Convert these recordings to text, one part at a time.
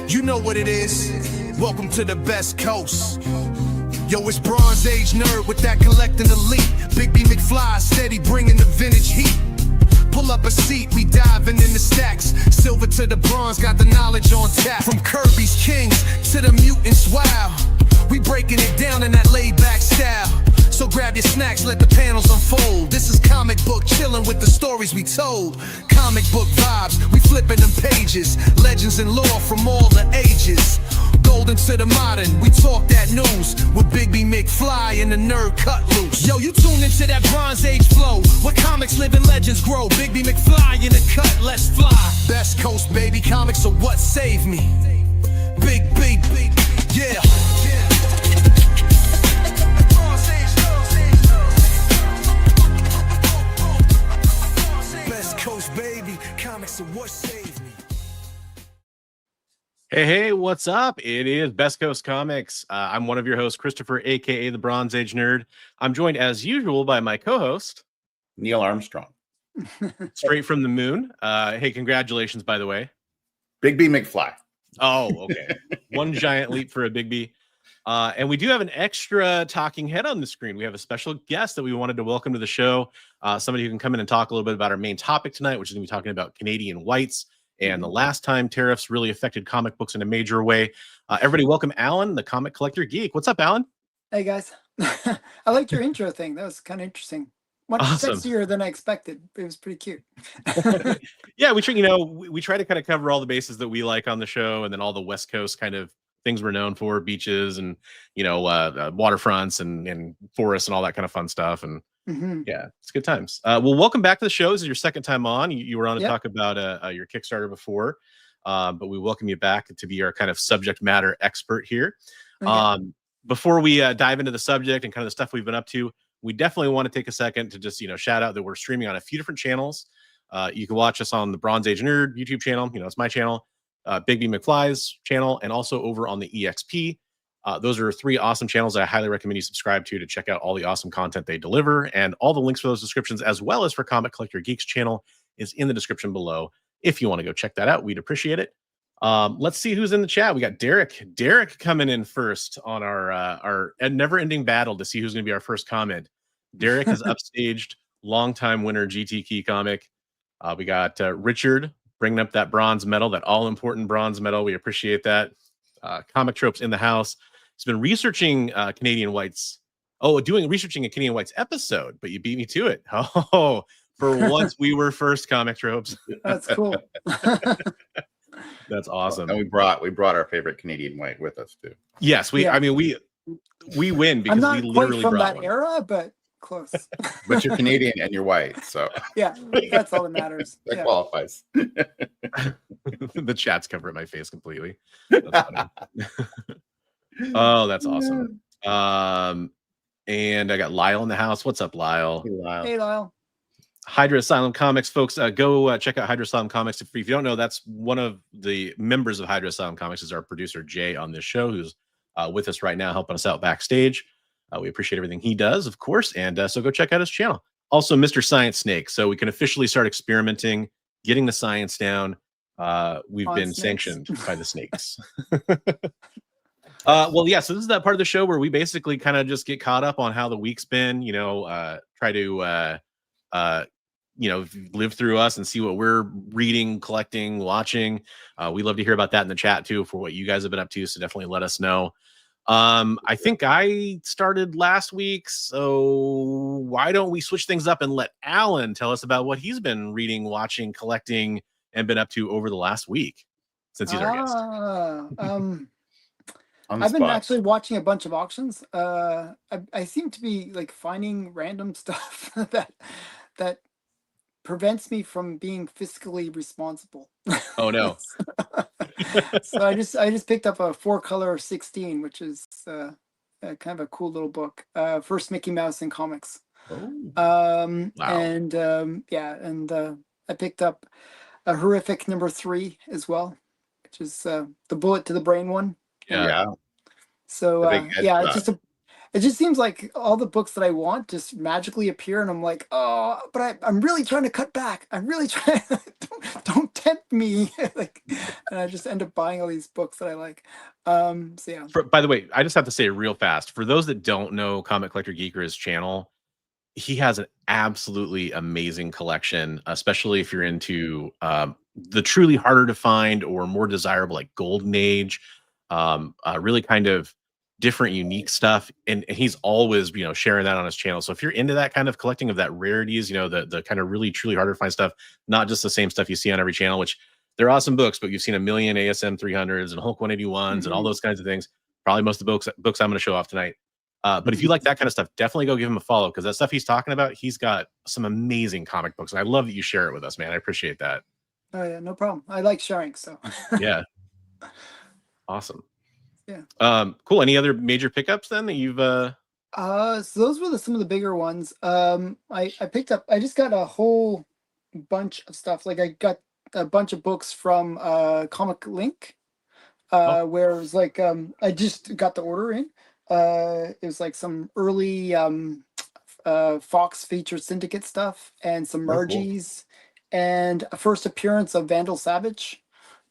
You know what it is. Welcome to the best coast. Yo, it's Bronze Age nerd with that collecting elite. Big B McFly steady bringing the vintage heat. Pull up a seat, we diving in the stacks. Silver to the bronze, got the knowledge on tap. From Kirby's Kings to the mutants, wow. We breaking it down in that laid back style. So grab your snacks, let the panels unfold. This is comic book chilling with the stories we told. Comic book vibes, we flipping them pages. Legends and lore from all the ages. Golden to the modern, we talk that news. With Big B McFly and the nerd cut loose. Yo, you tune into that Bronze Age flow. Where comics live and legends grow. Big B McFly in the cut, let's fly. Best coast, baby, comics are what saved me. Big, yeah. Baby, comics are what saved me. Hey, what's up? It is Best Coast Comics. I'm one of your hosts, Christopher, aka the Bronze Age Nerd. I'm joined as usual by my co-host, Neil Armstrong. straight from the moon. Hey, congratulations, by the way. Big B McFly. Oh, okay. One giant leap for a Big B. And we do have an extra talking head on the screen. We have a special guest that we wanted to welcome to the show. Somebody who can come in and talk a little bit about our main topic tonight, which is going to be talking about Canadian whites and the last time tariffs really affected comic books in a major way. Everybody welcome Alan, the Comic Collector Geek. What's up, Alan? Hey, guys. I liked your intro thing. That was kind of interesting. Much sexier than I expected. It was pretty cute. Yeah, we try to kind of cover all the bases that we like on the show, and then all the West Coast kind of things we're known for, beaches and waterfronts and forests and all that kind of fun stuff. And yeah, it's good times. Well, welcome back to the show. This is your second time on. You were on to talk about your Kickstarter before, but we welcome you back to be our kind of subject matter expert here. Before we dive into the subject and kind of the stuff we've been up to, we definitely want to take a second to just shout out that we're streaming on a few different channels. You can watch us on the Bronze Age Nerd YouTube channel. It's my channel. Big B McFly's channel, and also over on the EXP. Those are three awesome channels that I highly recommend you subscribe to check out all the awesome content they deliver. And all the links for those descriptions, as well as for Comic Collector Geek's channel, is in the description below. If you want to go check that out, we'd appreciate it. Let's see who's in the chat. We got Derek coming in first on our never-ending battle to see who's going to be our first comment. Derek is upstaged, longtime winner GT Key comic. We got Richard bringing up that bronze medal, that all-important bronze medal. We appreciate that. Comic Tropes in the house. He's been researching Canadian whites. Researching a Canadian whites episode, but you beat me to it. Oh, for once we were first, Comic Tropes. That's cool. That's awesome. And we brought our favorite Canadian white with us too. Yes, we win because I'm not we literally quite from brought that one. era, but close. But you're Canadian and you're white, so Yeah, that's all that matters. that qualifies. The chat's covering my face completely. That's funny. Oh, that's awesome. And I got Lyle in the house. What's up, Lyle? Hey, Lyle. Hydra Asylum Comics, folks. Go check out Hydra Asylum Comics. If you don't know, that's one of the members of Hydra Asylum Comics is our producer Jay on this show, who's with us right now, helping us out backstage. We appreciate everything he does, of course, and so go check out his channel. Also, Mr. Science Snake, so we can officially start experimenting, getting the science down. We've been sanctioned by the snakes. Well, yeah, so this is that part of the show where we basically kind of just get caught up on how the week's been, try to live through us and see what we're reading, collecting, watching. We love to hear about that in the chat too, for what you guys have been up to, so definitely let us know. I think I started last week, so why don't we switch things up and let Alan tell us about what he's been reading, watching, collecting, and been up to over the last week, since he's our guest. I've been actually watching a bunch of auctions. I seem to be finding random stuff that prevents me from being fiscally responsible. Oh no. So I just picked up a 4-color 16, which is kind of a cool little book. First Mickey Mouse in comics. Oh. Wow. And I picked up a horrific number 3 as well, which is the bullet to the brain one. Yeah. So it's just It just seems like all the books that I want just magically appear, and I'm like, oh, but I'm really trying to cut back. I'm really trying. Don't tempt me. Like, and I just end up buying all these books that I like. So yeah. By the way, I just have to say real fast for those that don't know Comic Collector Geek or his channel, he has an absolutely amazing collection, especially if you're into the truly harder to find or more desirable, like Golden Age, really kind of different, unique stuff. And he's always, sharing that on his channel. So if you're into that kind of collecting of that rarities, the kind of really truly harder to find stuff, not just the same stuff you see on every channel, which they're awesome books, but you've seen a million ASM 300s and Hulk 181s and all those kinds of things. Probably most of the books I'm going to show off tonight. But if you like that kind of stuff, definitely go give him a follow, because that stuff he's talking about, he's got some amazing comic books. And I love that you share it with us, man. I appreciate that. Oh yeah, no problem. I like sharing, so. Yeah. Awesome. Yeah. Cool. Any other major pickups then that you've so those were some of the bigger ones. I just got a whole bunch of stuff. Like I got a bunch of books from Comic Link, where it was like I just got the order in. It was like some early Fox featured Syndicate stuff and some Margies and a first appearance of Vandal Savage.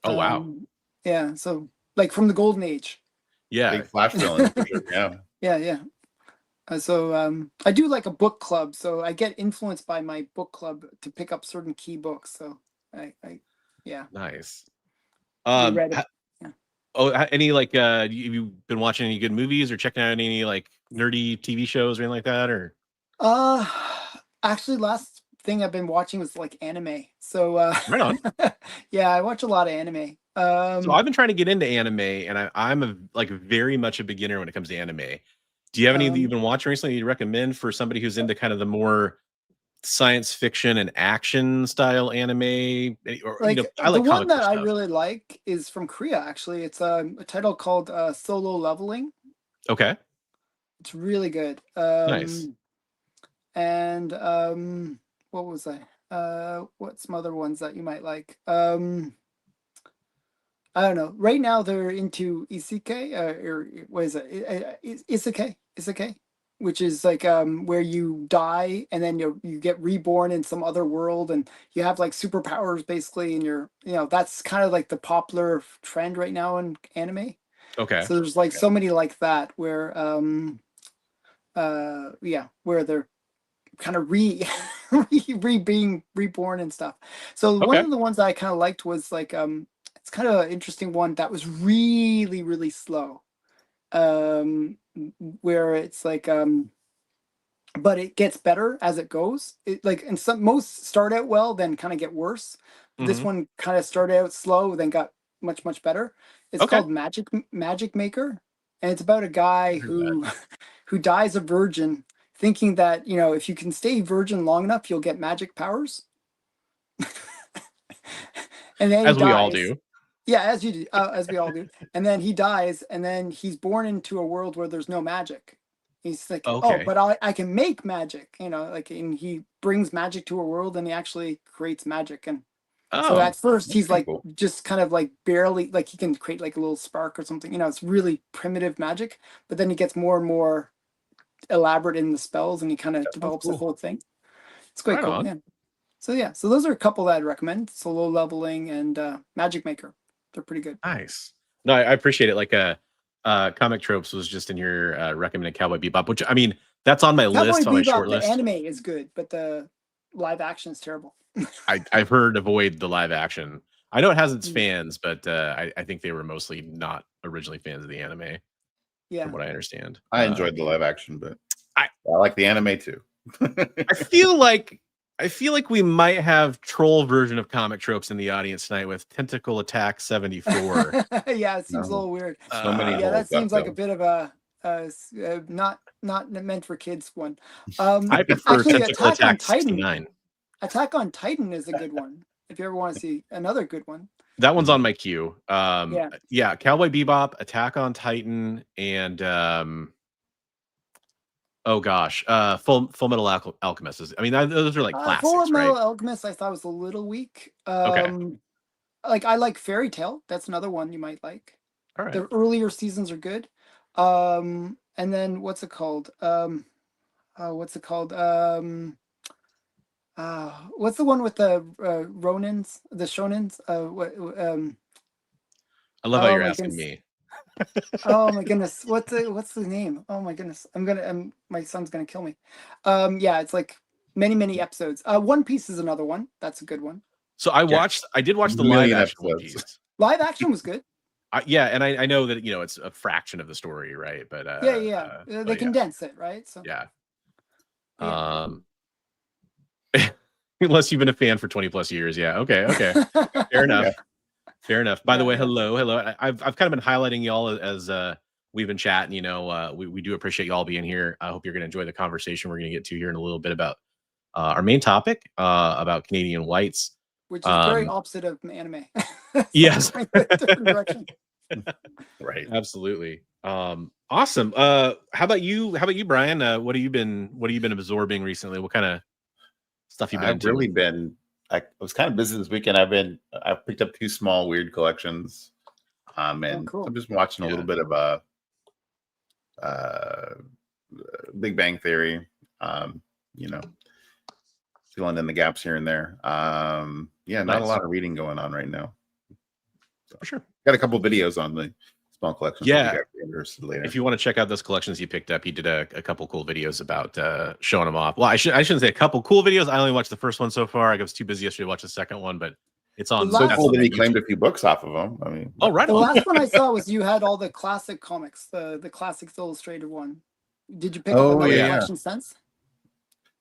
Oh wow. Yeah, so like from the Golden Age. Yeah. Big flash villain. Yeah. Yeah. So I do like a book club, so I get influenced by my book club to pick up certain key books. So I yeah. Nice. Any like you've been watching any good movies or checking out any like nerdy TV shows or anything like that, or? Actually, last thing I've been watching was like anime. So right on. Yeah, I watch a lot of anime. So I've been trying to get into anime, and I'm very much a beginner when it comes to anime. Do you have any that you've been watching recently you recommend for somebody who's into kind of the more science fiction and action style anime? Or, I like the one that I really like is from Korea. Actually, it's a title called Solo Leveling. Okay, it's really good. Nice. And what was what's some other ones that you might like? I don't know. Right now they're into isekai, or what is it? Isekai, which is like where you die and then you get reborn in some other world, and you have like superpowers basically, and you're that's kind of like the popular trend right now in anime. Okay. So there's like so many like that where where they're kind of being reborn and stuff. So one of the ones that I kind of liked was like it's kind of an interesting one that was really, really slow. Where it's like but it gets better as it goes. It like, and most start out well, then kind of get worse. This one kind of started out slow, then got much better. It's called Magic Maker, and it's about a guy who dies a virgin, thinking that if you can stay virgin long enough, you'll get magic powers. And then as we all do. Yeah, as you do, as we all do. And then he dies, and then he's born into a world where there's no magic. He's like, oh, but I can make magic, and he brings magic to a world, and he actually creates magic. And so at first he's like just kind of like barely, like he can create like a little spark or something. It's really primitive magic, but then he gets more and more elaborate in the spells, and he kind of develops the whole thing. It's quite cool. Yeah. So those are a couple that I'd recommend: Solo Leveling and Magic Maker. They're pretty good. Nice. No, I appreciate it. Like Comic Tropes was just in your recommended Cowboy Bebop, which I mean that's on my list, on my short list. The anime is good, but the live action is terrible. I've heard avoid the live action. I know it has its fans, but I think they were mostly not originally fans of the anime. Yeah, from what I understand. I enjoyed the live action, but I like the anime too. I feel like we might have troll version of Comic Tropes in the audience tonight with Tentacle Attack 74. Yeah, it seems a little weird. So many that seems like a bit of a not meant for kids one. I prefer Tentacle Attack 69. Attack on Titan is a good one. If you ever want to see another good one. That one's on my queue. Yeah, Cowboy Bebop, Attack on Titan, and Full Metal Alchemist. I mean, those are like classics, Full Metal Alchemist I thought was a little weak. Like I like Fairy Tail. That's another one you might like. All right. The earlier seasons are good. And And then what's it called? What's it called? What's the one with the Ronins, the Shonins? I love how you're asking me. Oh my goodness, what's the name? Oh my goodness, my son's gonna kill me. Yeah, it's like many episodes. One Piece is another one. That's a good one. So I did watch the live action One Piece. Live action was good. Yeah, and I know that it's a fraction of the story, right? But they condense it, right? So yeah. Unless you've been a fan for 20 plus years, yeah. Okay. Fair enough. Yeah. Fair enough. By the way, hello. I've kind of been highlighting y'all as we've been chatting. We do appreciate y'all being here. I hope you're going to enjoy the conversation we're going to get to here in a little bit about our main topic about Canadian whites, which is very opposite of anime. Yes. Different direction. Right. Absolutely. Awesome. How about you, Brian? What have you been absorbing recently? What kind of stuff you've been into? Really been. I was kind of busy this weekend. I've picked up 2 small weird collections. And cool. I'm just watching a little bit of Big Bang Theory. Filling in the gaps here and there. Not a lot of reading going on right now. So, for sure. Got a couple of videos on the small collections. Yeah. If you want to check out those collections he picked up, he did a couple cool videos about showing them off. Well, I shouldn't say a couple cool videos. I only watched the first one so far. I was too busy yesterday to watch the second one, but it's on. So cool that he claimed a few books off of them. I mean, right. The last one I saw was you had all the classic comics, the Classics Illustrated one. Did you pick up another collection since?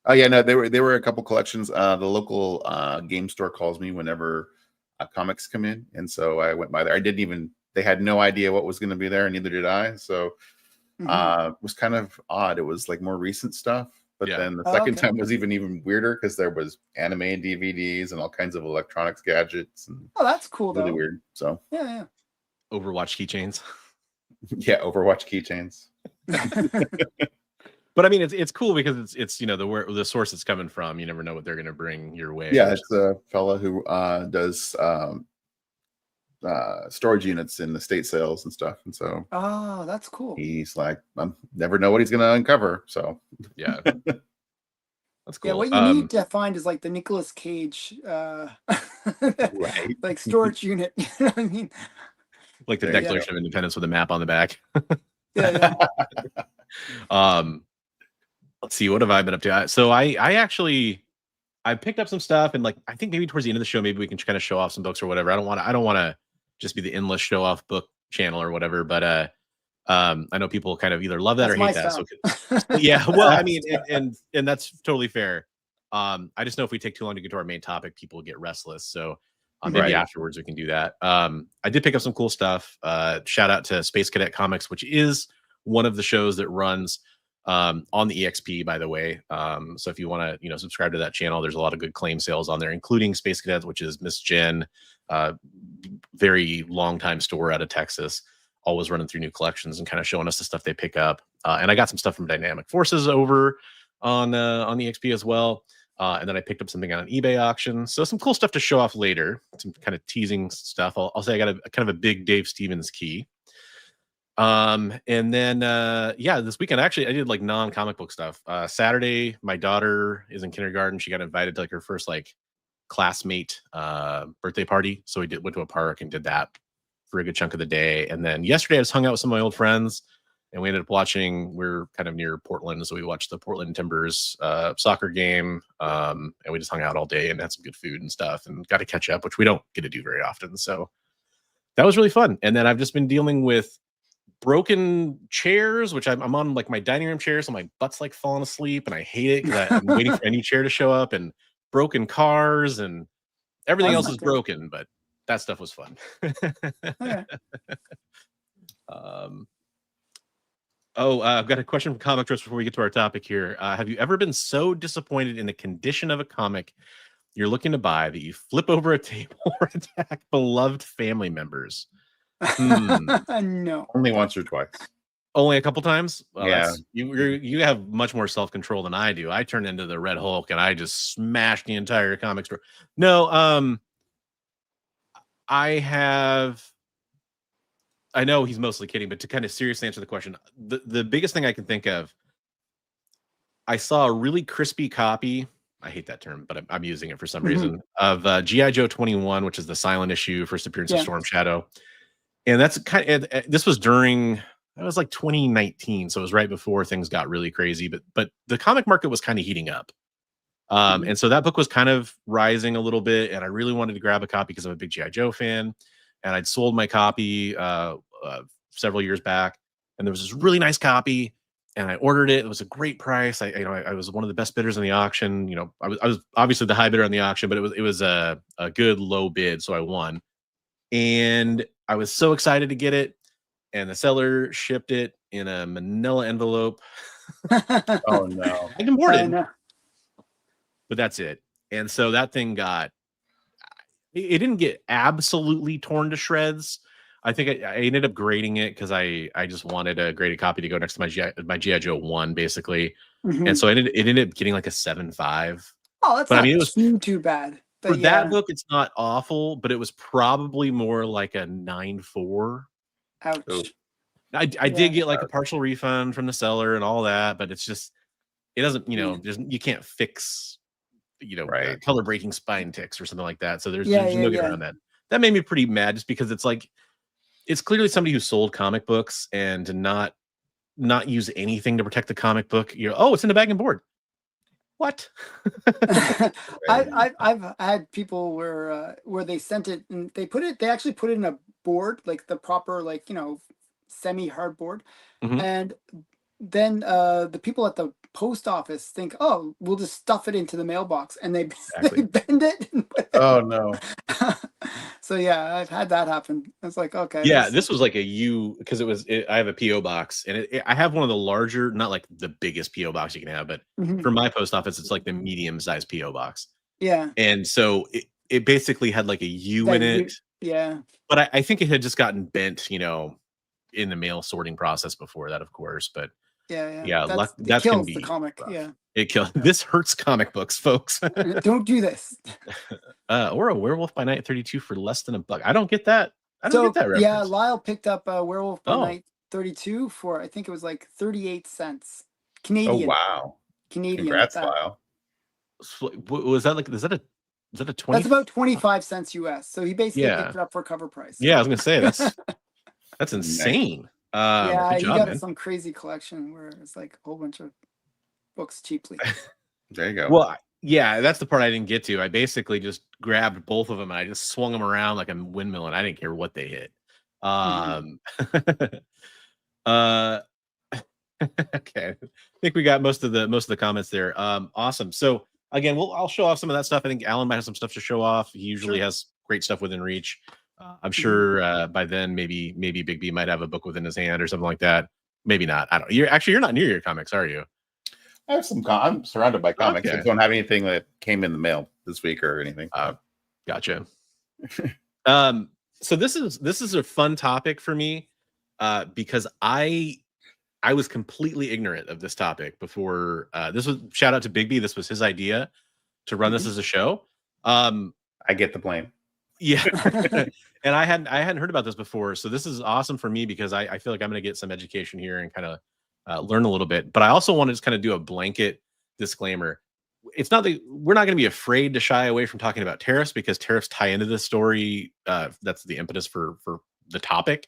Oh yeah, no, there were a couple collections. The local game store calls me whenever comics come in, and so I went by there. They had no idea what was going to be there, and neither did I. So it was kind of odd. It was like more recent stuff, but then the second time was even weirder because there was anime and DVDs and all kinds of electronics gadgets. And that's cool. Really weird. So yeah. Overwatch keychains. Yeah, Overwatch keychains. But I mean, it's cool because it's the source it's coming from. You never know what they're going to bring your way. Yeah, it's a fella who does storage units in the state sales and stuff, and so that's cool. He's like, I never know what he's going to uncover. So yeah, that's cool. Yeah, what you need to find is like the Nicolas Cage, right? Like storage unit. You know what I mean? Like the Declaration of Independence with a map on the back. Yeah. Let's see, what have I been up to? So I picked up some stuff, and like I think maybe towards the end of the show, maybe we can kind of show off some books or whatever. I don't want to just be the endless show off book channel or whatever, but I know people kind of either love that or hate that. So yeah, well, I mean, and that's totally fair. I just know if we take too long to get to our main topic, people will get restless. So maybe afterwards we can do that. I did pick up some cool stuff. Shout out to Space Cadet Comics, which is one of the shows that runs on the EXP, by the way. So if you want to, subscribe to that channel, there's a lot of good claim sales on there, including Space Cadets, which is Miss Jen, very long time store out of Texas, always running through new collections and kind of showing us the stuff they pick up. And I got some stuff from Dynamic Forces over on the EXP as well. And then I picked up something on an eBay auction. So some cool stuff to show off later, some kind of teasing stuff. I'll say I got a kind of a big Dave Stevens key. And then this weekend actually I did like non-comic book stuff. Saturday, my daughter is in kindergarten. She got invited to like her first like classmate birthday party. So we went to a park and did that for a good chunk of the day. And then yesterday I just hung out with some of my old friends, and we ended up watching, we're kind of near Portland, so we watched the Portland Timbers soccer game. And we just hung out all day and had some good food and stuff and got to catch up, which we don't get to do very often. So that was really fun. And then I've just been dealing with broken chairs, which I'm on like my dining room chair, so my butt's like falling asleep, and I hate it because I'm waiting for a new chair to show up, and broken cars and everything else is broken, but that stuff was fun. Okay. I've got a question from Comic Trips before we get to our topic here. Have you ever been so disappointed in the condition of a comic you're looking to buy that you flip over a table or attack beloved family members? No. Only once or twice. Only a couple times? Well, yeah. You have much more self-control than I do. I turned into the Red Hulk and I just smashed the entire comic store. No, I have I know he's mostly kidding, but to kind of seriously answer the question, the biggest thing I can think of, I saw a really crispy copy. I hate that term, but I'm using it for some reason, of G.I. Joe 21, which is the silent issue, first appearance of Storm Shadow. And that's kind of, this was during, it was like 2019. So it was right before things got really crazy, but the comic market was kind of heating up. And so that book was kind of rising a little bit, and I really wanted to grab a copy because I'm a big G.I. Joe fan. And I'd sold my copy several years back, and there was this really nice copy, and I ordered it. It was a great price. I was one of the best bidders in the auction. You know, I was obviously the high bidder on the auction, but it was a good low bid, so I won. And I was so excited to get it, and the seller shipped it in a manila envelope. Oh no! I can board it, but that's it. And so that thing got. It didn't get absolutely torn to shreds. I think I ended up grading it because I just wanted a graded copy to go next to my G.I. Joe 1, basically. And so it ended up getting like a 7.5. Oh, that's not it was too bad. For that book, it's not awful, but it was probably more like a 9.4. Ouch. I did get like a partial refund from the seller and all that, but it's just, it doesn't, you can't fix, color breaking spine ticks or something like that. So there's no getting around that. That made me pretty mad, just because it's like, it's clearly somebody who sold comic books, and to not use anything to protect the comic book. It's in the bag and board. What? I've had people where they sent it and they actually put it in a board, like the proper, semi hard board. And then the people at the post office think, oh, we'll just stuff it into the mailbox, and they bend it. Oh no. So yeah, I've had that happen. It's like, okay. Yeah, this was like because I have a PO box, and I have one of the larger, not like the biggest PO box you can have, but for my post office, it's like the medium sized PO box. Yeah. And so it basically had like a U in it. Yeah. But I think it had just gotten bent, in the mail sorting process before that, of course. But yeah, that kills the comic. Rough. Yeah. It kills. This hurts comic books, folks. Don't do this. Or a Werewolf by Night 32 for less than $1. I don't get that. I don't get that reference. Yeah, Lyle picked up a Werewolf by Night 32 for, I think it was like 38 cents Canadian. Oh wow. Canadian. Congrats, Lyle. Was that is that a 20? That's about 25 cents US. So he basically picked it up for cover price. Yeah, I was gonna say that's insane. He got some crazy collection where it's like a whole bunch of books cheaply. There you go. Well, yeah, that's the part I didn't get to. I basically just grabbed both of them and I just swung them around like a windmill, and I didn't care what they hit. Okay, I think we got most of the comments there. Awesome. So again, I'll show off some of that stuff. I think Alan might have some stuff to show off. He usually has great stuff within reach. I'm sure by then maybe Big B might have a book within his hand or something like that. Maybe not. I don't know. You're not near your comics, are you? I have some. I'm surrounded by comics. Okay. I don't have anything that came in the mail this week or anything. Gotcha. So this is a fun topic for me because I was completely ignorant of this topic before. This was shout out to Big B. This was his idea to run this as a show. I get the blame. Yeah. And I hadn't heard about this before. So this is awesome for me because I feel like I'm going to get some education here and kind of learn a little bit. But I also want to just kind of do a blanket disclaimer. It's not that we're not going to be afraid to shy away from talking about tariffs, because tariffs tie into this story. That's the impetus for the topic.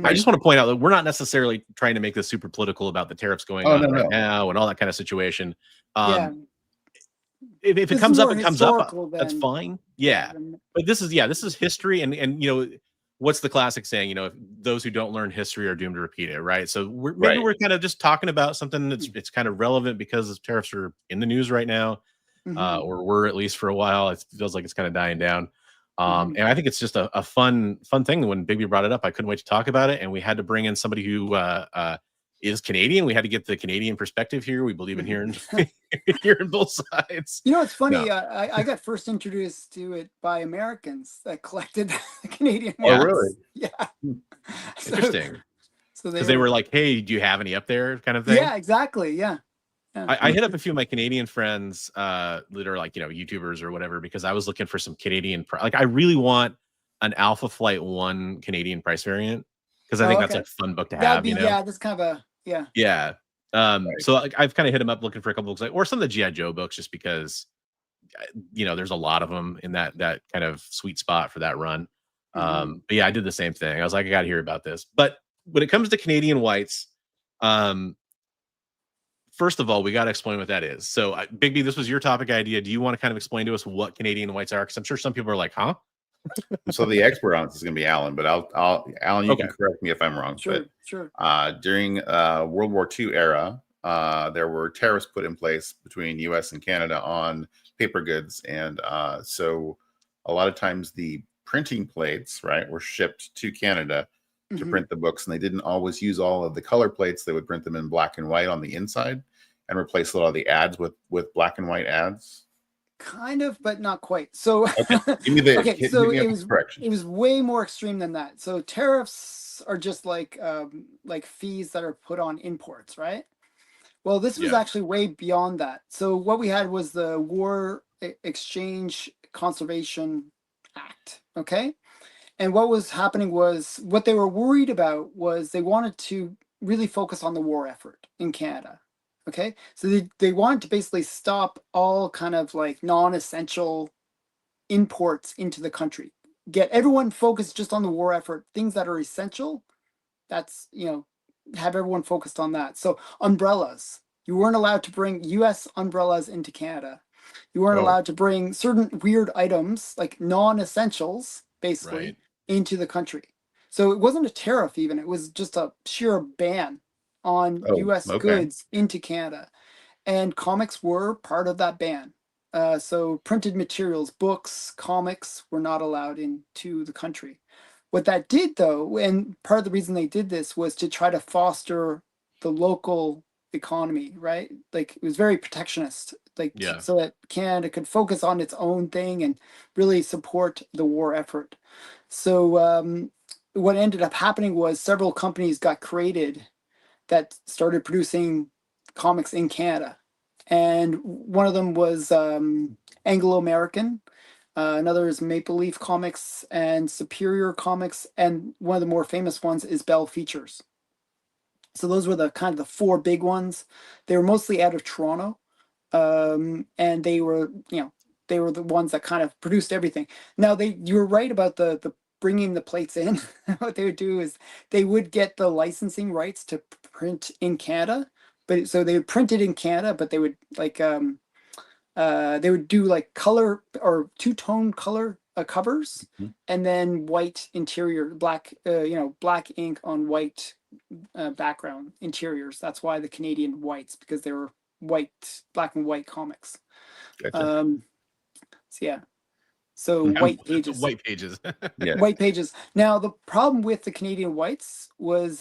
I just want to point out that we're not necessarily trying to make this super political about the tariffs going on now and all that kind of situation. If it comes up, it comes up. That's fine. Yeah. But this is history. And what's the classic saying? If those who don't learn history are doomed to repeat it. Right. So we're kind of just talking about something it's kind of relevant because tariffs are in the news right now, or were at least for a while. It feels like it's kind of dying down. And I think it's just a fun thing. When Bigby brought it up, I couldn't wait to talk about it. And we had to bring in somebody who is Canadian. We had to get the Canadian perspective here. We believe in hearing both sides. It's funny. I got first introduced to it by Americans that collected Canadian ones. Oh, really? Yeah. Interesting. So they were like, "Hey, do you have any up there?" kind of thing. Yeah, exactly. Yeah. I hit up a few of my Canadian friends that are like, YouTubers or whatever, because I was looking for some Canadian. I really want an Alpha Flight 1 Canadian price variant. because I think that's okay. a fun book to That'd have. be, You know, yeah, that's kind of a, yeah. yeah. Right. So like, I've kind of hit him up looking for a couple books, like, or some of the GI Joe books, just because there's a lot of them in that kind of sweet spot for that run. But yeah, I did the same thing. I was like, I got to hear about this. But when it comes to Canadian whites, first of all, we got to explain what that is. So, Bigby, this was your topic idea. Do you want to kind of explain to us what Canadian whites are? Because I'm sure some people are like, huh? So the expert on this is going to be Alan, but Alan, you can correct me if I'm wrong. Sure, but, sure. During World War II era, there were tariffs put in place between U.S. and Canada on paper goods, and so a lot of times the printing plates, right, were shipped to Canada to print the books, and they didn't always use all of the color plates. They would print them in black and white on the inside and replace a lot of the ads with black and white ads. Kind of, but not quite. So okay, give me the it was way more extreme than that. So tariffs are just like fees that are put on imports, right? Well, this was actually way beyond that. So what we had was the War Exchange Conservation Act, okay? And what was happening was, what they were worried about was they wanted to really focus on the war effort in Canada. Okay, so they wanted to basically stop all kind of like non-essential imports into the country. Get everyone focused just on the war effort, things that are essential. That's, have everyone focused on that. So umbrellas, you weren't allowed to bring US umbrellas into Canada. You weren't allowed to bring certain weird items, like non-essentials, basically, into the country. So it wasn't a tariff even, it was just a sheer ban on US goods into Canada. And comics were part of that ban. So printed materials, books, comics were not allowed into the country. What that did, though, and part of the reason they did this was to try to foster the local economy, right? Like, it was very protectionist, like, so that Canada could focus on its own thing and really support the war effort. So what ended up happening was several companies got created that started producing comics in Canada. And one of them was Anglo-American. Another is Maple Leaf Comics and Superior Comics. And one of the more famous ones is Bell Features. So those were the kind of the four big ones. They were mostly out of Toronto. And they were, they were the ones that kind of produced everything. Now, you were right about the bringing the plates in. What they would do is they would get the licensing rights to print in Canada, but so they would print it in Canada, but they would like they would do like color or two-tone color covers, and then white interior, black black ink on white background interiors. That's why the Canadian whites, because they were black and white comics. Gotcha. So yeah. So white pages. White pages. White pages. Now, the problem with the Canadian whites was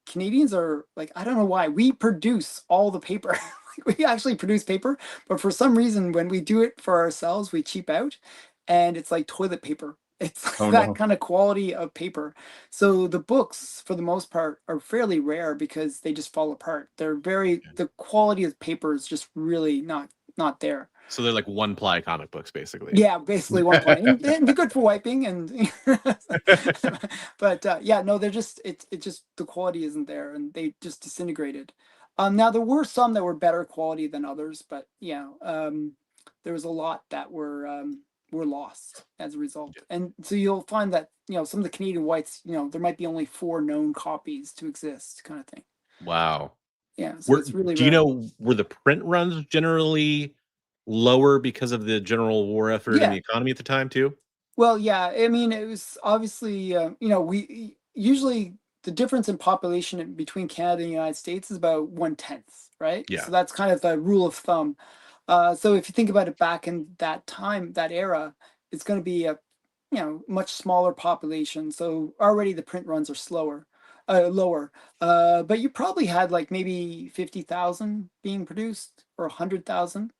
Canadians are like, I don't know why, we produce all the paper. We actually produce paper, but for some reason, when we do it for ourselves, we cheap out, and it's like toilet paper. It's that kind of quality of paper. So the books, for the most part, are fairly rare because they just fall apart. The quality of paper is just really not there. So they're like one-ply comic books, basically. Yeah, basically one-ply. And they're good for wiping, and but yeah, no, they're just it just the quality isn't there, and they just disintegrated. Now there were some that were better quality than others, but there was a lot that were lost as a result. And so you'll find that some of the Canadian whites, there might be only 4 known copies to exist, kind of thing. Wow. Yeah, so it's really do rare. Were the print runs generally lower because of the general war effort and the economy at the time too? Well, yeah, I mean, it was obviously we usually, the difference in population between Canada and the United States is about 1/10, right? Yeah. So that's kind of the rule of thumb. So if you think about it back in that time, that era, it's going to be a much smaller population. So already the print runs are lower. But you probably had like maybe 50,000 being produced, or 100,000.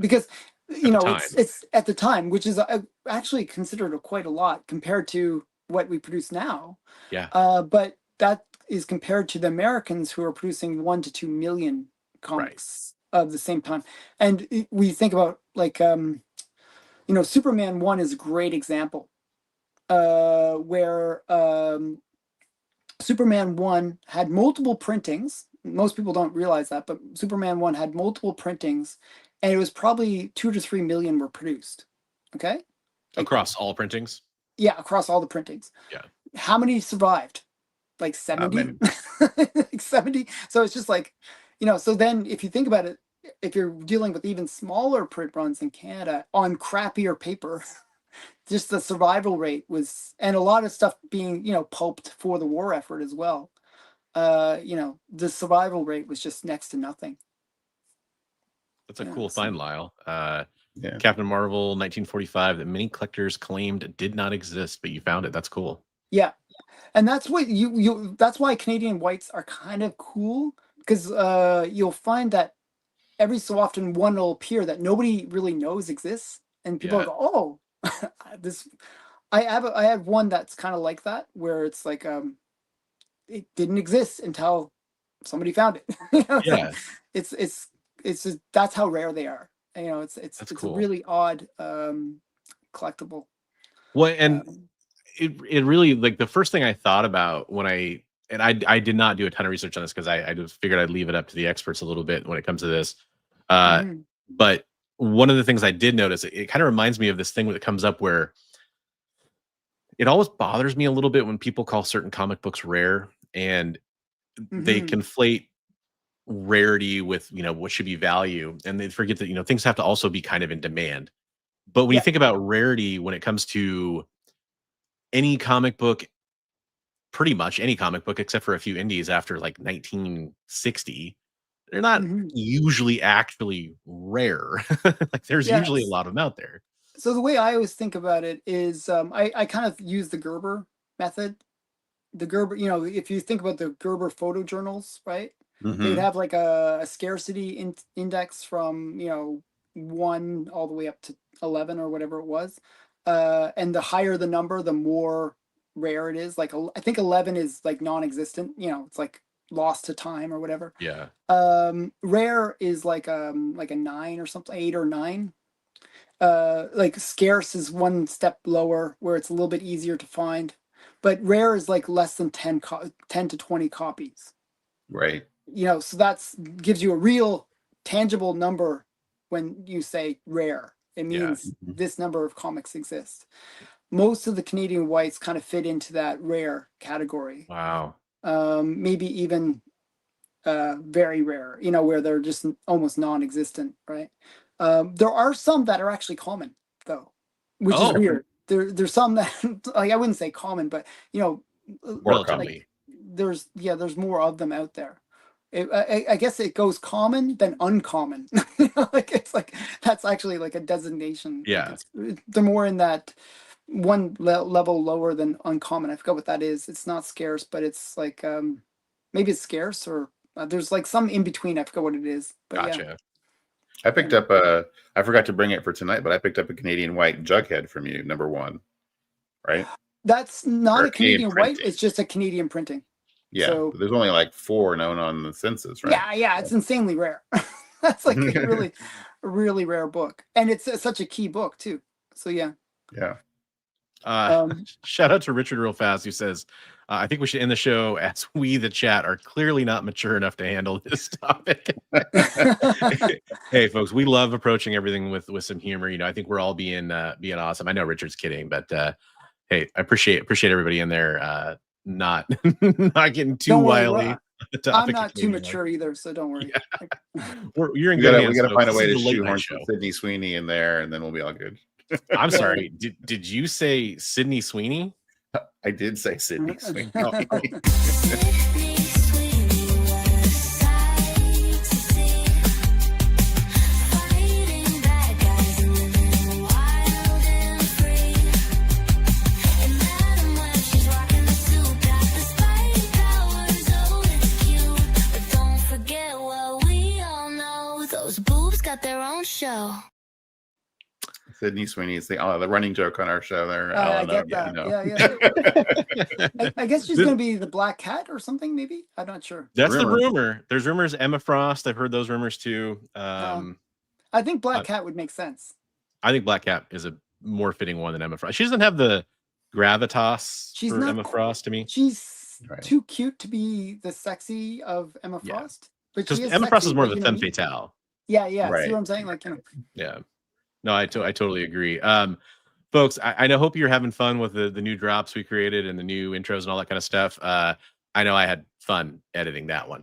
Because it's at the time, which is actually considered quite a lot compared to what we produce now. But that is compared to the Americans, who are producing 1 to 2 million comics of the same time. And we think about like Superman 1 is a great example. where Superman 1 had multiple printings. Most people don't realize that, but Superman 1 had multiple printings, and it was probably 2 to 3 million were produced. Okay? Across all printings? Yeah, across all the printings. Yeah. How many survived? Like 70? Like 70? So it's just like, so then if you think about it, if you're dealing with even smaller print runs in Canada on crappier paper, just the survival rate was, and a lot of stuff being, pulped for the war effort as well. The survival rate was just next to nothing. That's a cool find, Lyle. Captain Marvel 1945 that many collectors claimed did not exist, but you found it. That's cool. Yeah. And that's what that's why Canadian whites are kind of cool, because you'll find that every so often one will appear that nobody really knows exists, and people go, "Oh, this." I have one that's kind of like that, where it's like it didn't exist until somebody found it. It's just, that's how rare they are. It's cool. A really odd collectible. Well, and it really, like, the first thing I thought about when I did not do a ton of research on this, because I just figured I'd leave it up to the experts a little bit when it comes to this. But one of the things I did notice, it kind of reminds me of this thing that comes up where it always bothers me a little bit when people call certain comic books rare, and they conflate rarity with, what should be value, and they forget that, things have to also be kind of in demand. But when you think about rarity, when it comes to any comic book, pretty much any comic book, except for a few indies after like 1960, they're not usually actually rare. Like, there's usually a lot of them out there. So the way I always think about it is, I kind of use the Gerber method. The Gerber, if you think about the Gerber photojournals, right? They'd have like a scarcity index from 1 all the way up to 11 or whatever it was, and the higher the number, the more rare it is. Like, I think 11 is like non-existent. It's like lost to time or whatever. Yeah. Rare is like a 9 or something, 8 or 9. Like scarce is one step lower, where it's a little bit easier to find, but rare is like less than 10 to 20 copies. Right. So that's gives you a real tangible number. When you say rare, it means this number of comics exist. Most of the Canadian whites kind of fit into that rare category. Wow. Maybe even very rare, where they're just almost non-existent, right? There are some that are actually common, though, which is weird. There's some that, like, I wouldn't say common, but relatively, there's more of them out there. I guess it goes common then uncommon. Like, it's like, that's actually like a designation. Yeah, like, they're more in that one level lower than uncommon. I forgot what that is. It's not scarce, but it's like maybe it's scarce, or there's like some in between. I forgot what it is. But gotcha. I picked up I forgot to bring it for tonight, but I picked up a Canadian white Jughead from you, #1. Right? That's not a Canadian white. It's just a Canadian printing. Yeah, so, there's only like 4 known on the census, right? Yeah, it's insanely rare. That's like a really rare book, and it's such a key book too. So yeah. Shout out to Richard real fast, who says, I think we should end the show, as we, the chat, are clearly not mature enough to handle this topic. Hey, folks, we love approaching everything with some humor. I think we're all being awesome. I know Richard's kidding, but hey, I appreciate everybody in there not getting too wily. I'm not too mature either, so don't worry. You're in good hands. We got to find a way to shoehorn Sydney Sweeney in there, and then we'll be all good. I'm sorry. Did you say Sydney Sweeney? I did say Sydney Sweeney. Their own show. Sydney Sweeney is the running joke on our show there. I get that. Yeah. I guess she's going to be the Black Cat or something, maybe. I'm not sure. That's the rumor. There's rumors. Emma Frost. I've heard those rumors too. I think Black Cat would make sense. I think Black Cat is a more fitting one than Emma Frost. She doesn't have the gravitas She's for not Emma Frost to me. She's Right. too cute to be the sexy of Emma Yeah. Frost, but Because she is Emma Frost sexy, is more but, of a you know, femme fatale. yeah, yeah. See Right. what I'm saying? Like, you know, Yeah. No, I totally agree. Folks, I hope you're having fun with the new drops we created and the new intros and all that kind of stuff. I know I had fun editing that one.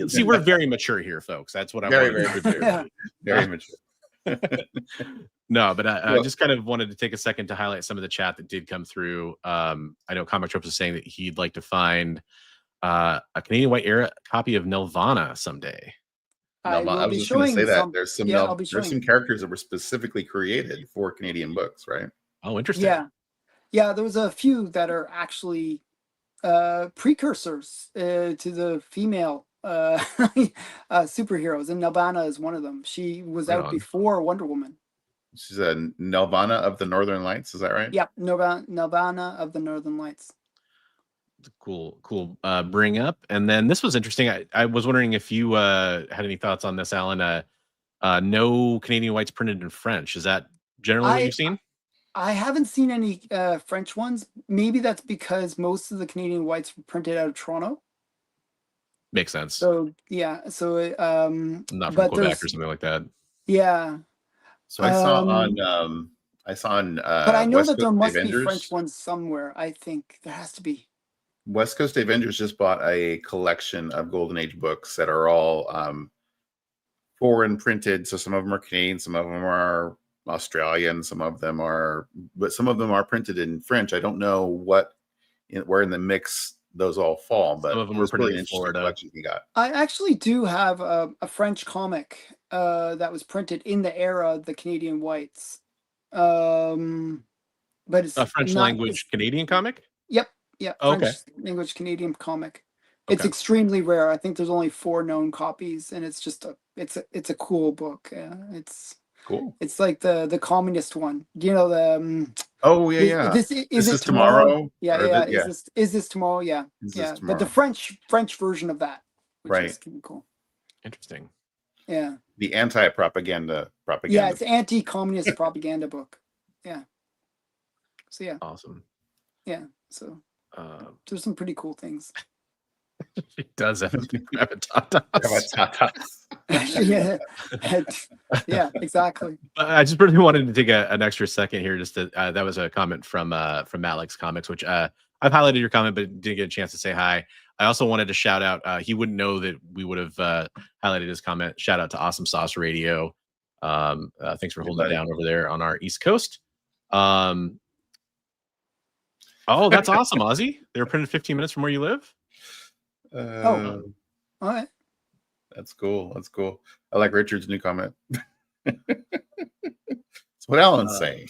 See, we're very mature here, folks. That's what I Very, wanted very to mature. Very mature. No, but I Well- just kind of wanted to take a second to highlight some of the chat that did come through. I know Comic Tropes is saying that he'd like to find a Canadian White era copy of Nelvana someday. I will was be just going to say showing that some. there's some Yeah, I'll be there's some showing. characters that were specifically created for Canadian books, right? Oh, interesting. Yeah, yeah. There was a few that are actually precursors to the female superheroes, and Nelvana is one of them. She was Right out on. before Wonder Woman. She's a Nelvana of the Northern Lights, is that right? Yep, Nelvana of the Northern Lights. Cool bring up. And then this was interesting. I was wondering if you had any thoughts on this, Alan. No Canadian Whites printed in French. Is that generally what you've seen? I haven't seen any French ones. Maybe that's because most of the Canadian Whites were printed out of Toronto. Makes sense. So yeah, so Not from Quebec or something like that. Yeah. So I saw on but I know West that there Coast must Avengers. be French ones somewhere. I think there has to be. West Coast Avengers just bought a collection of Golden Age books that are all foreign printed. So some of them are Canadian, some of them are Australian, some of them are printed in French. I don't know where in the mix those all fall, but Some of them it were was printed really in interesting Florida. collection he got. I actually do have a French comic that was printed in the era of the Canadian Whites. But it's A French language Canadian comic? Yep. Yeah. Oh, French okay. language Canadian comic. It's Okay. extremely rare. I think there's only 4 known copies, and it's just it's a cool book. It's Cool. It's like the communist one. You know the Oh yeah, This This is is tomorrow? Yeah, or yeah. yeah. Is this tomorrow? Yeah, Is this yeah. But tomorrow? the French version of that, which Right. is cool. Interesting. Yeah. The anti-propaganda. Yeah, it's anti-communist propaganda book. Yeah. So yeah. Awesome. Yeah. So there's some pretty cool things. She does have gravitas. Yeah. Yeah, exactly. I just really wanted to take an extra second here. Just to, that was a comment from Alex Comics, which I've highlighted your comment, but didn't get a chance to say hi. I also wanted to shout out. He wouldn't know that we would have highlighted his comment. Shout out to Awesome Sauce Radio. Thanks for holding it down over there on our East Coast. Oh, that's awesome, Ozzy. They were printed 15 minutes from where you live. All right. That's cool. That's cool. I like Richard's new comment. That's what Alan's saying.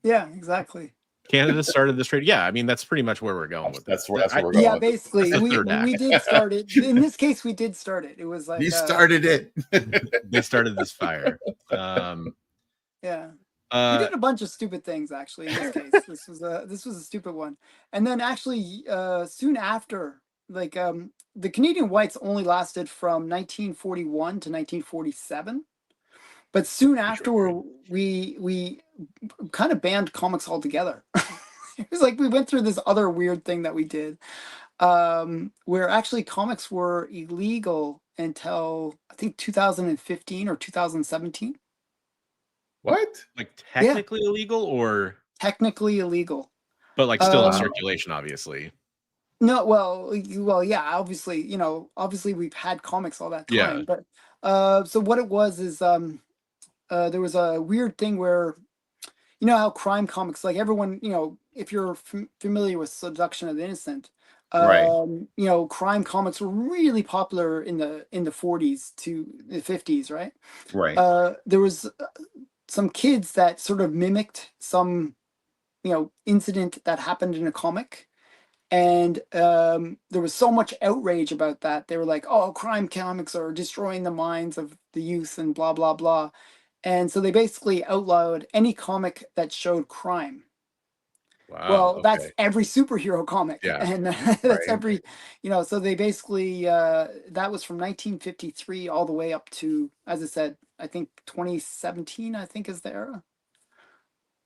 Yeah, exactly. Canada started this trade. Yeah, I mean that's pretty much where we're going with That's this. where we're going. Yeah, with it. basically, That's the we third act. did start it. In this case, we did start it. It was like You started it. They started this fire. Yeah. We did a bunch of stupid things actually in this case. This was a stupid one. And then actually soon after, like the Canadian Whites only lasted from 1941 to 1947. But soon after we kind of banned comics altogether. It was like we went through this other weird thing that we did. Where actually comics were illegal until I think 2015 or 2017. What? Like technically illegal or Technically illegal. but like still in circulation, obviously. No, well, yeah, obviously, obviously we've had comics all that time. Yeah. But so what it was is there was a weird thing where you know how crime comics, like everyone, if you're familiar with Seduction of the Innocent, Right. Crime comics were really popular in the 40s to the 50s, right? Right. There was some kids that sort of mimicked some, incident that happened in a comic. And there was so much outrage about that. They were like, oh, crime comics are destroying the minds of the youth and blah, blah, blah. And so they basically outlawed any comic that showed crime. Wow. Well, that's every superhero comic. Yeah. And that's every, so they basically, that was from 1953 all the way up to, as I said, I think 2017, I think is the era.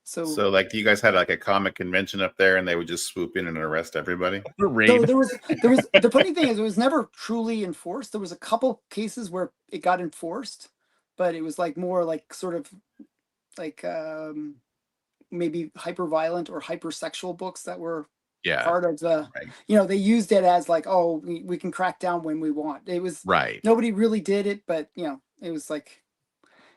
So like you guys had like a comic convention up there and they would just swoop in and arrest everybody? Raid. So there was the funny thing is it was never truly enforced. There was a couple cases where it got enforced, but it was like more like sort of like maybe hyper violent or hypersexual books that were part of the they used it as like, oh, we can crack down when we want. It was nobody really did it, but it was like,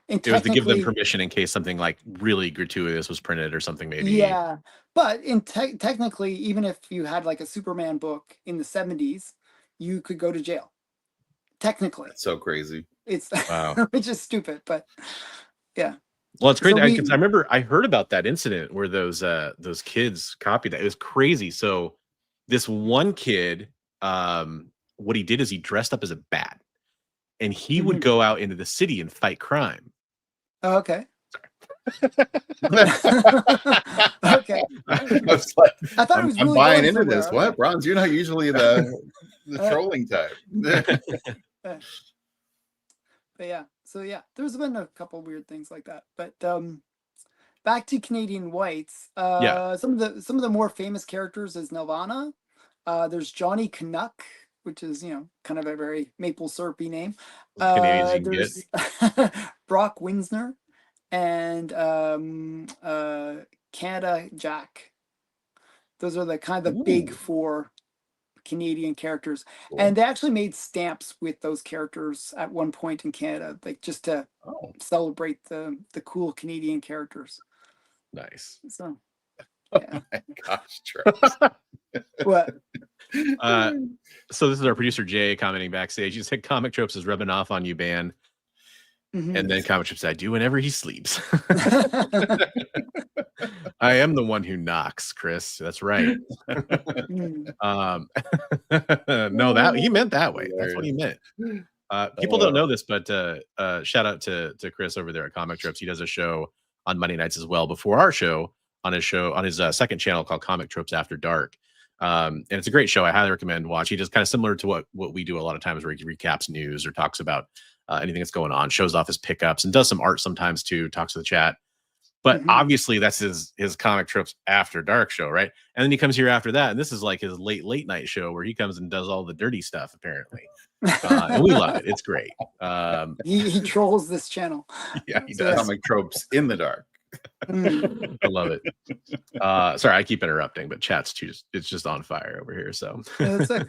and it was to give them permission in case something like really gratuitous was printed or something, maybe. Yeah, but technically, even if you had like a Superman book in the 70s, you could go to jail. Technically, that's so crazy. It's which is stupid, but yeah. Well, it's crazy because I remember I heard about that incident where those kids copied that. It was crazy. So this one kid, what he did is he dressed up as a bat, and he would go out into the city and fight crime. Oh, okay. Okay. I was like, I thought it was really buying into this. Okay. What, Bronze? You're not usually the trolling type. But yeah, so yeah, there's been a couple weird things like that. But back to Canadian whites. Some of the more famous characters is Nelvana. There's Johnny Canuck, which is kind of a very maple syrupy name. There's Brock Winsner and Canada Jack. Those are the kind of the big four Canadian characters. Cool. And they actually made stamps with those characters at one point in Canada, like just to celebrate the cool Canadian characters. Nice. So yeah. Oh my gosh, Travis. What? So this is our producer Jay commenting backstage. He said Comic Tropes is rubbing off on you, Ban. And then Comic Tropes said, I do whenever he sleeps. I am the one who knocks, Chris. That's right. No, that he meant that way. That's what he meant. People don't know this, but shout out to Chris over there at Comic Tropes. He does a show on Monday nights as well before our show on his second channel called Comic Tropes After Dark. And it's a great show. I highly recommend watch. He does kind of similar to what we do a lot of times, where he recaps news or talks about anything that's going on, shows off his pickups, and does some art sometimes too, talks to the chat. But obviously that's his Comic Tropes After Dark show, right? And then he comes here after that, and this is like his late night show where he comes and does all the dirty stuff, apparently. And we love it. It's great. He trolls this channel. Yeah, he does. Comic Tropes in the dark. I love it. Sorry, I keep interrupting, but chat's it's just on fire over here. So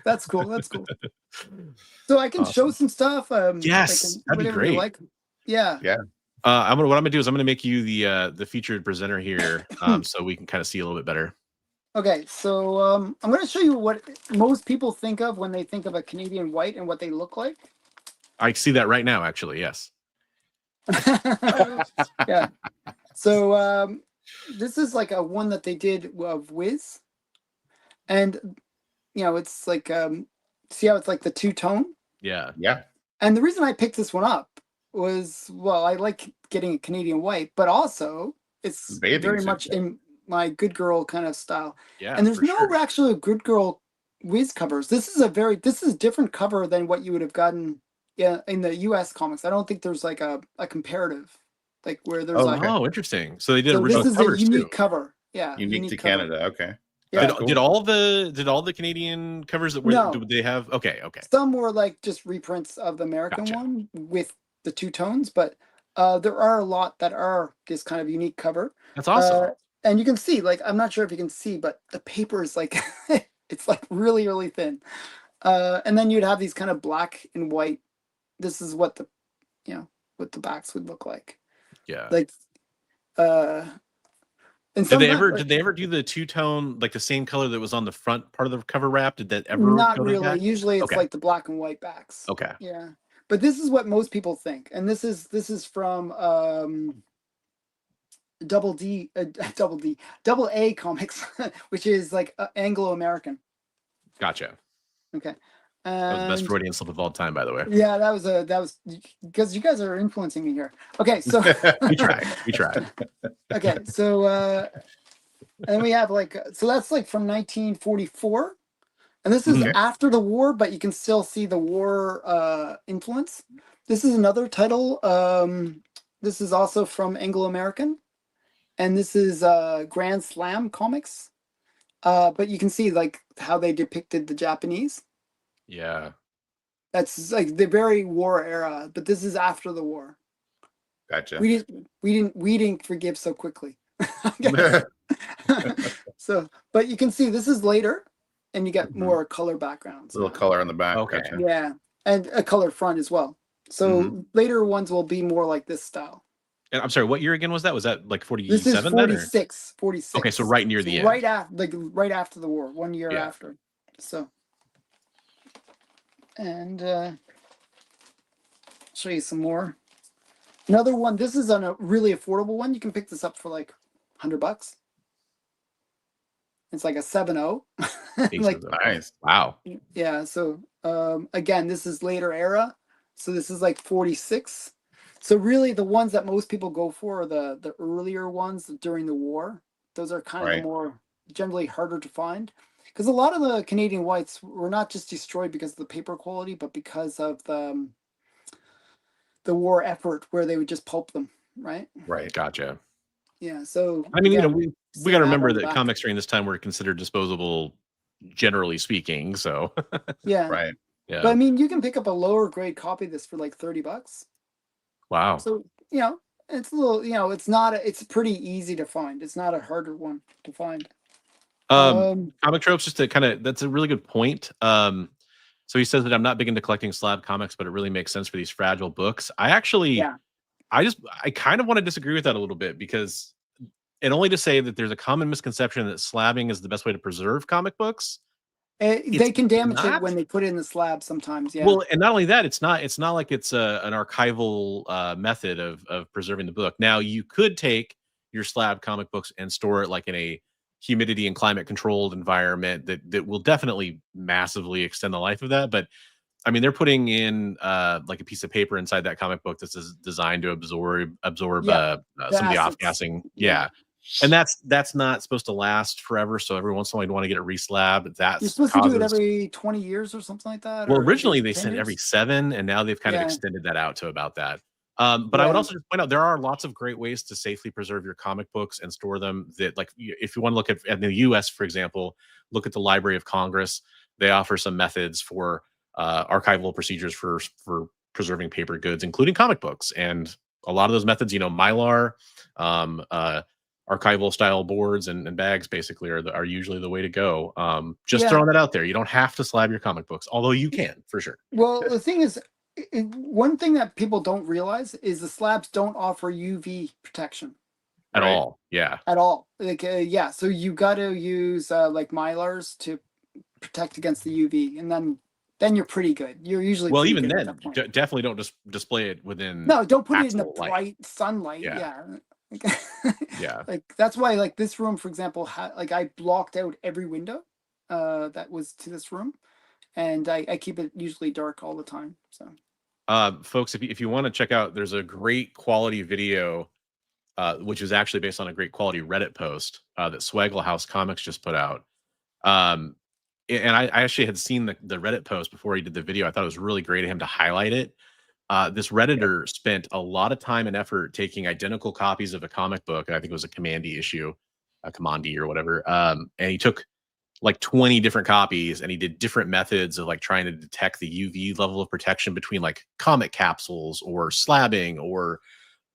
that's cool. That's cool. So I can show some stuff. Yes, that'd be great. Like. Yeah. What I'm gonna do is I'm gonna make you the featured presenter here, so we can kind of see a little bit better. Okay, so I'm gonna show you what most people think of when they think of a Canadian white and what they look like. I see that right now, actually. Yes. Yeah. So this is like a one that they did of Wiz, and it's like see how it's like the two-tone. Yeah. And the reason I picked this one up was, well, I like getting a Canadian white, but also it's very much in my good girl kind of style. Yeah. And there's no actually good girl Wiz covers. This is a different cover than what you would have gotten in the US comics. I don't think there's like a comparative, like where there's interesting. So they did original this is covers a unique too. Cover. Yeah. Unique to cover. Canada. Okay. Yeah. Did all the Canadian covers that were did they have? Okay. Some were like just reprints of the American one with the two tones, but there are a lot that are this kind of unique cover. That's awesome. And you can see, like, I'm not sure if you can see, but the paper is like it's like really, really thin. And then you'd have these kind of black and white. This is what the backs would look like. Yeah. Like did they ever do the two-tone, like the same color that was on the front part of the cover wrap? Did that ever? Not really. Usually it's like the black and white backs. Okay. Yeah. But this is what most people think. And this is from Double A Comics, which is like Anglo-American. Gotcha. Okay. That was the best Freudian slip of all time, by the way. Yeah, that was because you guys are influencing me here. Okay, so we tried. Okay, so and we have so that's like from 1944, and this is after the war, but you can still see the war influence. This is another title. This is also from Anglo-American, and this is Grand Slam Comics. But you can see like how they depicted the Japanese. Yeah. That's like the very war era, but this is after the war. Gotcha. We didn't forgive so quickly. So, but you can see this is later, and you get more color backgrounds. Little color on the back. Okay. Gotcha. Yeah, and a color front as well. So later ones will be more like this style. And I'm sorry, what year again was that? Was that like 47? This is 46. 46. Okay, so right near the end. Right after, like right after the war, 1 year after. So, and show you some more. Another one. This is on a really affordable one. You can pick this up for like $100. It's like a 7.0. Like, nice. Wow. Yeah. So again, this is later era. So this is like 46. So really, the ones that most people go for are the earlier ones during the war. Those are kind of the more generally harder to find, because a lot of the Canadian whites were not just destroyed because of the paper quality, but because of the war effort where they would just pulp them. Right. Right. Gotcha. Yeah. So I mean, you know, we got to remember that comics during this time were considered disposable, generally speaking. So yeah. Right. Yeah. But I mean, you can pick up a lower grade copy of this for like $30. Wow. So, you know, it's a little, you know, it's pretty easy to find. It's not a harder one to find. Comic tropes, just to kind of, that's a really good point. So he says that I'm not big into collecting slab comics, but it really makes sense for these fragile books. I actually, I kind of want to disagree with that a little bit, because, and only to say that there's a common misconception that slabbing is the best way to preserve comic books. They can damage it when they put it in the slab sometimes. Yeah. Well, and not only that, it's not like it's an archival method of preserving the book. Now, you could take your slab comic books and store it like in a humidity and climate controlled environment that will definitely massively extend the life of that. But I mean, they're putting in like a piece of paper inside that comic book that's designed to absorb some of the off-gassing. Yeah. And that's not supposed to last forever. So every once in a while, you want to get it reslabbed. You're supposed to do it every 20 years or something like that. Well, originally they said every 7, and now they've kind of extended that out to about that. But I would also just point out there are lots of great ways to safely preserve your comic books and store them. That, like, if you want to look at the U.S., for example, look at the Library of Congress. They offer some methods for archival procedures for preserving paper goods, including comic books. And a lot of those methods, you know, Mylar, archival style boards and bags basically are usually the way to go. Just throwing that out there. You don't have to slab your comic books, although you can for sure. Well, the thing is, one thing that people don't realize is the slabs don't offer UV protection at all. Yeah, at all. Like so you got to use like Mylars to protect against the UV, and then you're pretty good. You're usually even then definitely don't just display it within. No, don't put it in the bright sunlight. Yeah. Yeah. Like that's why, like, this room, for example, I blocked out every window that was to this room, and I keep it usually dark all the time. So folks, if you want to check out, there's a great quality video which is actually based on a great quality Reddit post that Swaggle House Comics just put out. And I actually had seen the Reddit post before he did the video. I thought it was really great of him to highlight it. This Redditor spent a lot of time and effort taking identical copies of a comic book. I think it was a Commandy issue, a Commandi or whatever. And he took like 20 different copies, and he did different methods of like trying to detect the UV level of protection between like comic capsules or slabbing or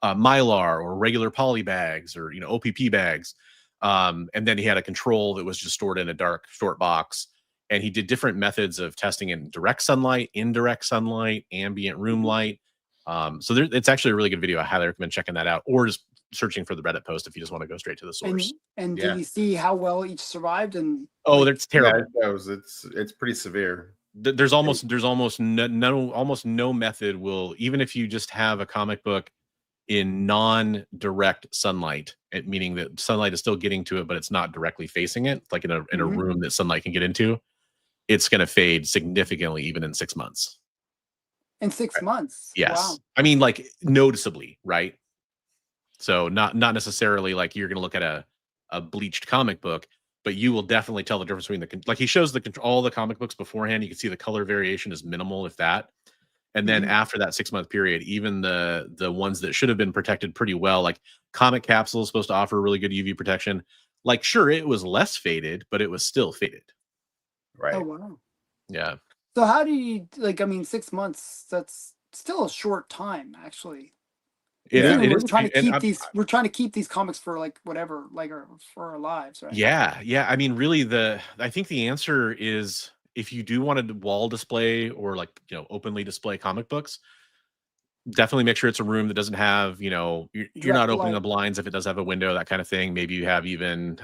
Mylar or regular poly bags or, you know, OPP bags. And then he had a control that was just stored in a dark short box. And he did different methods of testing in direct sunlight, indirect sunlight, ambient room light. So it's actually a really good video. I highly recommend checking that out, or just searching for the Reddit post if you just want to go straight to the source. And did you see how well each survived? And that's terrible. Yeah, it's pretty severe. There's almost no method will, even if you just have a comic book in non-direct sunlight, meaning that sunlight is still getting to it, but it's not directly facing it, like in a room that sunlight can get into, it's going to fade significantly even in 6 months. In 6 months? Yes. Wow. I mean, like, noticeably, right? So not necessarily like you're going to look at a bleached comic book, but you will definitely tell the difference between like he shows all the comic books beforehand. You can see the color variation is minimal, if that. And then after that 6-month period, even the ones that should have been protected pretty well, like Comic Capsule is supposed to offer really good UV protection. Like, sure, it was less faded, but it was still faded. Right. Oh wow. Yeah. So how do you like? I mean, 6 months. That's still a short time, actually. We're trying to keep these comics for like whatever, like for our lives, right? Yeah. I mean, really, I think the answer is if you do want to wall display or like openly display comic books, definitely make sure it's a room that doesn't have you're not opening the blinds if it does have a window, that kind of thing. Maybe you have even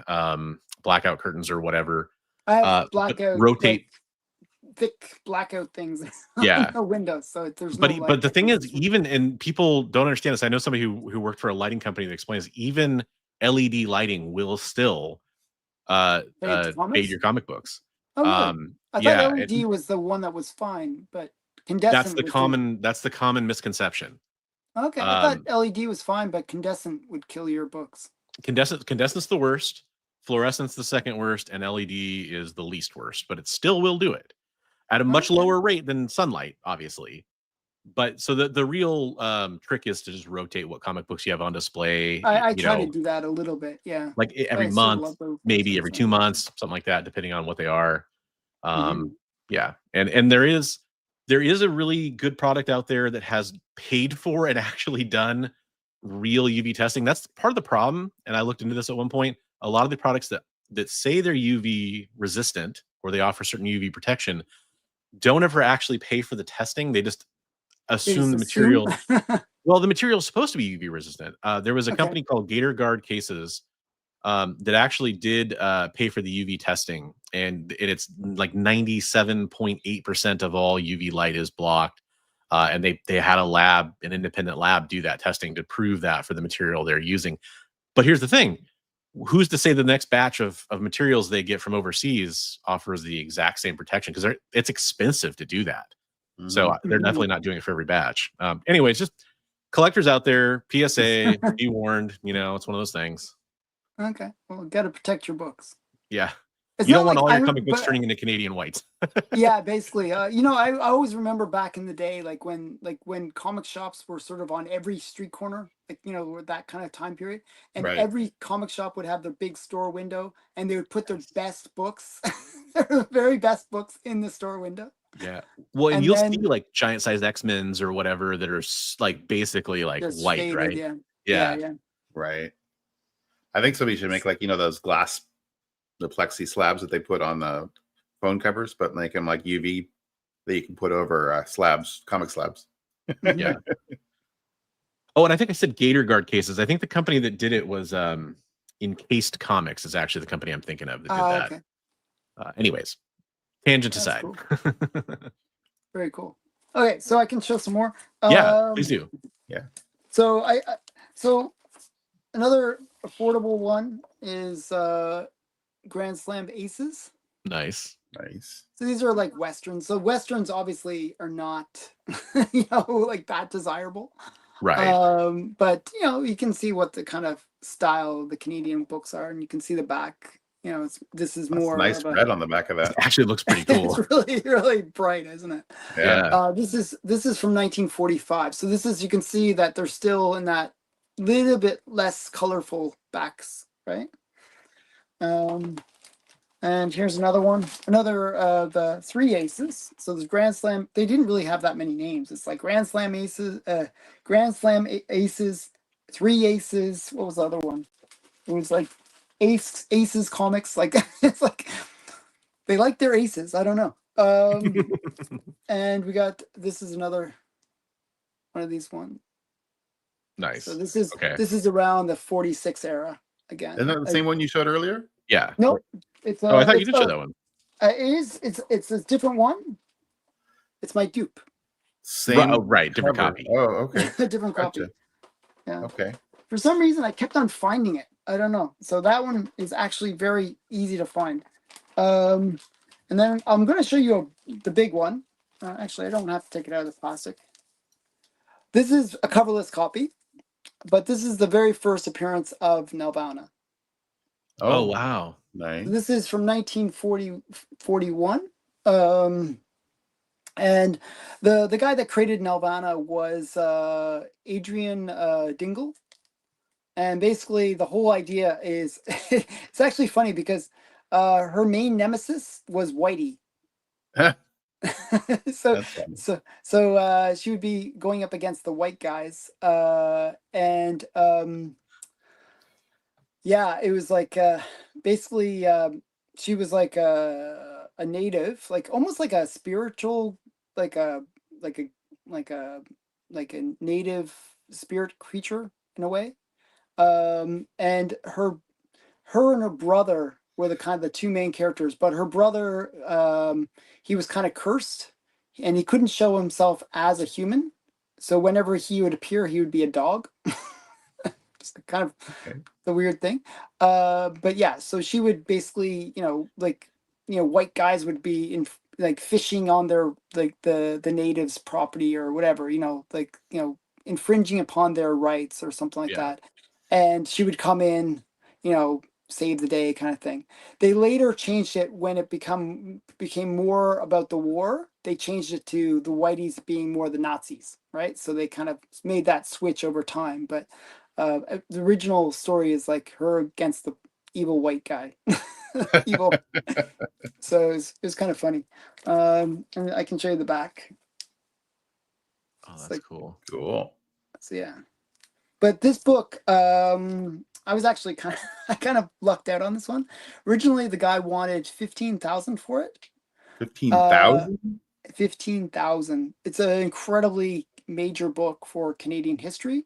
blackout curtains or whatever. I have blackout rotate. Thick blackout things. Yeah. No windows, so there's but the thing is, even and people don't understand this. I know somebody who worked for a lighting company that explains even LED lighting will still fade your comic books. Oh, really? I thought LED was the one that was fine, but incandescent. That's the common misconception. Okay, I thought LED was fine, but incandescent would kill your books. Incandescent's the worst, fluorescence the second worst, and LED is the least worst, but it still will do it at a much lower rate than sunlight, obviously. But so the real trick is to just rotate what comic books you have on display. I try to do that a little bit, yeah. Like every month, maybe every 2 months, something like that, depending on what they are. Yeah, and there is a really good product out there that has paid for and actually done real UV testing. That's part of the problem. And I looked into this at one point. A lot of the products that say they're UV resistant or they offer certain UV protection don't ever actually pay for the testing. They just assume the material. Well, the material is supposed to be UV resistant. There was a company called Gator Guard Cases that actually did pay for the UV testing, and it's like 97.8% of all UV light is blocked. And they had an independent lab, do that testing to prove that for the material they're using. But here's the thing. Who's to say the next batch of materials they get from overseas offers the exact same protection? Because it's expensive to do that. So they're definitely not doing it for every batch. Anyways, just collectors out there, PSA, be warned. It's one of those things. Okay, well, got to protect your books. Yeah, you don't want all your comic books turning into Canadian whites. Yeah, basically. I always remember back in the day, like when comic shops were sort of on every street corner, like that kind of time period, and every comic shop would have their big store window, and they would put their best books, their very best books, in the store window. Yeah. Well, and you'll see like giant sized X-Men's or whatever that are like basically like white, faded, right? Yeah. Right. I think somebody should make like those glass, the plexi slabs that they put on the phone covers, but make them like UV that you can put over slabs, comic slabs. Yeah. Oh, and I think I said Gator Guard Cases. I think the company that did it was Encased Comics is actually the company I'm thinking of that did that. Okay. Anyways, tangent aside. Cool. Very cool. Okay, so I can show some more. Yeah, please do. Yeah. So so another affordable one is Grand Slam Aces. Nice. So these are like Westerns. So Westerns obviously are not, like that desirable. Right. But you can see what the kind of style the Canadian books are, and you can see the back. This is more nice red on the back of that. It actually looks pretty cool. It's really, really bright, isn't it? Yeah. This is from 1945. So you can see that they're still in that little bit less colorful backs, right? And here's another one, the 3 Aces. So there's Grand Slam. They didn't really have that many names. It's like Grand Slam Aces, 3 Aces. What was the other one? It was like Aces Comics. Like it's like they like their aces. I don't know. And we got, this is another one of these ones. Nice. So this is around the 46 era again. Isn't that the same one you showed earlier? Yeah. No, it's I thought you did show that one. It's a different one. It's my dupe. Same. Different copy. Oh, okay. A different copy. Yeah. Okay. For some reason, I kept on finding it. I don't know. So that one is actually very easy to find. And then I'm going to show you the big one. Actually, I don't have to take it out of the plastic. This is a coverless copy, but this is the very first appearance of Nelvana. Oh, wow. Nice. This is from 1941. And the guy that created Nelvana was Adrian Dingle. And basically the whole idea is it's actually funny because her main nemesis was Whitey. so That's funny. so she would be going up against the white guys, and yeah, it was like basically she was like a native, like almost like a spiritual, like a like a like a like a native spirit creature in a way. And her and her brother were the kind of the two main characters, but her brother, he was kind of cursed and he couldn't show himself as a human. So whenever he would appear, he would be a dog. Just kind of the weird thing. But yeah, so she would basically, white guys would be in like fishing on their like the natives' property or whatever, infringing upon their rights or something like that. And she would come in, save the day kind of thing. They later changed it when it became more about the war. They changed it to the whiteys being more the Nazis, right? So they kind of made that switch over time. But the original story is like her against the evil white guy. Evil. So it was kind of funny. And I can show you the back. Oh, that's cool. Cool. So yeah. But this book, I was actually I kind of lucked out on this one. Originally, the guy wanted 15,000 for it. 15,000. 15,000. It's an incredibly major book for Canadian history.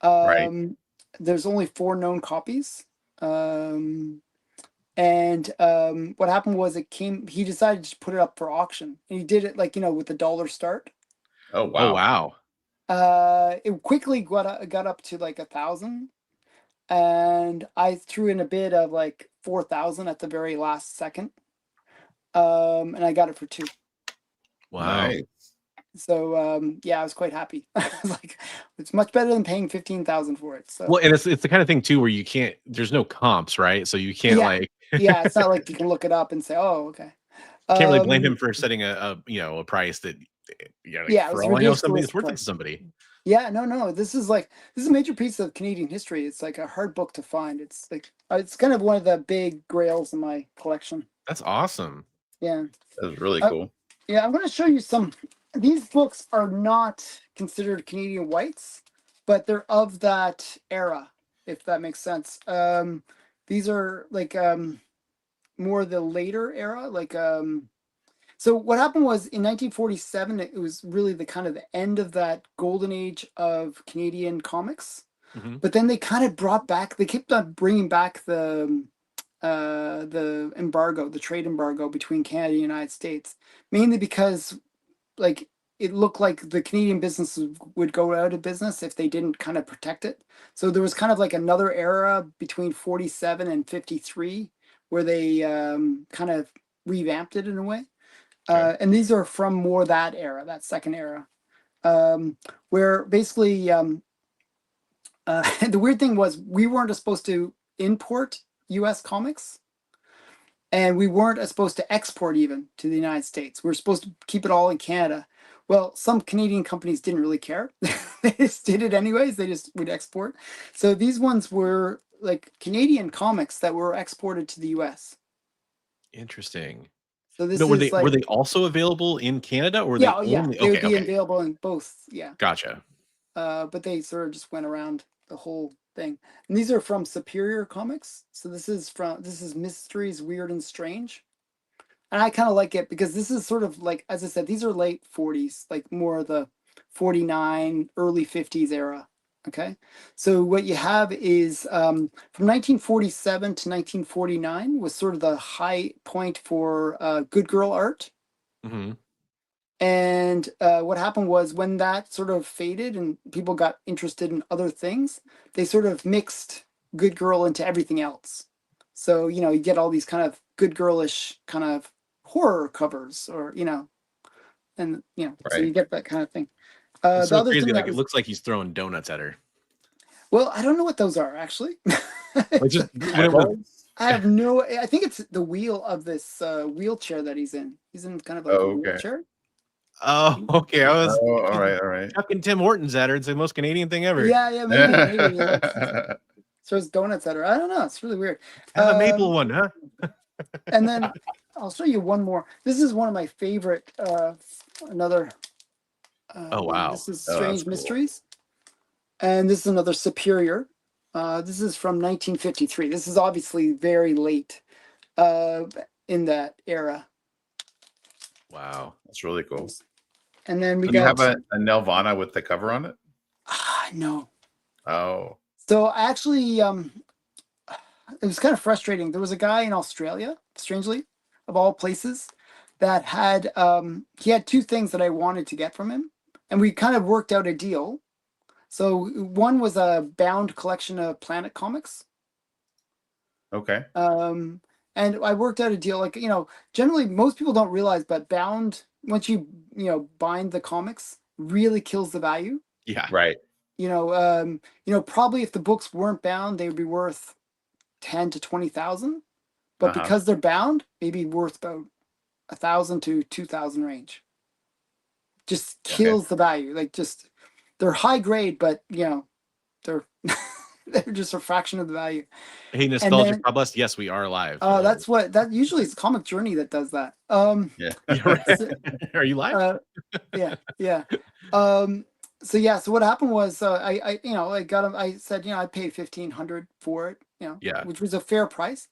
Right. There's only 4 known copies. And what happened was he decided to put it up for auction. And he did it like, with the dollar start. Oh wow. Oh wow. It quickly got up to like 1,000, and I threw in a bid of like 4,000 at the very last second, and I got it for 2. Wow. Nice. So yeah, I was quite happy. I was like, it's much better than paying 15,000 for it. So well, and it's the kind of thing too where you can't. There's no comps, right? So you can't like. Yeah, it's not like you can look it up and say, oh, okay. Can't really blame him for setting a price that for all I know, it's worth it to somebody. Yeah, no. This is a major piece of Canadian history. It's like a hard book to find. It's like it's kind of one of the big grails in my collection. That's awesome. Yeah, that's really cool. Yeah, I'm going to show you some. These books are not considered Canadian whites, but they're of that era, if that makes sense. These are like more the later era, like so what happened was in 1947 it was really the kind of the end of that golden age of Canadian comics. Mm-hmm. But then they kind of they kept on bringing back the embargo, the trade embargo between Canada and the United States, mainly because like it looked like the Canadian businesses would go out of business if they didn't kind of protect it. So there was kind of like another era between 47 and 53 where they kind of revamped it in a way. Okay. And these are from more that era, that second era, where basically the weird thing was we weren't supposed to import U.S. comics, and we weren't supposed to export even to the United States. We were supposed to keep it all in Canada. Well, some Canadian companies didn't really care. They just did it anyways. They just would export. So these ones were like Canadian comics that were exported to the U.S. Interesting. So this were they also available in Canada, or they would be available in both? Yeah. Gotcha. But they sort of just went around the whole thing. And these are from Superior Comics. So this is Mysteries Weird and Strange. And I kind of like it because this is sort of like, as I said, these are late 40s, like more the 49, early 50s era. Okay. So what you have is from 1947 to 1949 was sort of the high point for good girl art. Mm-hmm. And what happened was when that sort of faded and people got interested in other things, they sort of mixed good girl into everything else. So, you get all these kind of good girlish kind of horror covers or, and, right. So you get that kind of thing. It's so crazy. Like it looks like he's throwing donuts at her. Well, I don't know what those are actually. Just whatever. I have no. I think it's the wheel of this wheelchair that he's in. He's in kind of like a wheelchair. Oh, okay. I was all right. chucking Tim Hortons at her. It's the most Canadian thing ever. Yeah, maybe. Yeah. Throws donuts at her. I don't know. It's really weird. Have a maple one, huh? And then I'll show you one more. This is one of my favorite. Another. Oh wow! This is Strange Mysteries, and this is another Superior. This is from 1953. This is obviously very late in that era. Wow, that's really cool. And then we got. You have a Nelvana with the cover on it? No. Oh. So actually, it was kind of frustrating. There was a guy in Australia, strangely, of all places, that had he had two things that I wanted to get from him, and we kind of worked out a deal. So one was a bound collection of Planet comics. Okay. And I worked out a deal, like, generally most people don't realize, but bound, once you bind the comics, really kills the value. Yeah. Right. Probably if the books weren't bound, they would be worth 10 to 20,000. But because they're bound, maybe worth about 1,000 to 2,000 range. Just kills the value. Like, just they're high grade, but they're they're just a fraction of the value. Hey, nostalgic Roblest, yes, we are live. That's that usually is Comic Journey that does that. Are you live? Yeah. So what happened was I got him. I said I paid $1,500 for it, which was a fair price.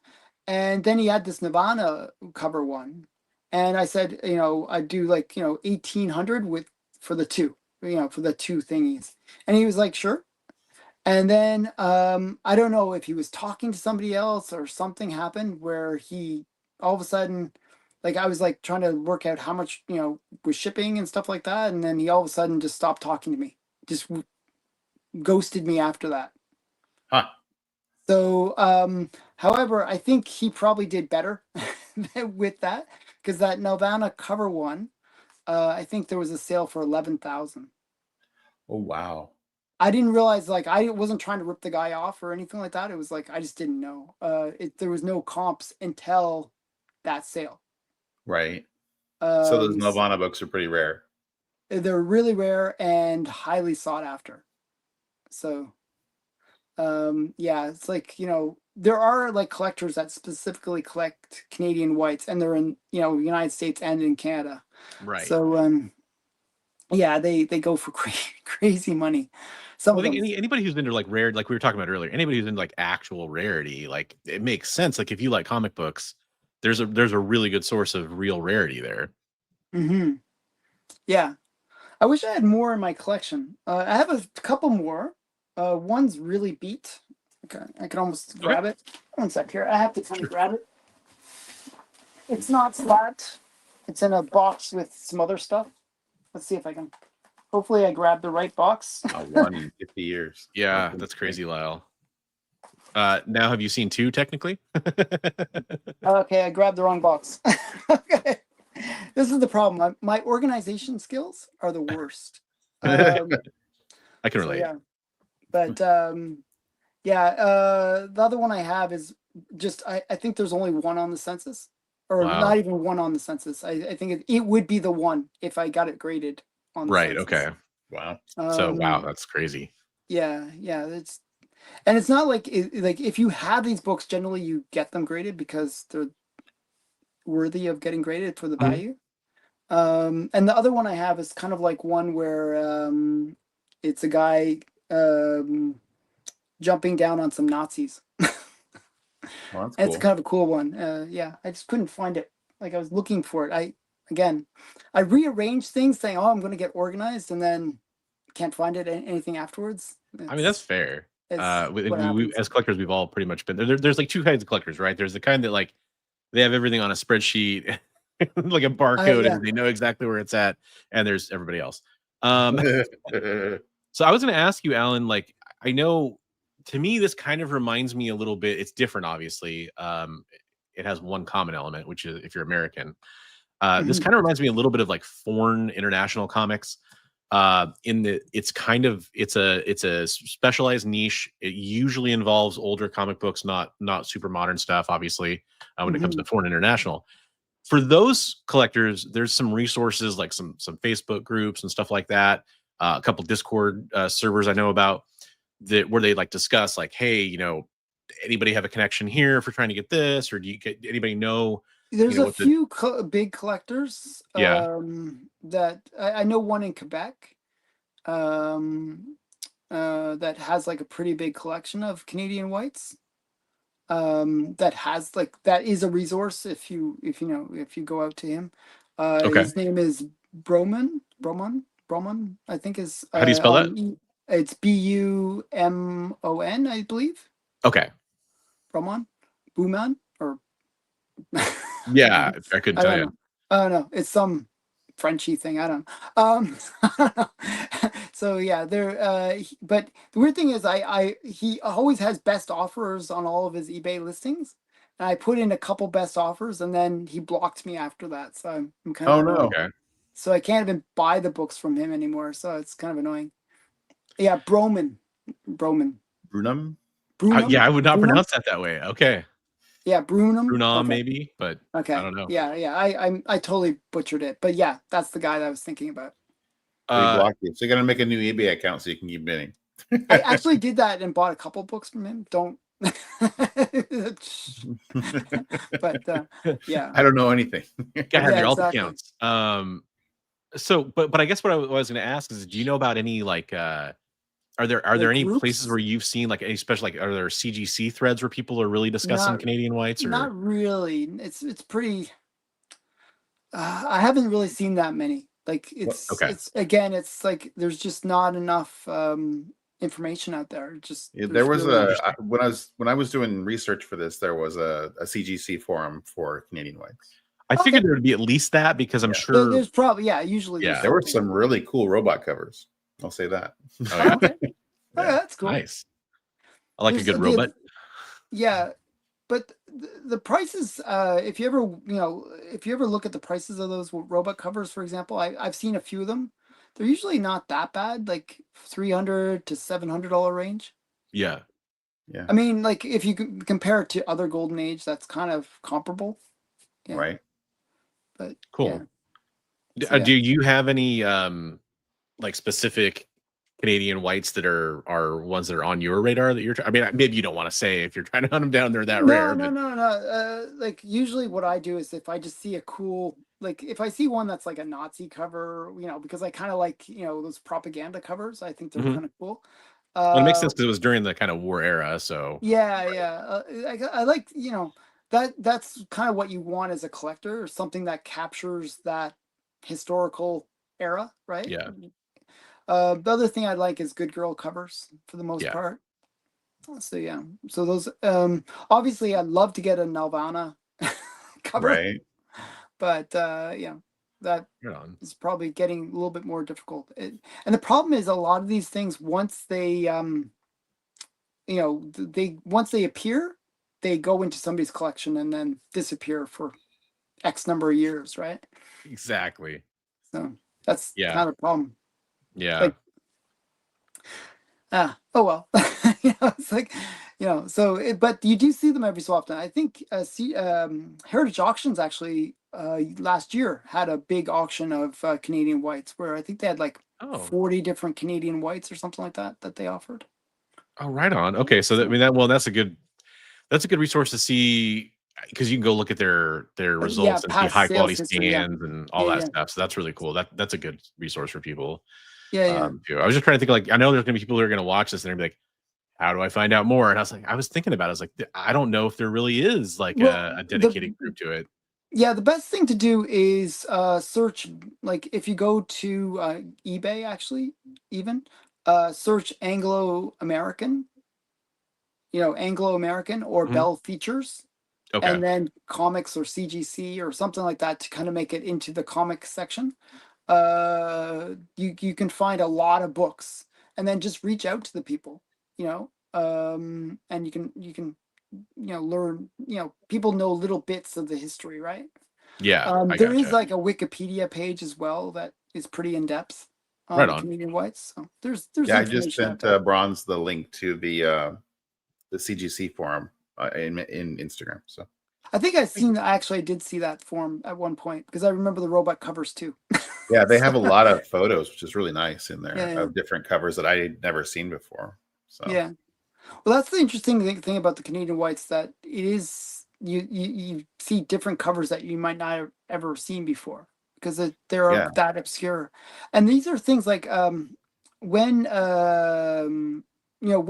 And then he had this Nirvana cover one, and I said I'd do like $1,800 for the two thingies, and he was like sure. And then I don't know if he was talking to somebody else or something happened where he all of a sudden, like, I was like trying to work out how much was shipping and stuff like that, and then he all of a sudden just stopped talking to me, just ghosted me after that. So however, I think he probably did better with that, because that Nelvana cover one, I think there was a sale for 11,000. Oh wow. I didn't realize, like, I wasn't trying to rip the guy off or anything like that. It was like, I just didn't know. There was no comps until that sale. Right. So those Nelvana books are pretty rare. They're really rare and highly sought after. So, it's like, there are like collectors that specifically collect Canadian whites, and they're in, United States and in Canada. Right. So, they go for crazy money. I think anybody who's into like rare, like we were talking about earlier, anybody who's into like actual rarity, like, it makes sense. Like, if you like comic books, there's a really good source of real rarity there. Mm-hmm. Yeah, I wish I had more in my collection. I have a couple more. One's really beat. Okay, I can almost grab it. One sec here. I have to kind of grab it. It's not flat. It's in a box with some other stuff. Let's see if I can. Hopefully I grabbed the right box. One in 50 years. Yeah, that's crazy, Lyle. Now have you seen two technically? Okay, I grabbed the wrong box. Okay. This is the problem. My organization skills are the worst. I can relate. Yeah. But the other one I have is just I think there's only one on the census. Or not even one on the census. I think it would be the one if I got it graded on the census. Okay. Wow. So that's crazy. Yeah. It's not like if you have these books, generally you get them graded because they're worthy of getting graded for the value. And the other one I have is kind of like one where it's a guy jumping down on some Nazis. Well, that's cool. It's kind of a cool one. I just couldn't find it. Like, I was looking for it. I rearranged things saying, I'm going to get organized, and then can't find it anything afterwards. I mean, that's fair. We as collectors, we've all pretty much been there. There's like two kinds of collectors, right? There's the kind that like they have everything on a spreadsheet, like a barcode, and they know exactly where it's at. And there's everybody else. So I was going to ask you, Alan, like, I know, to me, this kind of reminds me a little bit. It's different, obviously. It has one common element, which is if you're American. This kind of reminds me a little bit of like foreign international comics. In that it's a specialized niche. It usually involves older comic books, not super modern stuff, obviously, when it comes to foreign international. for those collectors, there's some resources like some Facebook groups and stuff like that. A couple Discord servers I know about that where they like discuss like, hey, anybody have a connection here if we're trying to get this, or do you get anybody know? There's a few big collectors. Yeah. That I know one in Quebec. That has like a pretty big collection of Canadian whites. That is a resource if you go out to him. Okay. His name is Broman, I think is. How do you spell that? It's Bumon, I believe. Okay. Broman, Buman, or yeah, I couldn't tell you. I don't know. It's some Frenchy thing. I don't know. So yeah, but the weird thing is he always has best offers on all of his eBay listings. And I put in a couple best offers and then he blocked me after that. So I'm kind of annoyed. Okay. So I can't even buy the books from him anymore. So it's kind of annoying. Yeah, Brunum. Yeah, I would not pronounce that way. Okay. Yeah, Brunum. Okay. Maybe, but okay. I don't know. Yeah. I totally butchered it, but yeah, that's the guy that I was thinking about. He blocked you, so you got to make a new eBay account so you can keep bidding. I actually did that and bought a couple books from him. Don't. But yeah, I don't know anything. Gotta have your alt accounts. So, but I guess what I was going to ask is, do you know about any like? Are there any groups? Places where you've seen like any special, like, are there CGC threads where people are really discussing Canadian whites? Or not really. It's pretty. I haven't really seen that many. Like it's like there's just not enough information out there. There was really when I was doing research for this, there was a CGC forum for Canadian whites. I figured there would be at least that, because I'm sure there's probably usually there were some really cool robot covers. I'll say that. Oh, yeah. Okay. Oh, yeah, that's cool. Nice. I like a good robot. Yeah, but the prices, if you ever look at the prices of those robot covers, for example, I've seen a few of them. They're usually not that bad, like $300 to $700 range. Yeah. I mean, like if you compare it to other Golden Age, that's kind of comparable. Yeah. Right. But cool. Yeah. So, do you have any like specific Canadian whites that are ones that are on your radar that you're I mean, maybe you don't want to say if you're trying to hunt them down, they're that rare. No. Like usually what I do is if I just see a cool, like if I see one that's like a Nazi cover, because I kind of like, those propaganda covers, I think they're kind of cool. Well, it makes sense because it was during the kind of war era. So yeah. I like, that's kind of what you want as a collector, or something that captures that historical era, right? Yeah. The other thing I like is good girl covers for the most part. So yeah, so those obviously I'd love to get a Nelvana cover, right? But that is probably getting a little bit more difficult. And the problem is a lot of these things, once they once they appear, they go into somebody's collection and then disappear for X number of years, right? Exactly. So that's kind of a problem. Yeah. Like, oh well. It's like, so but you do see them every so often. I think Heritage Auctions actually last year had a big auction of Canadian whites, where I think they had like 40 different Canadian whites or something like that they offered. Oh, right on. Okay, so that's a good resource to see, because you can go look at their results and see high quality scans and all that stuff. So that's really cool. That's a good resource for people. Yeah. I was just trying to think, like, I know there's gonna be people who are gonna watch this and they're gonna be like, how do I find out more? And I was thinking about it. I was like, I don't know if there really is like a dedicated group to it. Yeah, the best thing to do is search, like if you go to eBay, actually, even search Anglo-American, or Bell Features. Okay. And then comics or CGC or something like that to kind of make it into the comic section. You can find a lot of books, and then just reach out to the people, and you can learn, people know little bits of the history, right? Yeah. There is like a Wikipedia page as well that is pretty in depth on Canadian whites. So there's I just sent Bronze the link to the CGC forum in Instagram. So I think I did see that form at one point because I remember the robot covers too. Yeah, they have a lot of photos, which is really nice in there Yeah. of different covers that I had never seen before. So yeah. Well, that's the interesting thing about the Canadian Whites, that it is you see different covers that you might not have ever seen before because they're Yeah. that obscure. And these are things like when one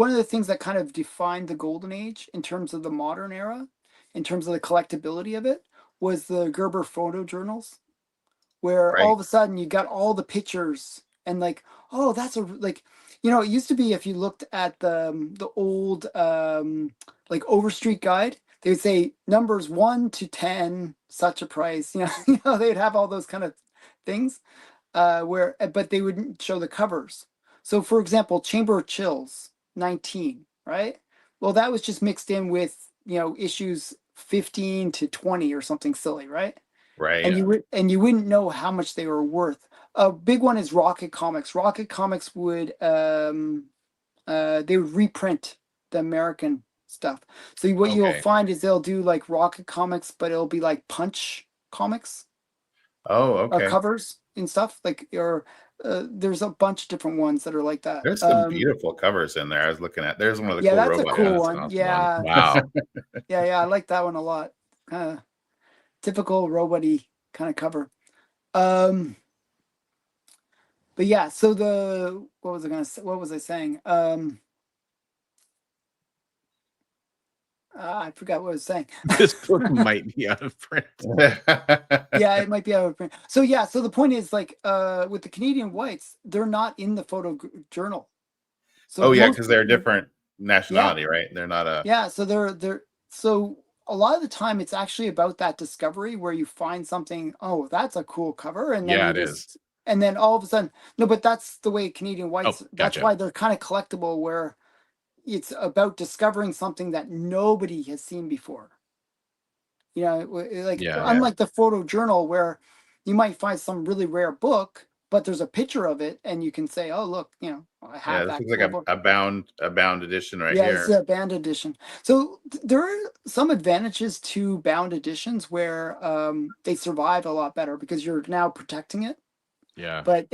of the things that kind of defined the golden age in terms of the modern era, in terms of the collectability of it, was the Gerber photo journals, where all Right. of a sudden you got all the pictures and like, oh, that's it used to be, if you looked at the old like Overstreet guide, they would say numbers 1 to 10 such a price, they'd have all those kind of things but they wouldn't show the covers. So for example, Chamber of Chills 19, right? Well, that was just mixed in with issues 15 to 20 or something silly, right? Right. And you wouldn't know how much they were worth. A big one is Rocket Comics. Rocket Comics would they would reprint the American stuff. So what you'll find is they'll do like Rocket Comics, but it'll be like Punch Comics. Oh, okay. Covers and stuff there's a bunch of different ones that are like that. There's some beautiful covers in there. I was looking at. There's one of the cool that's robot a cool ones. one. Awesome Yeah. one. Wow. yeah, I like that one a lot. Typical robot-y kind of cover. But yeah, so what was I saying? I forgot what I was saying. This book might be out of print. Yeah, it might be out of print. So yeah, so the point is like with the Canadian Whites, they're not in the photo journal. So because they're a different nationality, right? They're not a so they're so a lot of the time it's actually about that discovery where you find something, oh, that's a cool cover, and then it is. And then all of a sudden, no, but that's the way Canadian Whites, Gotcha. that's why they're kind of collectible, where it's about discovering something that nobody has seen before. Unlike the photo journal where you might find some really rare book, but there's a picture of it and you can say, oh, look, I have that. This is like a bound edition right here. Yeah, it's a bound edition. So there are some advantages to bound editions where they survive a lot better because you're now protecting it. Yeah. But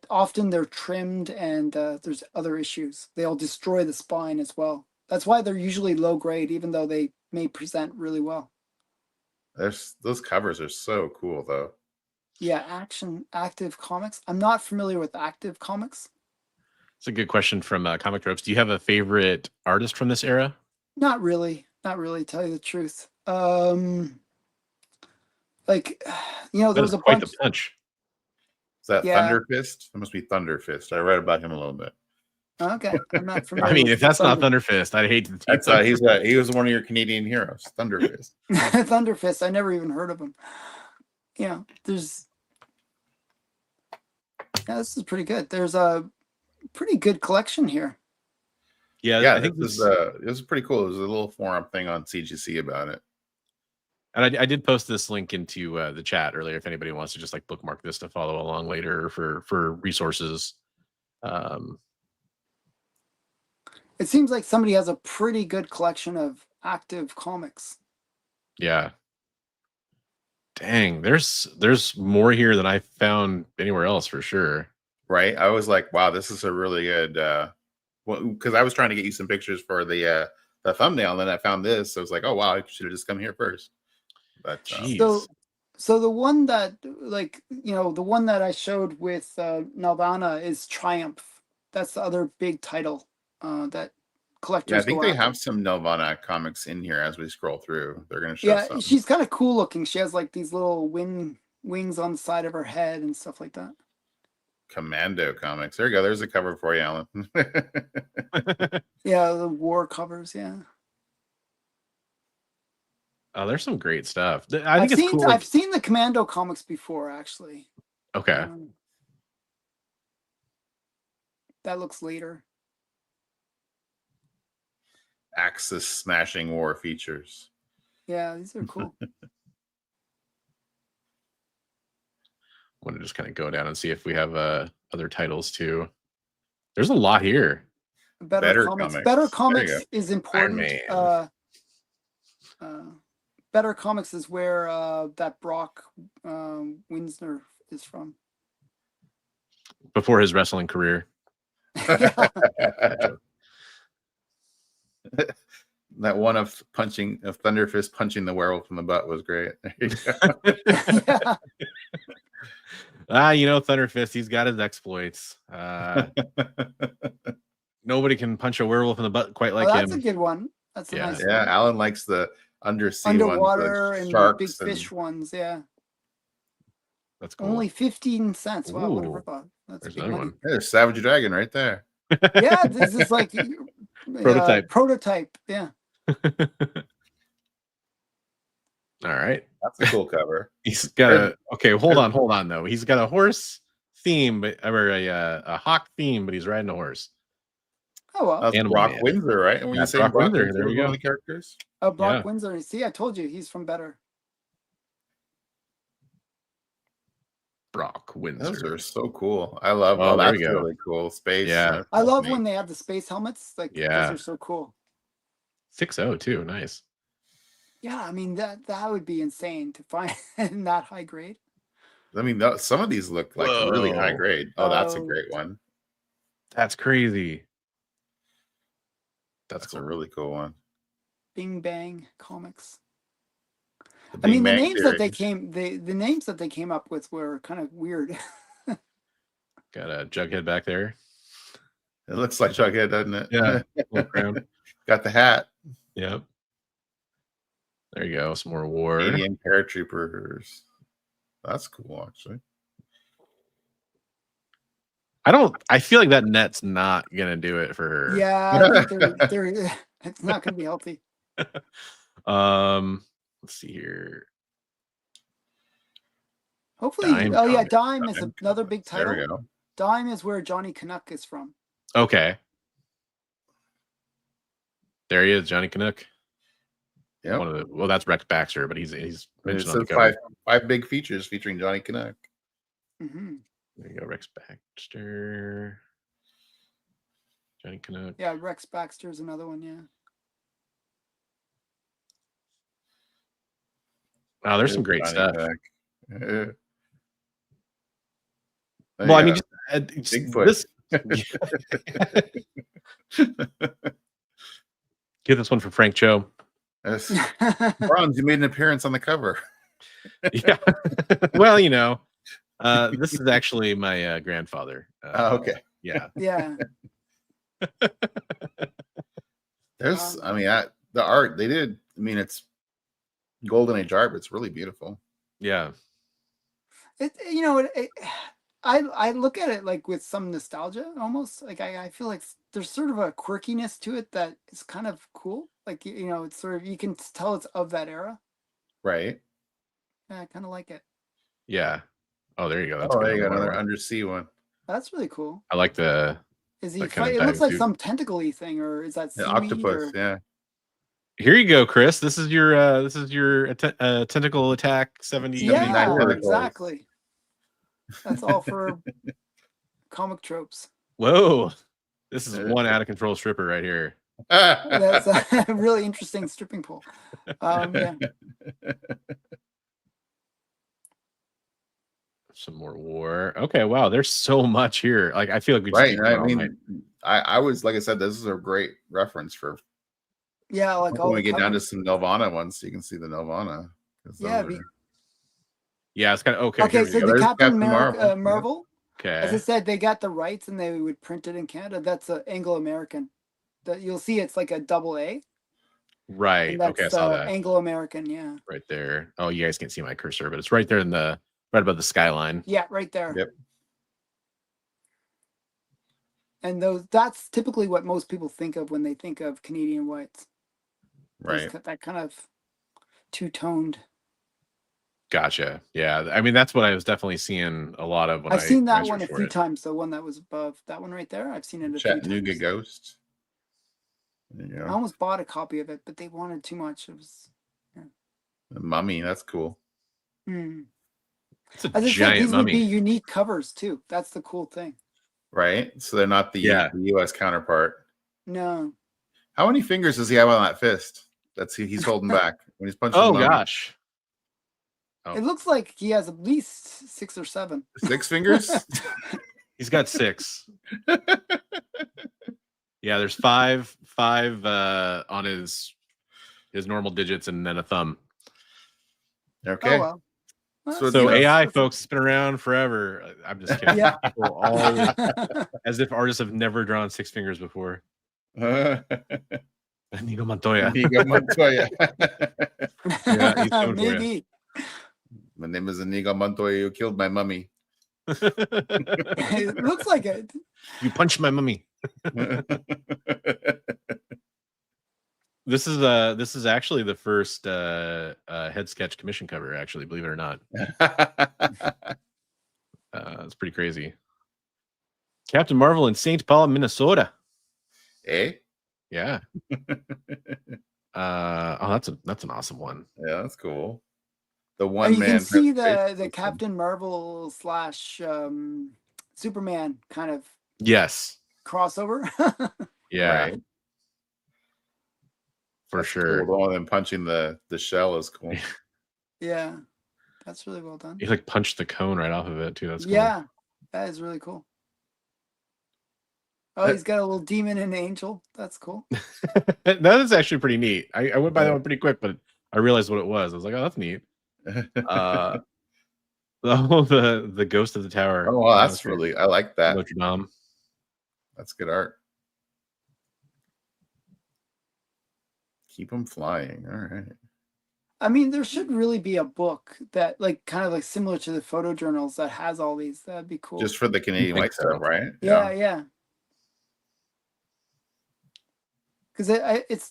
often they're trimmed and there's other issues. They'll destroy the spine as well. That's why they're usually low grade, even though they may present really well. Those covers are so cool though. Yeah, Active Comics. I'm not familiar with Active Comics. It's a good question from Comic Tropes. Do you have a favorite artist from this era? Not really, tell you the truth. There was a quite bunch. The punch. Is that Thunder Fist? That must be Thunder Fist. I read about him a little bit. Okay, I'm not familiar. I mean, if that's not Thunder Fist, I'd hate to. He was one of your Canadian heroes, Thunder Fist. Thunder Fist. I never even heard of him. This is pretty good. There's a pretty good collection here. Yeah, I think this was pretty cool. There's a little forum thing on CGC about it. And I did post this link into the chat earlier if anybody wants to just like bookmark this to follow along later for resources. It seems like somebody has a pretty good collection of Active Comics. Yeah. Dang, there's more here than I found anywhere else for sure. Right? I was like, wow, this is a really good because I was trying to get you some pictures for the thumbnail, and then I found this. So I was like, oh wow, I should have just come here first. But so the one that the one that I showed with Nelvana is Triumph. That's the other big title that collectors. Yeah, I think they have some Nelvana comics in here as we scroll through. They're going to show. Yeah, some. She's kind of cool looking. She has like these little wings on the side of her head and stuff like that. Commando comics. There you go. There's a cover for you, Alan. Yeah, the war covers. Yeah. Oh, there's some great stuff. I think it's cool. I've seen the Commando comics before, actually. Okay. That looks later. Axis smashing war features. Yeah, these are cool. I want to just kind of go down and see if we have other titles too. There's a lot here. Better comics. Better comics is important. Better Comics is where that Brock Winsner is from. Before his wrestling career. Yeah. That one of Thunderfist punching the werewolf in the butt was great. There you go. Yeah. You know, Thunderfist, he's got his exploits. Nobody can punch a werewolf in the butt quite like him. That's a good one. That's a nice one. Yeah, Alan likes the underwater ones, and sharks big fish ones. Yeah. That's cool. Only 15 cents. Wow, what a Ooh, ripoff. That's there's big another money. one. There's Savage Dragon right there. Yeah, this is like prototype. Yeah. All right. That's a cool cover. He's got hold on though. He's got a horse theme, or a hawk theme, but he's riding a horse. Oh well. That's Animal Brock Man. Windsor, right? And when you say Brock Brock Windsor, Windsor, there we one go. of the characters. Oh, Brock Yeah. Windsor. See, I told you he's from Better. Brock Windsor. Those are so cool. I love. Oh, there that's we go. really cool. Space. Yeah. I love when they have the space helmets. Like, Yeah. those are so cool. 6.0 too. Nice. Yeah, I mean that would be insane to find in that high grade. I mean, some of these look like really high grade. Oh, that's a great one. That's crazy. That's cool. a really cool one. Bing Bang Comics. The I mean, Big the Bang names that they Theory. the names that they came up with were kind of weird. Got a Jughead back there. It looks like Jughead, doesn't it? Yeah. Little crown. Got the hat. Yep. There you go. Some more war. Canadian paratroopers. That's cool, actually. I feel like that net's not gonna do it for her. Yeah, I think they're it's not going to be healthy. Let's see here. Hopefully, Dime Dime is another big title. There we go. Dime is where Johnny Canuck is from. Okay. There he is, Johnny Canuck. Yeah. Well, that's Rex Baxter, but he's It mentioned on the says cover. five big features featuring Johnny Canuck. Mm-hmm. There you go, Rex Baxter. Johnny Canuck. Yeah, Rex Baxter is another one. Yeah. Wow, there's some great Johnny stuff. Canuck. Well, I mean, just Bigfoot. this. Get this one for Frank Cho. Yes. Bronze, you made an appearance on the cover. Yeah. Well, you know, this is actually my grandfather. Okay. Yeah. Yeah. There's, I mean, the art they did. I mean, it's golden age art, but it's really beautiful. Yeah. I look at it like with some nostalgia almost. Like I feel like there's sort of a quirkiness to it that is kind of cool. Like, it's sort of, you can tell it's of that era. Right. Yeah, I kind of like it. Yeah. Oh, there you go. That's There you go. good. Another undersea one. That's really cool. I like the. Is he? that kind of It looks like dive, some tentacle-y thing, or is that An seaweed? octopus. Yeah. Here you go, Chris. This is your tentacle attack 70. Yeah, 79 exactly. That's all for comic tropes. Whoa. This is one out of control stripper right here. That's a really interesting stripping pole. Yeah. Some more war. Okay, wow. There's so much here. Like, I feel like we just Right. keep I going all night. mean, I was, like I said, this is a great reference for Yeah, like all when we the get down to covers. some Nelvana ones, so you can see the Nelvana. 'Cause those Yeah, are- Yeah, it's kind of okay. Okay, here we so go. the There's Captain Captain Marvel. Marvel, as I Okay. said, they got the rights and they would print it in Canada. That's Anglo-American. You'll see it's like a double A. Right. And that's Okay, I saw that Anglo-American, yeah. right there. Oh, you guys can't see my cursor, but it's right there right above the skyline. Yeah, right there. Yep. And that's typically what most people think of when they think of Canadian whites. Right. That kind of two-toned. Gotcha. Yeah. I mean, that's what I was definitely seeing a lot of when I've seen that I one a searched for few it. times. The one that was above that one right there. I've seen it a few Chattanooga times. Ghost. There you I go. almost bought a copy of it, but they wanted too much. It was. The Mummy. That's cool. It's a As I said, giant these would be mummy. unique covers too. That's the cool thing. Right. So they're not the U.S. counterpart. No. How many fingers does he have on that fist? He's holding back. when he's punching. Oh Mummy. gosh. Oh. It looks like he has at least 6 or 7. 6 fingers. He's got 6. Yeah, there's five on his normal digits and then a thumb. Okay. Oh, well. So AI, folks, it's been around forever. I'm just kidding. Yeah. People always, as if artists have never drawn 6 fingers before. Inigo Montoya. Inigo Montoya. Yeah, he's coming for maybe. My name is Inigo Montoya. You killed my mummy. It looks like it. You punched my mummy. This is actually the first head sketch commission cover, actually, believe it or not. It's pretty crazy. Captain Marvel in St. Paul, Minnesota. Eh? Yeah. That's an awesome one. Yeah, that's cool. The one you man. can see the Captain Marvel / Superman kind of yes crossover. Yeah. Right. For that's sure. Cool. Well, then punching the shell is cool. Yeah, that's really well done. He like punched the cone right off of it too. That's cool. Yeah, that is really cool. Oh, he's got a little demon and angel. That's cool. That is actually pretty neat. I went by that one pretty quick, but I realized what it was. I was like, oh, that's neat. The ghost of the tower. Oh, well, that's really, I like that. Notre Dame. That's good art. Keep them flying. All right. I mean, there should really be a book that, like, kind of like similar to the photojournals that has all these. That'd be cool. Just for the Canadian white stuff, right? Yeah. Because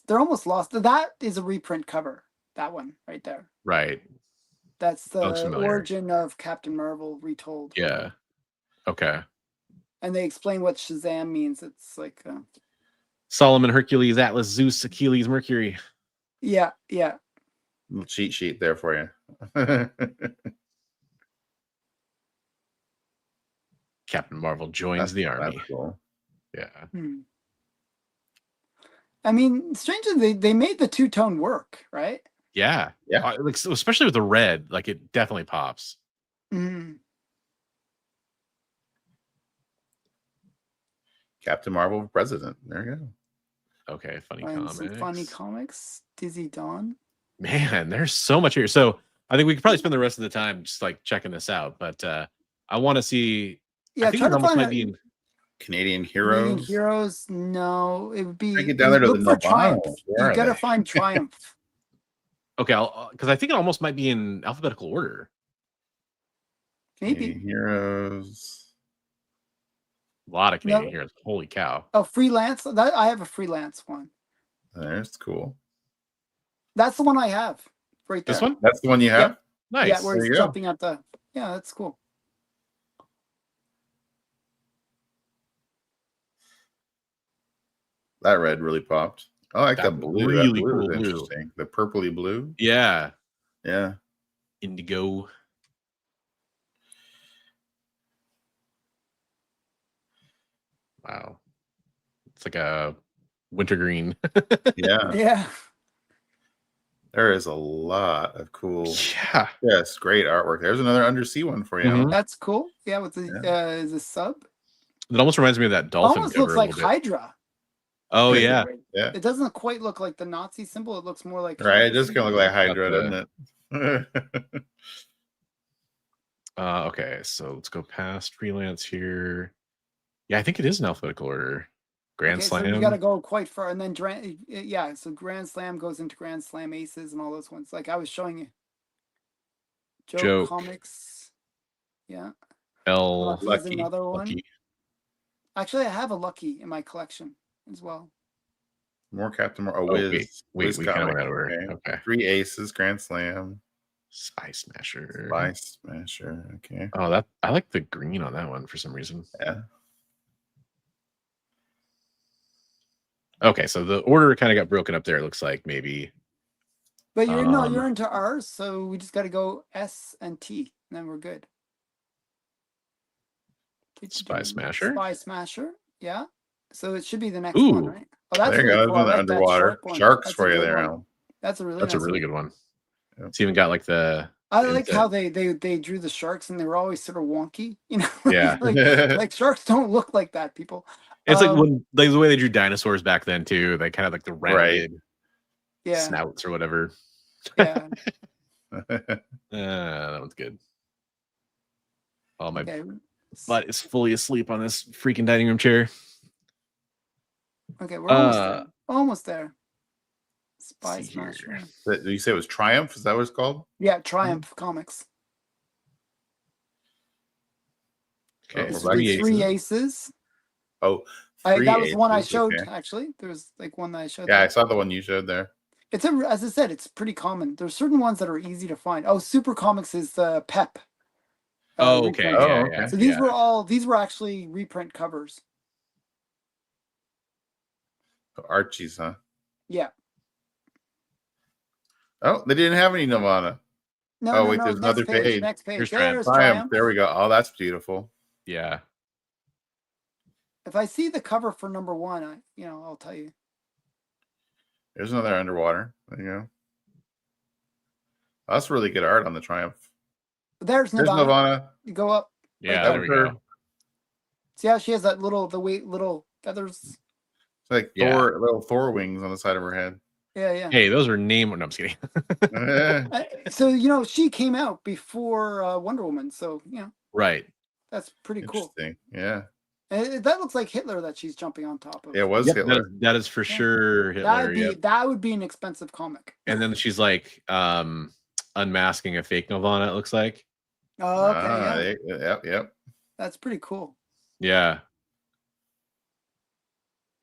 they're almost lost. That is a reprint cover. That one right there. Right. That's the origin of Captain Marvel retold. Yeah. Okay. And they explain what Shazam means. It's like Solomon, Hercules, Atlas, Zeus, Achilles, Mercury. Yeah. Little cheat sheet there for you. Captain Marvel joins the army. That's cool. Yeah. I mean, strangely, they made the two-tone work, right? Yeah. Like, especially with the red, like it definitely pops. Captain Marvel president. There you go. Okay, funny comics. Dizzy Dawn. Man, there's so much here. So I think we could probably spend the rest of the time just like checking this out. But I want to see. Yeah, I think it almost might be in Canadian Heroes. Canadian Heroes, no, it would be. Take it down there to the Triumph. You gotta find Triumph. Okay, because I think it almost might be in alphabetical order. Maybe Canadian Heroes. A lot of Canadian Heroes. Holy cow! Oh, freelance. That I have a freelance one. That's cool. That's the one I have. Right there. This one? That's the one you have. Yep. Nice. Yeah, where he's jumping at the. Yeah, that's cool. That red really popped. I like that blue. Really that blue cool is blue. Interesting. The purpley blue. Yeah. Yeah. Indigo. Wow. It's like a wintergreen. Yeah. Yeah. There is a lot of cool. Yeah. Yes, great artwork. There's another undersea one for you. That's cool. Yeah, with the is a sub. It almost reminds me of that dolphin. Almost looks like Hydra. Oh yeah. Yeah. It doesn't quite look like the Nazi symbol. It looks more like right. It does kind of look like Hydra, doesn't it? Okay, so let's go past freelance here. Yeah, I think it is in alphabetical order. Grand Slam. So you got to go quite far, and then so Grand Slam goes into Grand Slam Aces and all those ones. Like I was showing you. Joke Comics. Yeah. Lucky. Another one. Lucky. Actually, I have a Lucky in my collection as well. More Captain Marvel. Wiz. Wait, we kind of went over. Okay. 3 Aces, Grand Slam. Spy Smasher. Spy Smasher. Okay. Oh, I like the green on that one for some reason. Yeah. Okay, so the order kind of got broken up there. It looks like maybe. But you're you're into R's, so we just got to go S and T, and then we're good. Spy Smasher. Spy Smasher. Yeah. So it should be the next one, right? Oh, that's there you go. Cool. Like underwater sharks for you there, Al. That's a really That's a nice really one. good one. It's even got like the. I like how they drew the sharks and they were always sort of wonky, you know. Yeah. like sharks don't look like that, people. It's like when the way they drew dinosaurs back then too. They kind of like the rounded snouts or whatever. Yeah. That one's good. Oh, my butt is fully asleep on this freaking dining room chair. Okay, we're almost there. Almost there. Spy Smasher. Did you say it was Triumph? Is that what it's called? Yeah, Triumph Comics. Okay, three aces. Oh, that was one I showed. Okay. Actually, there was like one that I showed. Yeah, I saw the one you showed there. It's as I said, it's pretty common. There's certain ones that are easy to find. Oh, Super Comics is Pep. Okay. Okay. So these were actually reprint covers. Archie's, huh? Yeah. Oh, they didn't have any Nirvana. No, wait, there's another page. Next page. There's Triumph. There we go. Oh, that's beautiful. Yeah. If I see the cover for number 1, I'll tell you. There's another underwater. There you go. Oh, that's really good art on the Triumph. There's Nirvana. You go up. Yeah, there we go. See how she has that little feathers? It's like little Thor wings on the side of her head. Yeah. Hey, those are named. No, I'm just kidding. So she came out before Wonder Woman. So right. That's pretty cool. Yeah. And that looks like Hitler that she's jumping on top of. Yeah, it was Hitler. That is for sure Hitler. That would be an expensive comic. And then she's like unmasking a fake Nirvana, it looks like. Oh, okay. Yep. That's pretty cool. Yeah.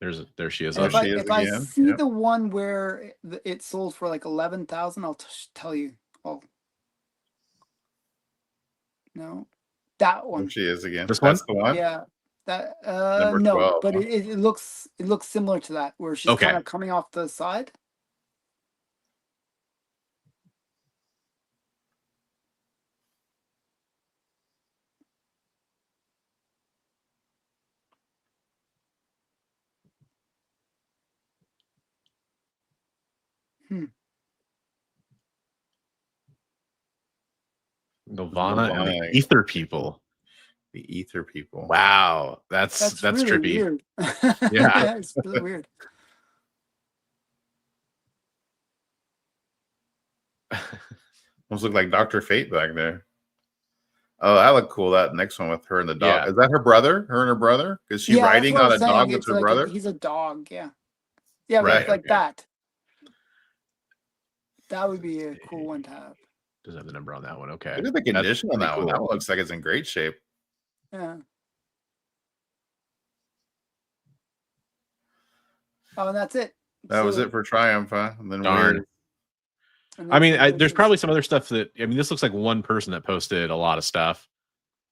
There she is. If I see the one where it sold for like 11,000, I'll tell you. Oh, no, that one. There she is again. This one? That's the one. Yeah, that. Number no, 12, but it looks similar to that where she's kind of coming off the side. Nirvana and the Ether People. The Ether People. Wow, that's really trippy. Weird. Yeah, it's really weird. Almost look like Dr. Fate back there. Oh, that looked cool. That next one with her and the dog. Yeah. Is that her brother? Her and her brother? Is she riding on a dog with her brother? He's a dog. Yeah. Yeah, right, like that. That would be a cool one to have. Does have the number on that one? Okay. Look at the condition on that one. That one looks like it's in great shape. Yeah. Oh, and that's it. That was it for Triumph, huh? And then darn. I mean, there's probably some other stuff that this looks like one person that posted a lot of stuff.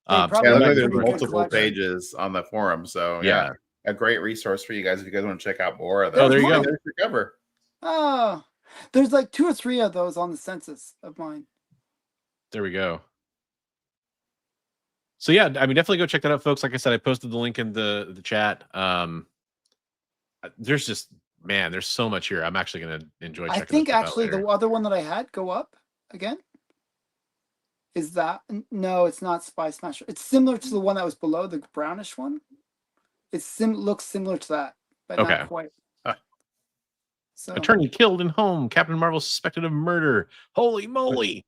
There's multiple pages on the forum, so yeah, a great resource for you guys if you guys want to check out more of that. Oh, there you go. There's your cover. Oh, there's like 2 or 3 of those on the census of mine. There we go. So yeah, I mean, definitely go check that out, folks. Like I said, I posted the link in the chat. There's just there's so much here. I'm actually gonna enjoy checking. I think actually the other one that I had go up again. Is that no? It's not Spy Smasher. It's similar to the one that was below, the brownish one. It looks similar to that, but not quite. So attorney killed in home. Captain Marvel suspected of murder. Holy moly!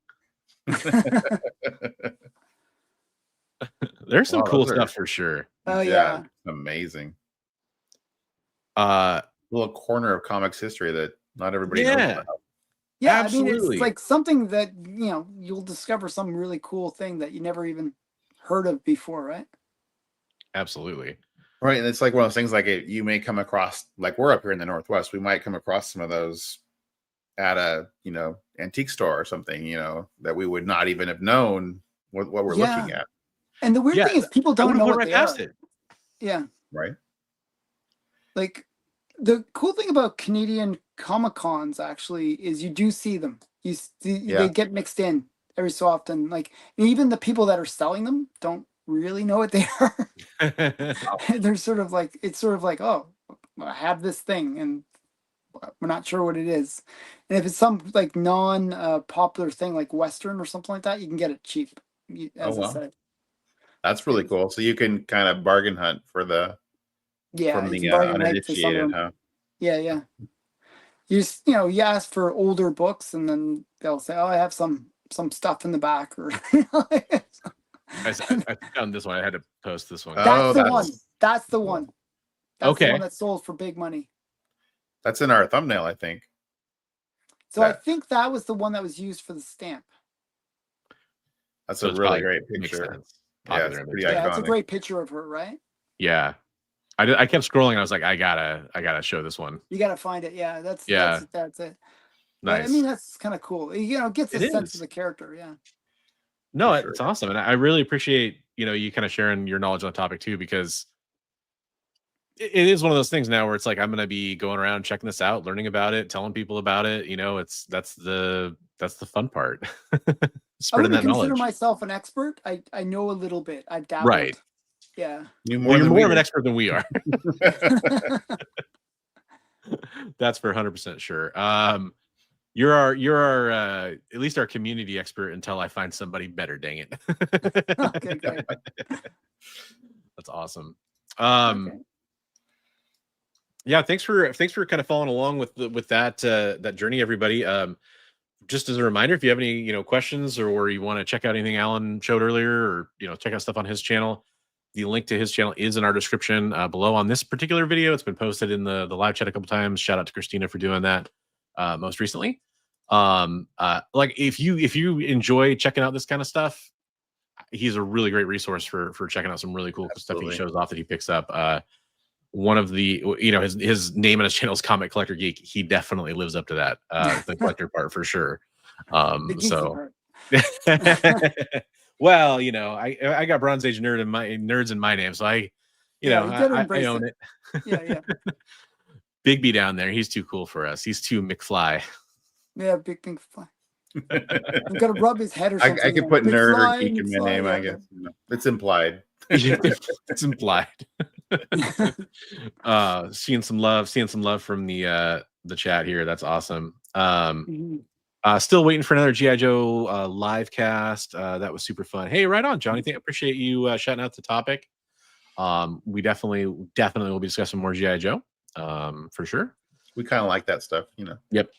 There's some cool stuff for sure. Oh yeah, amazing. Little corner of comics history that not everybody knows about. Yeah, absolutely. I mean, it's like something that you'll discover some really cool thing that you never even heard of before, right? Absolutely. Right, and it's like one of those things. Like you may come across, like we're up here in the Northwest, we might come across some of those at a antique store or something, that we would not even have known what we're looking at. And the weird thing is, people don't know what they are. Yeah. Right. Like the cool thing about Canadian Comic Cons actually is you do see them. They get mixed in every so often. Like even the people that are selling them don't really know what they are. They're sort of like, it's sort of like, oh, I have this thing and we're not sure what it is. And if it's some like non popular thing like Western or something like that, you can get it cheap. As I said, that's really cool. So you can kind of bargain hunt for from the uninitiated, huh? Yeah. You just, you ask for older books, and then they'll say, "Oh, I have some stuff in the back," or. I found this one. I had to post this one. That's the one. That's the one. That's okay. the one that sold for big money. That's in our thumbnail, I think. So I think that was the one that was used for the stamp. That's a really great picture. Yeah, it's pretty iconic. It's a great picture of her, right? Yeah. I kept scrolling. And I was like, I gotta show this one. You gotta find it. Yeah, that's it. Nice. But, I mean, that's kind of cool. It gets a sense of the character. Yeah. No, it's awesome, and I really appreciate you kind of sharing your knowledge on the topic too, because it is one of those things now where it's like I'm gonna be going around checking this out, learning about it, telling people about it. That's the fun part. Spreading that knowledge. I consider myself an expert. I know a little bit. I've dabbled. Right. Yeah. You're more of an expert than we are. That's for 100% sure. You're our at least our community expert until I find somebody better. Dang it. Okay, great. That's awesome. Yeah, thanks for kind of following along with that journey, everybody. Just as a reminder, if you have any questions or you want to check out anything Alan showed earlier, or check out stuff on his channel, the link to his channel is in our description below on this particular video. It's been posted in the live chat a couple times. Shout out to Christina for doing that most recently. Like if you enjoy checking out this kind of stuff, he's a really great resource for checking out some really cool stuff he shows off that he picks up. One of the his name on his channel is Comic Collector Geek. He definitely lives up to that, the collector part for sure. So well, I got Bronze Age nerds in my name, so I own it. Yeah. Big B down there, he's too cool for us. He's too McFly. Yeah, Big McFly. I'm gonna rub his head or something. I could put nerd or geek in my name, I guess. It's implied. It's implied. Seeing some love from the chat here. That's awesome. Still waiting for another GI Joe live cast. That was super fun. Hey, right on, Johnny. I appreciate you shouting out the topic. We definitely will be discussing more GI Joe for sure. We kind of like that stuff, Yep,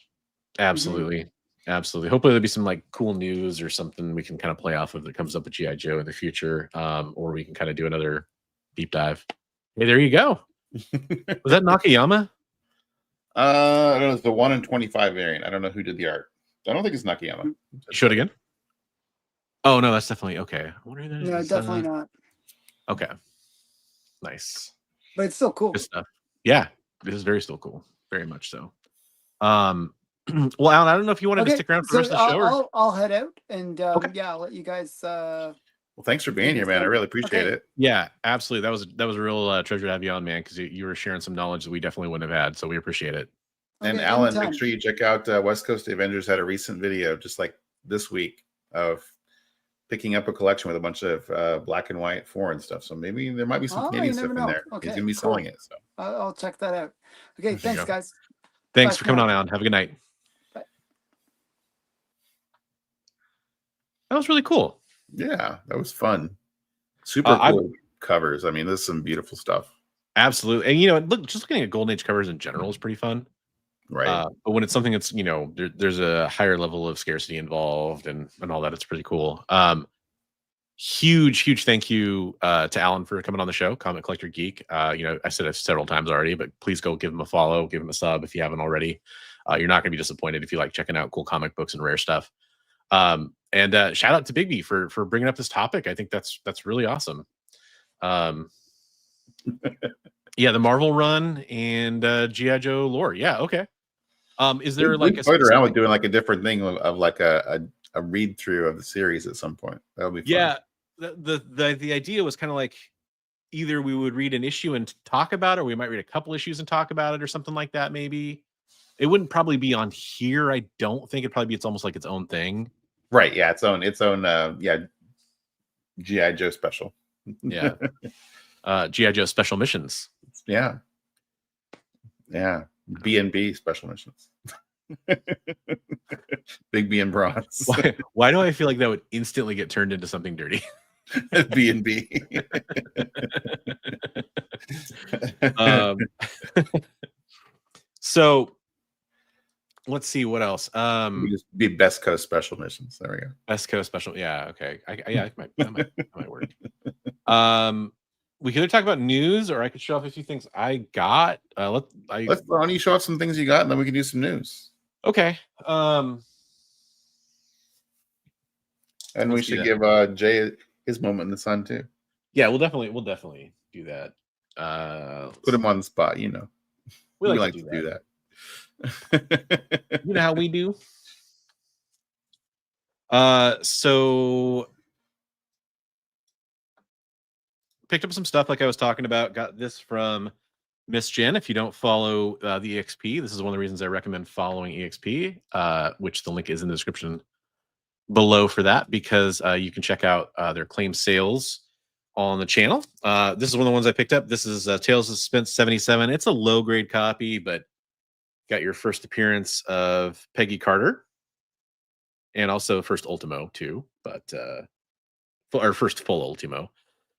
absolutely. Absolutely. Hopefully there'll be some like cool news or something we can kind of play off of that comes up with GI Joe in the future, or we can kind of do another deep dive. Hey, there you go. Was that Nakayama? I don't know. It's the 1 in 25 variant. I don't know who did the art. I don't think it's Nakayama. Show it again. Oh no, that's definitely okay. No, definitely not. Okay. Nice. But it's still cool. Good stuff. Yeah, this is very still cool. Very much so. Well, Alan, I don't know if you wanted to stick around for the rest of the show. I'll head out, and yeah, I'll let you guys. Well, thanks for being here, man. I really appreciate it. Yeah, absolutely. That was a real treasure to have you on, man, because you were sharing some knowledge that we definitely wouldn't have had. So we appreciate it. And Alan, make sure you check out West Coast Avengers had a recent video just like this week of picking up a collection with a bunch of black and white foreign stuff. So maybe there might be some Canadian stuff in there. Okay, he's gonna be selling it. So I'll check that out. Okay, thanks, guys. Thanks for coming on, Alan. Have a good night. Bye. That was really cool. Yeah, that was fun. Super cool covers. I mean, there's some beautiful stuff. Absolutely. And just looking at Golden Age covers in general is pretty fun. Right. But when it's something that's, there's a higher level of scarcity involved and all that, it's pretty cool. Huge thank you to Alan for coming on the show, Comic Collector Geek. I said it several times already, but please go give him a follow, give him a sub if you haven't already. You're not going to be disappointed if you like checking out cool comic books and rare stuff. And shout out to Big B for bringing up this topic. I think that's really awesome. Yeah, the Marvel run and GI Joe lore. Yeah, okay. Is there like a toyed around with doing like a different thing of like a read through of the series at some point? That'll be fun. Yeah. The idea was kind of like either we would read an issue and talk about it, or we might read a couple issues and talk about it, or something like that. Maybe it wouldn't probably be on here. I don't think it'd probably be. It's almost like its own thing, right? Yeah, its own. GI Joe special. Yeah, GI Joe special missions. Yeah. B&B special missions. Big B and bronze. Why do I feel like that would instantly get turned into something dirty? B&B. So let's see what else. We just be Best Coast special missions. There we go. Best Coast special. Yeah. Okay. That might work. We could either talk about news, or I could show off a few things I got. Why don't you show off some things you got, and then we can do some news. Okay. And we should give Jay his moment in the sun too. Yeah, we'll definitely do that. Put him on the spot, you know. We like to do that. You know how we do. So picked up some stuff like I was talking about. Got this from Miss Jen. If you don't follow the EXP, this is one of the reasons I recommend following EXP, which the link is in the description below for that, because you can check out their claim sales on the channel. This is one of the ones I picked up. This is Tales of Suspense 77. It's a low grade copy, but got your first appearance of Peggy Carter, and also first Ultimo too, but or first full Ultimo.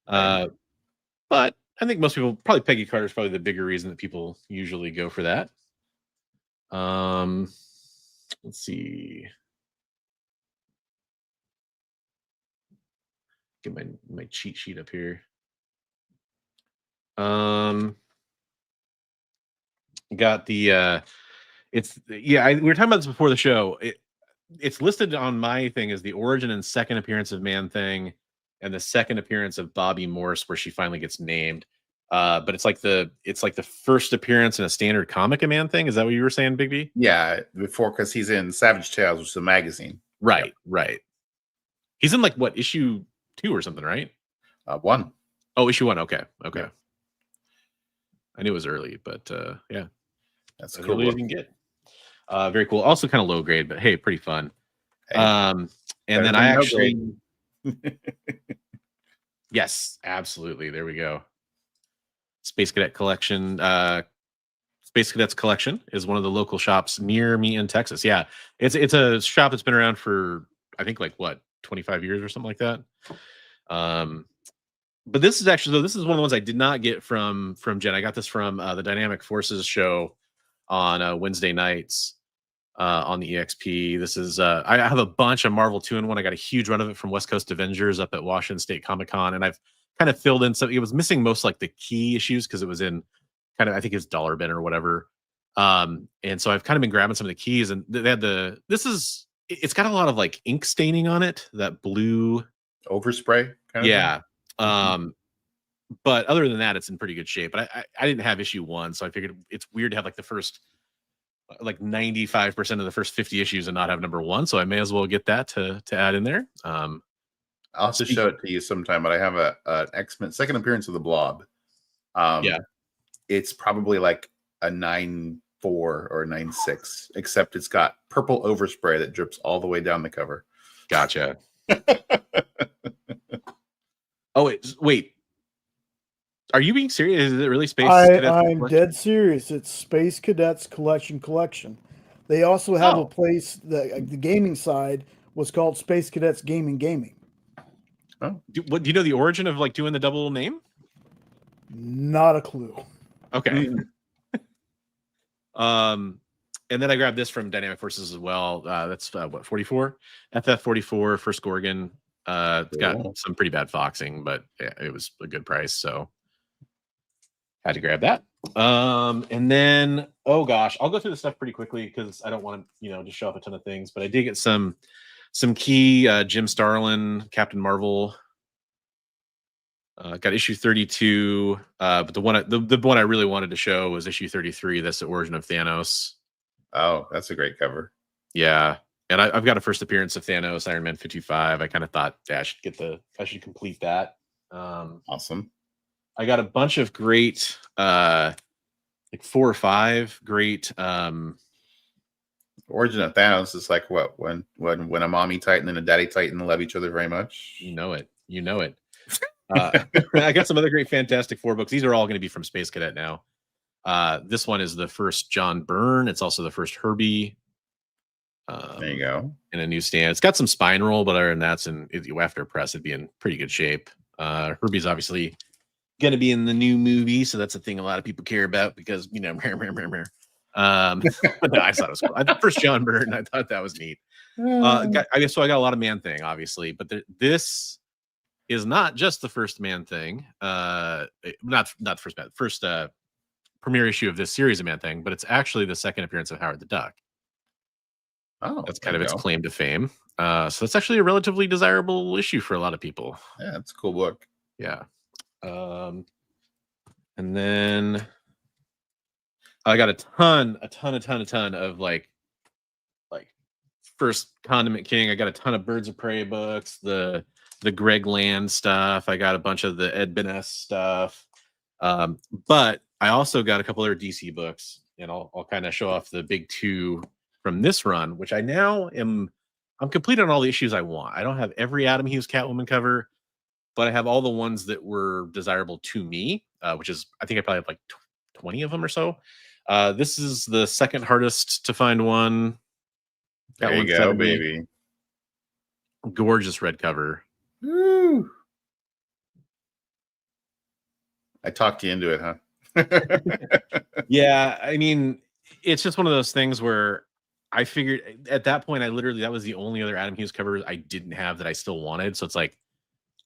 But I think most people, probably Peggy Carter is probably the bigger reason that people usually go for that. Let's see. Get my cheat sheet up here. Got the we were talking about this before the show. It's listed on my thing as the origin and second appearance of Man Thing, and the second appearance of Bobby Morse, where she finally gets named. But it's like the first appearance in a standard comic of Man Thing. Is that what you were saying, Big B? Yeah, before, because he's in Savage Tales, which is a magazine. Right, yep. Right. He's in like what, issue 2 or something, right? 1. Oh, issue 1. Okay. Yeah. I knew it was early, but yeah, that's as cool. Early as you can get. Very cool. Also kind of low grade, but hey, pretty fun. Hey, and then I actually, yes, absolutely. There we go. Space Cadet Collection. Space Cadets Collection is one of the local shops near me in Texas. Yeah, it's a shop that's been around for, I think, like what, 25 years or something like that. But this is actually, this is one of the ones I did not get from Jen. I got this from the Dynamic Forces show on Wednesday nights on the EXP. This is I have a bunch of Marvel 2-in-1. I got a huge run of it from West Coast Avengers up at Washington State Comic Con, and I've kind of filled in some. It was missing most like the key issues because it was in kind of, I think it's dollar bin or whatever. And so I've kind of been grabbing some of the keys, and they had it's got a lot of like ink staining on it, that blue overspray kind of thing. But other than that, it's in pretty good shape. But I didn't have issue 1, so I figured it's weird to have like the first, like 95% of the first 50 issues and not have number 1. So I may as well get that to add in there. I'll have to show it to you sometime. But I have an X-Men second appearance of the Blob. Yeah, it's probably like a 9.4 or 9.6, except it's got purple overspray that drips all the way down the cover. Gotcha. Oh, wait. Are you being serious? Is it really Space Cadets? I'm dead serious. It's Space Cadets Collection. They also have a place, the gaming side was called Space Cadets Gaming. Oh, do you know the origin of like doing the double name? Not a clue. Okay. And then I grabbed this from Dynamic Forces as well. That's what, 44? FF44, First Gorgon. It's got some pretty bad foxing, but yeah, it was a good price, so had to grab that. And then, oh gosh, I'll go through the stuff pretty quickly because I don't want to, just show off a ton of things. But I did get some key Jim Starlin, Captain Marvel. Got issue 32, but the one I really wanted to show was issue 33. That's the origin of Thanos. Oh, that's a great cover. Yeah, and I've got a first appearance of Thanos, Iron Man 55. I kind of thought, yeah, I should complete that. Awesome. I got a bunch of great, like 4 or 5 great. Origin of Thanos is like what, when a mommy Titan and a daddy Titan love each other very much. You know it. I got some other great Fantastic Four books. These are all going to be from Space Cadet now. This one is the first John Byrne. It's also the first Herbie. There you go. In a newsstand. It's got some spine roll, but other than that, after press, it'd be in pretty good shape. Herbie's obviously going to be in the new movie, so that's a thing a lot of people care about because, you know, no, I thought it was cool. First John Byrne, I thought that was neat. I guess so. I got a lot of Man Thing, obviously, but this is not just the first Man Thing. Not first Man, first premiere issue of this series of Man Thing, but it's actually the second appearance of Howard the Duck. Oh, that's kind of its claim to fame. So it's actually a relatively desirable issue for a lot of people. Yeah, it's a cool book. Yeah. And then I got a ton of like first Condiment King. I got a ton of Birds of Prey books, the Greg Land stuff. I got a bunch of the Ed Benes stuff. But I also got a couple other DC books, and I'll kind of show off the big two from this run, which I'm complete on all the issues I want. I don't have every Adam Hughes Catwoman cover, but I have all the ones that were desirable to me, which is, I think I probably have like 20 of them or so. This is the second hardest to find one. There you go, baby. Gorgeous red cover. Woo. I talked you into it, huh? Yeah, I mean, it's just one of those things where I figured at that point, that was the only other Adam Hughes cover I didn't have that I still wanted. So it's like,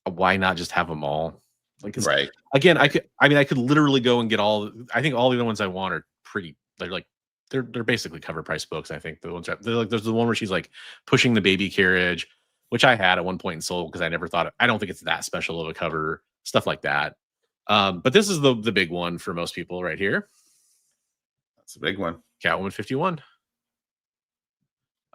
why not just have them all? Like, right. Again, I could literally go and get I think all the other ones I want are they're basically cover price books. I think there's the one where she's like pushing the baby carriage, which I had at one point and sold because I don't think it's that special of a cover, stuff like that. But this is the big one for most people right here. That's a big one. Catwoman 51.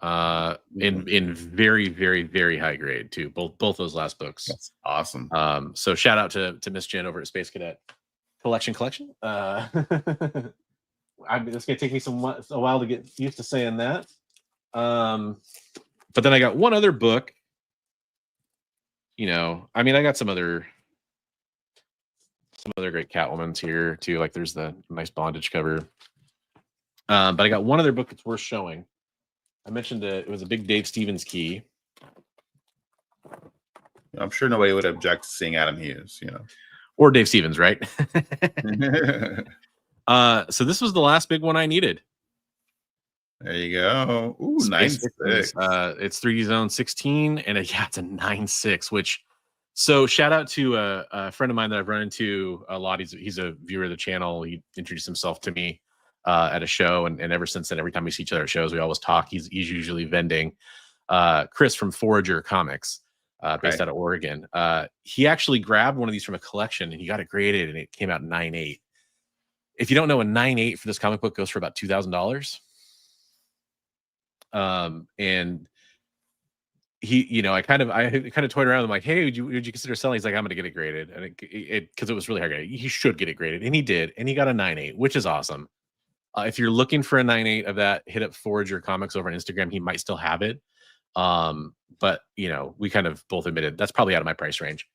In very, very, very high grade too. Both those last books. That's awesome. So shout out to Miss Jen over at Space Cadet Collection. It's gonna take me a while to get used to saying that. But then I got one other book. You know, I mean, I got some other great Catwomans here too. Like there's the nice bondage cover. But I got one other book that's worth showing. I mentioned it was a big Dave Stevens key. I'm sure nobody would object to seeing Adam Hughes, you know. Or Dave Stevens, right? So this was the last big one I needed. There you go. Ooh, 9.6. It's 3D Zone 16, and it's a 9.6, which, so shout out to a friend of mine that I've run into a lot. He's a viewer of the channel. He introduced himself to me at a show, and ever since then, every time we see each other at shows, we always talk. He's usually vending. Chris from Forager Comics, based out of Oregon. He actually grabbed one of these from a collection, and he got it graded, and it came out 9.8. If you don't know, a 9.8 for this comic book goes for about $2,000. And he, you know, I kind of toyed around. I'm like, hey, would you consider selling? He's like, I'm gonna get it graded, and because it was really hard grade. He should get it graded, and he did, and he got a 9.8, which is awesome. If you're looking for a 9.8 of that, hit up Forager Comics over on Instagram. He might still have it. But you know, we kind of both admitted that's probably out of my price range.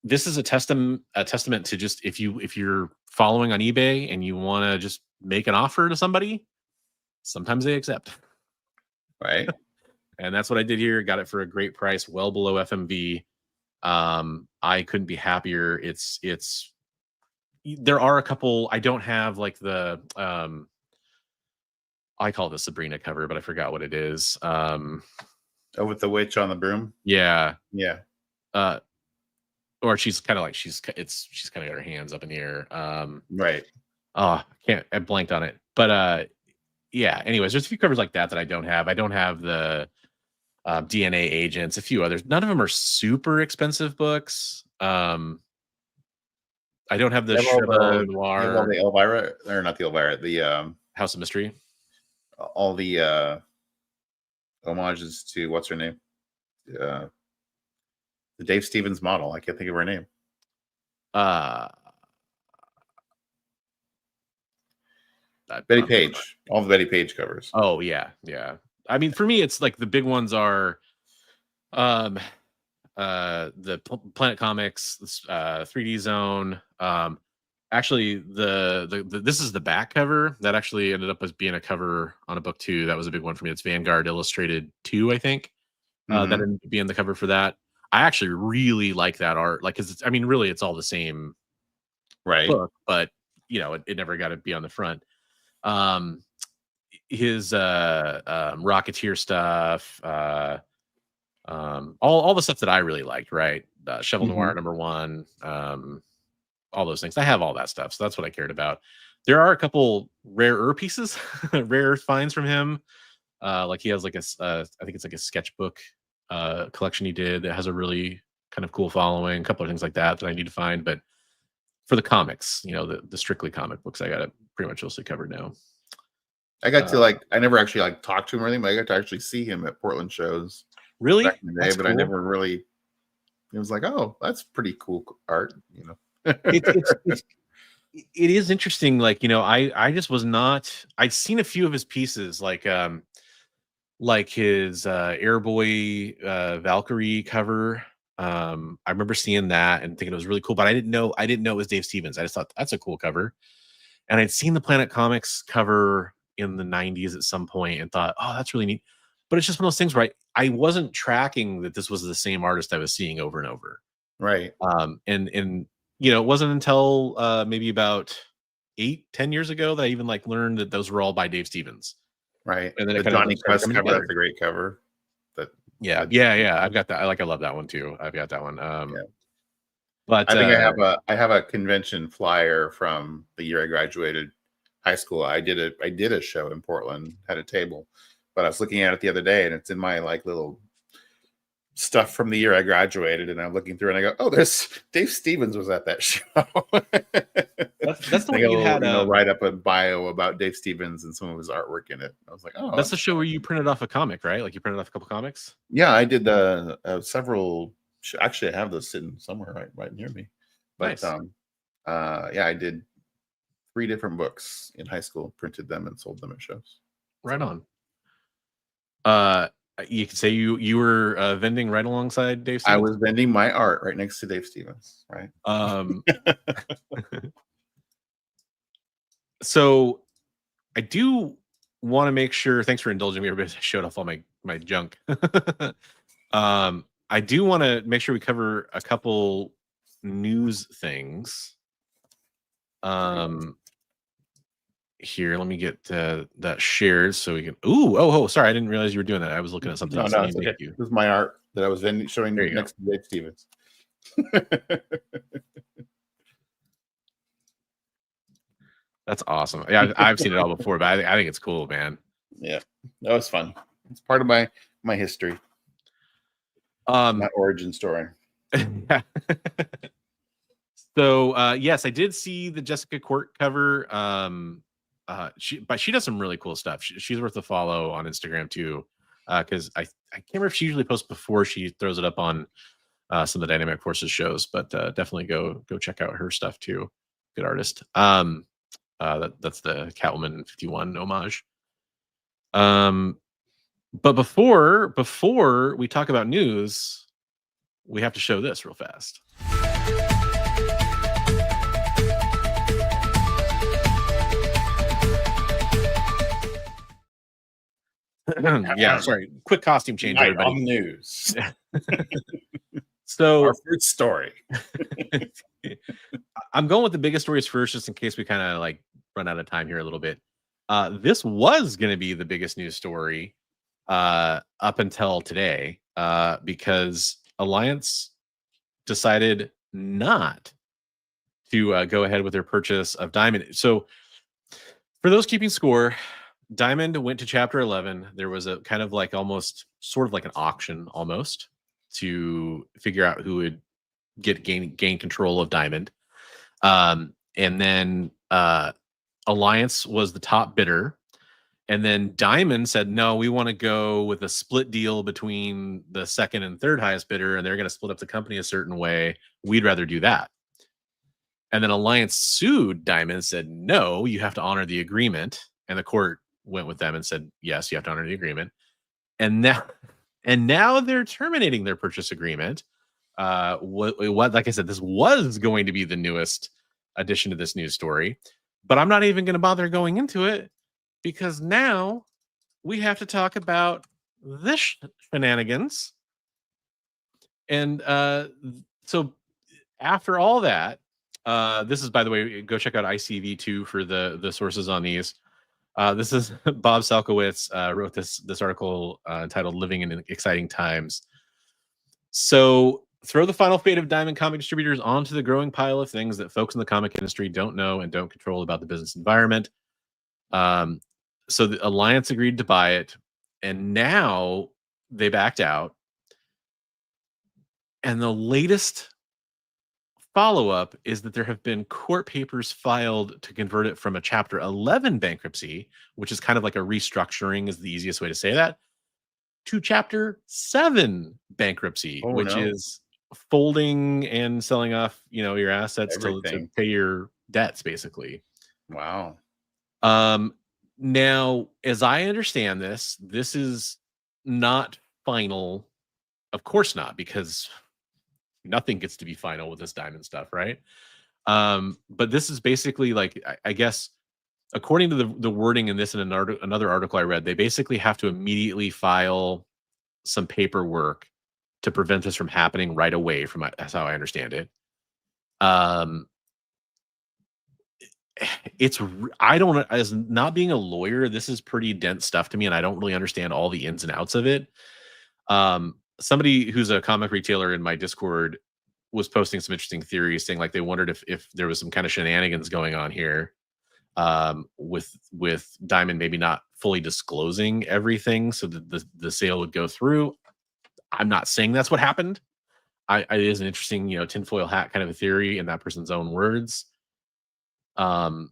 This is a testament to just if you're following on eBay and you want to just make an offer to somebody, sometimes they accept. Right. And that's what I did here. Got it for a great price, well below FMV. I couldn't be happier. There are a couple. I don't have like the I call it the Sabrina cover, but I forgot what it is. With the witch on the broom. Yeah. Yeah. Or she's kind of like she's kind of got her hands up in the air. Right. I blanked on it. But yeah, anyways, there's a few covers like that I don't have. I don't have the DNA Agents, a few others. None of them are super expensive books. I don't have the Cheval Noir. The Elvira, or not the Elvira, the House of Mystery. All the homages to what's her name? The Dave Stevens model. I can't think of her name. Betty Page. All the Betty Page covers. Oh yeah, yeah. I mean, for me, it's like the big ones are the Planet Comics, 3D Zone. Actually, this is the back cover that actually ended up as being a cover on a book too. That was a big one for me. It's Vanguard Illustrated 2, I think. That ended up being the cover for that. I actually really like that art. Like, cause really it's all the same book, but it never got to be on the front. His Rocketeer stuff, all the stuff that I really liked, right? Shovel Noir #1, all those things. I have all that stuff, so that's what I cared about. There are a couple rarer pieces, rare finds from him. Like he has like I think it's like a sketchbook collection he did that has a really kind of cool following. A couple of things like that I need to find, but for the comics, the strictly comic books, I got it pretty much mostly covered now. I got to I never actually talk to him or anything, but I got to actually see him at Portland shows. Really? Back in the day, but cool. I never really. It was like, oh, that's pretty cool art, it is interesting. Like, I just was not. I'd seen a few of his pieces, like his Airboy Valkyrie cover. I remember seeing that and thinking it was really cool, but I didn't know it was Dave Stevens. I just thought that's a cool cover, and I'd seen the Planet Comics cover in the 90s at some point and thought, oh, that's really neat. But it's just one of those things where I wasn't tracking that this was the same artist I was seeing over and over. Right. And it wasn't until maybe about 8-10 years ago that I even learned that those were all by Dave Stevens. Right. And then the Johnny Quest cover, that's a great cover. Yeah. I've got that. I love that one too. I've got that one. But I think I have a convention flyer from the year I graduated high school. I did a show in Portland, had a table, but I was looking at it the other day, and it's in my little stuff from the year I graduated, and I'm looking through, and I go, "Oh, there's Dave Stevens was at that show." That's the one you had. Write up a bio about Dave Stevens and some of his artwork in it. I was like, "Oh, that's the show where you printed off a comic, right? Like you printed off a couple comics." Yeah, I did several. Actually, I have those sitting somewhere right near me. But nice. I did 3 different books in high school, printed them and sold them at shows. Right on. You could say you were vending right alongside Dave Stevens? I was vending my art right next to Dave Stevens, right? So I do want to make sure, thanks for indulging me, everybody. I showed off all my junk. I do want to make sure we cover a couple news things. Here, let me get that shared so we can. Sorry, I didn't realize you were doing that. I was looking at something else. No, okay. This is my art that I was showing next to Dave Stevens. That's awesome. Yeah, I've seen it all before, but I think it's cool, man. Yeah, that was fun. It's part of my history. My origin story. So yes, I did see the Jessica Court cover. But she does some really cool stuff. She's worth a follow on Instagram too, because I can't remember if she usually posts before she throws it up on some of the Dynamic Forces shows, but definitely go check out her stuff too. Good artist. That's the Catwoman 51 homage. But before we talk about news, we have to show this real fast. Yeah, sorry. Quick costume change, everybody. On news. So our first story. I'm going with the biggest stories first, just in case we kind of run out of time here a little bit. This was going to be the biggest news story up until today, because Alliance decided not to go ahead with their purchase of Diamond. So for those keeping score, Diamond went to Chapter 11. There was a kind of almost sort of like an auction almost to figure out who would gain control of Diamond. And then Alliance was the top bidder. And then Diamond said, no, we want to go with a split deal between the second and third highest bidder, and they're going to split up the company a certain way. We'd rather do that. And then Alliance sued Diamond and said, no, you have to honor the agreement. And the court went with them and said, yes, you have to honor the agreement. And now they're terminating their purchase agreement. Like I said, this was going to be the newest addition to this news story, but I'm not even going to bother going into it because now we have to talk about this shenanigans. And so after all that, this is, by the way, go check out ICV2 for the sources on these. This is Bob Selkowitz wrote this article entitled "Living in Exciting Times." So throw the final fate of Diamond comic distributors onto the growing pile of things that folks in the comic industry don't know and don't control about the business environment. So the Alliance agreed to buy it, and now they backed out. And the latest follow-up is that there have been court papers filed to convert it from a Chapter 11 bankruptcy, which is kind of like a restructuring is the easiest way to say that, to Chapter 7 bankruptcy, which is folding and selling off, your assets to pay your debts, basically. Wow. Now, as I understand this is not final. Of course not, because nothing gets to be final with this Diamond stuff, right? But this is basically like, I guess, according to the wording in this and another article I read, they basically have to immediately file some paperwork to prevent this from happening right away. That's how I understand it. I don't, as not being a lawyer, this is pretty dense stuff to me, and I don't really understand all the ins and outs of it. Somebody who's a comic retailer in my Discord was posting some interesting theories, saying like they wondered if there was some kind of shenanigans going on here, with Diamond maybe not fully disclosing everything so that the sale would go through. I'm not saying that's what happened. It is an interesting, tinfoil hat kind of a theory in that person's own words. That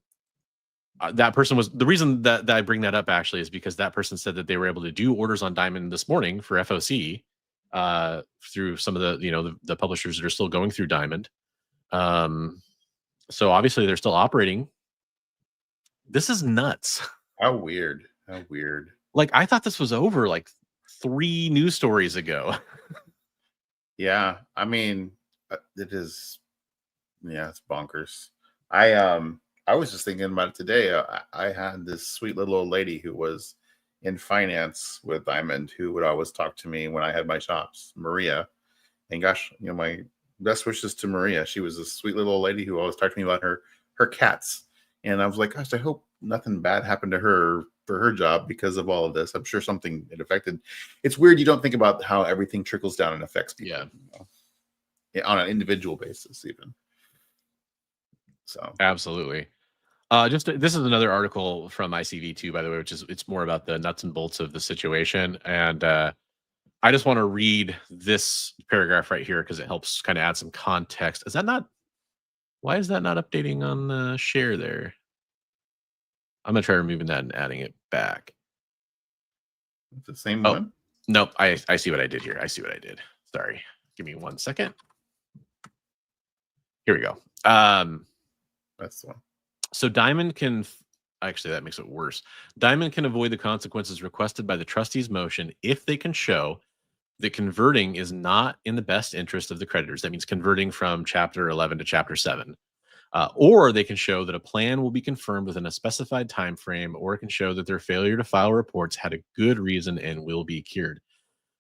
person was the reason that I bring that up actually is because that person said that they were able to do orders on Diamond this morning for FOC through some of the publishers that are still going through Diamond. So obviously they're still operating. This is nuts. How weird. Like, I thought this was over like 3 news stories ago. Yeah, I mean, it is. Yeah, it's bonkers. I was just thinking about it today. I had this sweet little old lady who was in finance with Diamond who would always talk to me when I had my shops, Maria. And gosh, my best wishes to Maria. She was a sweet little old lady who always talked to me about her cats. And I was like, gosh, I hope nothing bad happened to her for her job because of all of this. I'm sure something it affected. It's weird. You don't think about how everything trickles down and affects people. Yeah, on an individual basis, even. So absolutely. This is another article from ICV2, by the way, it's more about the nuts and bolts of the situation. And I just want to read this paragraph right here because it helps kind of add some context. Why is that not updating on the share there? I'm going to try removing that and adding it back. It's the same one? Nope. I see what I did here. I see what I did. Sorry. Give me 1 second. Here we go. That's the one. So Diamond can, actually that makes it worse. Diamond can avoid the consequences requested by the trustees' motion if they can show that converting is not in the best interest of the creditors. That means converting from Chapter 11 to Chapter 7. Or they can show that a plan will be confirmed within a specified time frame, or it can show that their failure to file reports had a good reason and will be cured.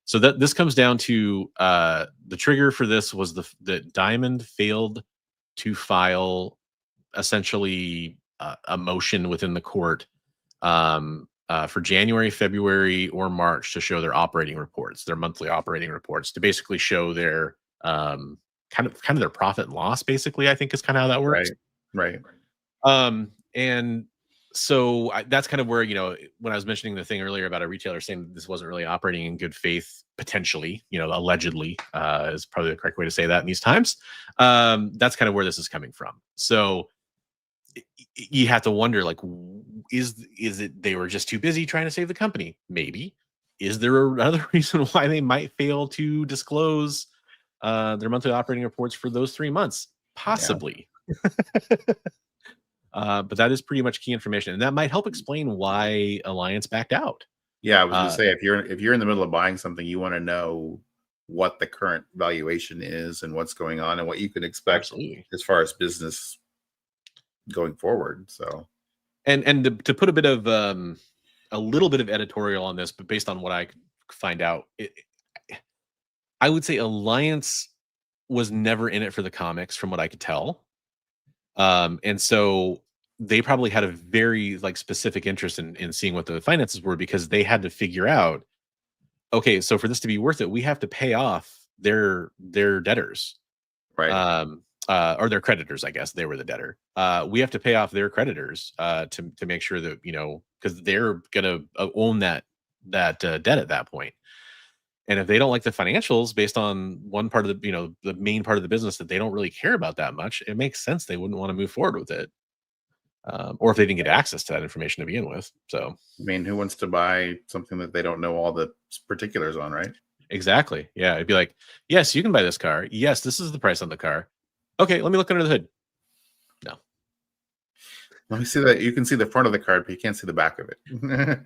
So that this comes down to the trigger for this was that Diamond failed to file essentially a motion within the court for January, February, or March to show their operating reports, their monthly operating reports, to basically show their kind of their profit and loss, basically, I think is kind of how that works. Right. And so that's kind of where, when I was mentioning the thing earlier about a retailer saying that this wasn't really operating in good faith, potentially, allegedly, is probably the correct way to say that in these times. That's kind of where this is coming from. So you have to wonder, like, is it they were just too busy trying to save the company? Maybe. Is there another reason why they might fail to disclose their monthly operating reports for those 3 months? Possibly. Yeah. But that is pretty much key information, and that might help explain why Alliance backed out. Yeah, I was going to say, if you're in the middle of buying something, you want to know what the current valuation is and what's going on and what you can expect as far as business going forward. So, and to put a little bit of editorial on this, but based on what I could find out, I would say Alliance was never in it for the comics, from what I could tell. And so they probably had a very like specific interest in seeing what the finances were, because they had to figure out, okay, so for this to be worth it, we have to pay off their debtors, right. Or their creditors. I guess they were the debtor. We have to pay off their creditors to make sure that, because they're gonna own that debt at that point. And if they don't like the financials based on one part of the main part of the business that they don't really care about that much, it makes sense they wouldn't want to move forward with it. Or if they didn't get access to that information to begin with. So, I mean, who wants to buy something that they don't know all the particulars on, right? Exactly. Yeah. It'd be like, yes, you can buy this car. Yes, this is the price on the car. Okay, let me look under the hood. No. Let me see that. You can see the front of the card, but you can't see the back of it.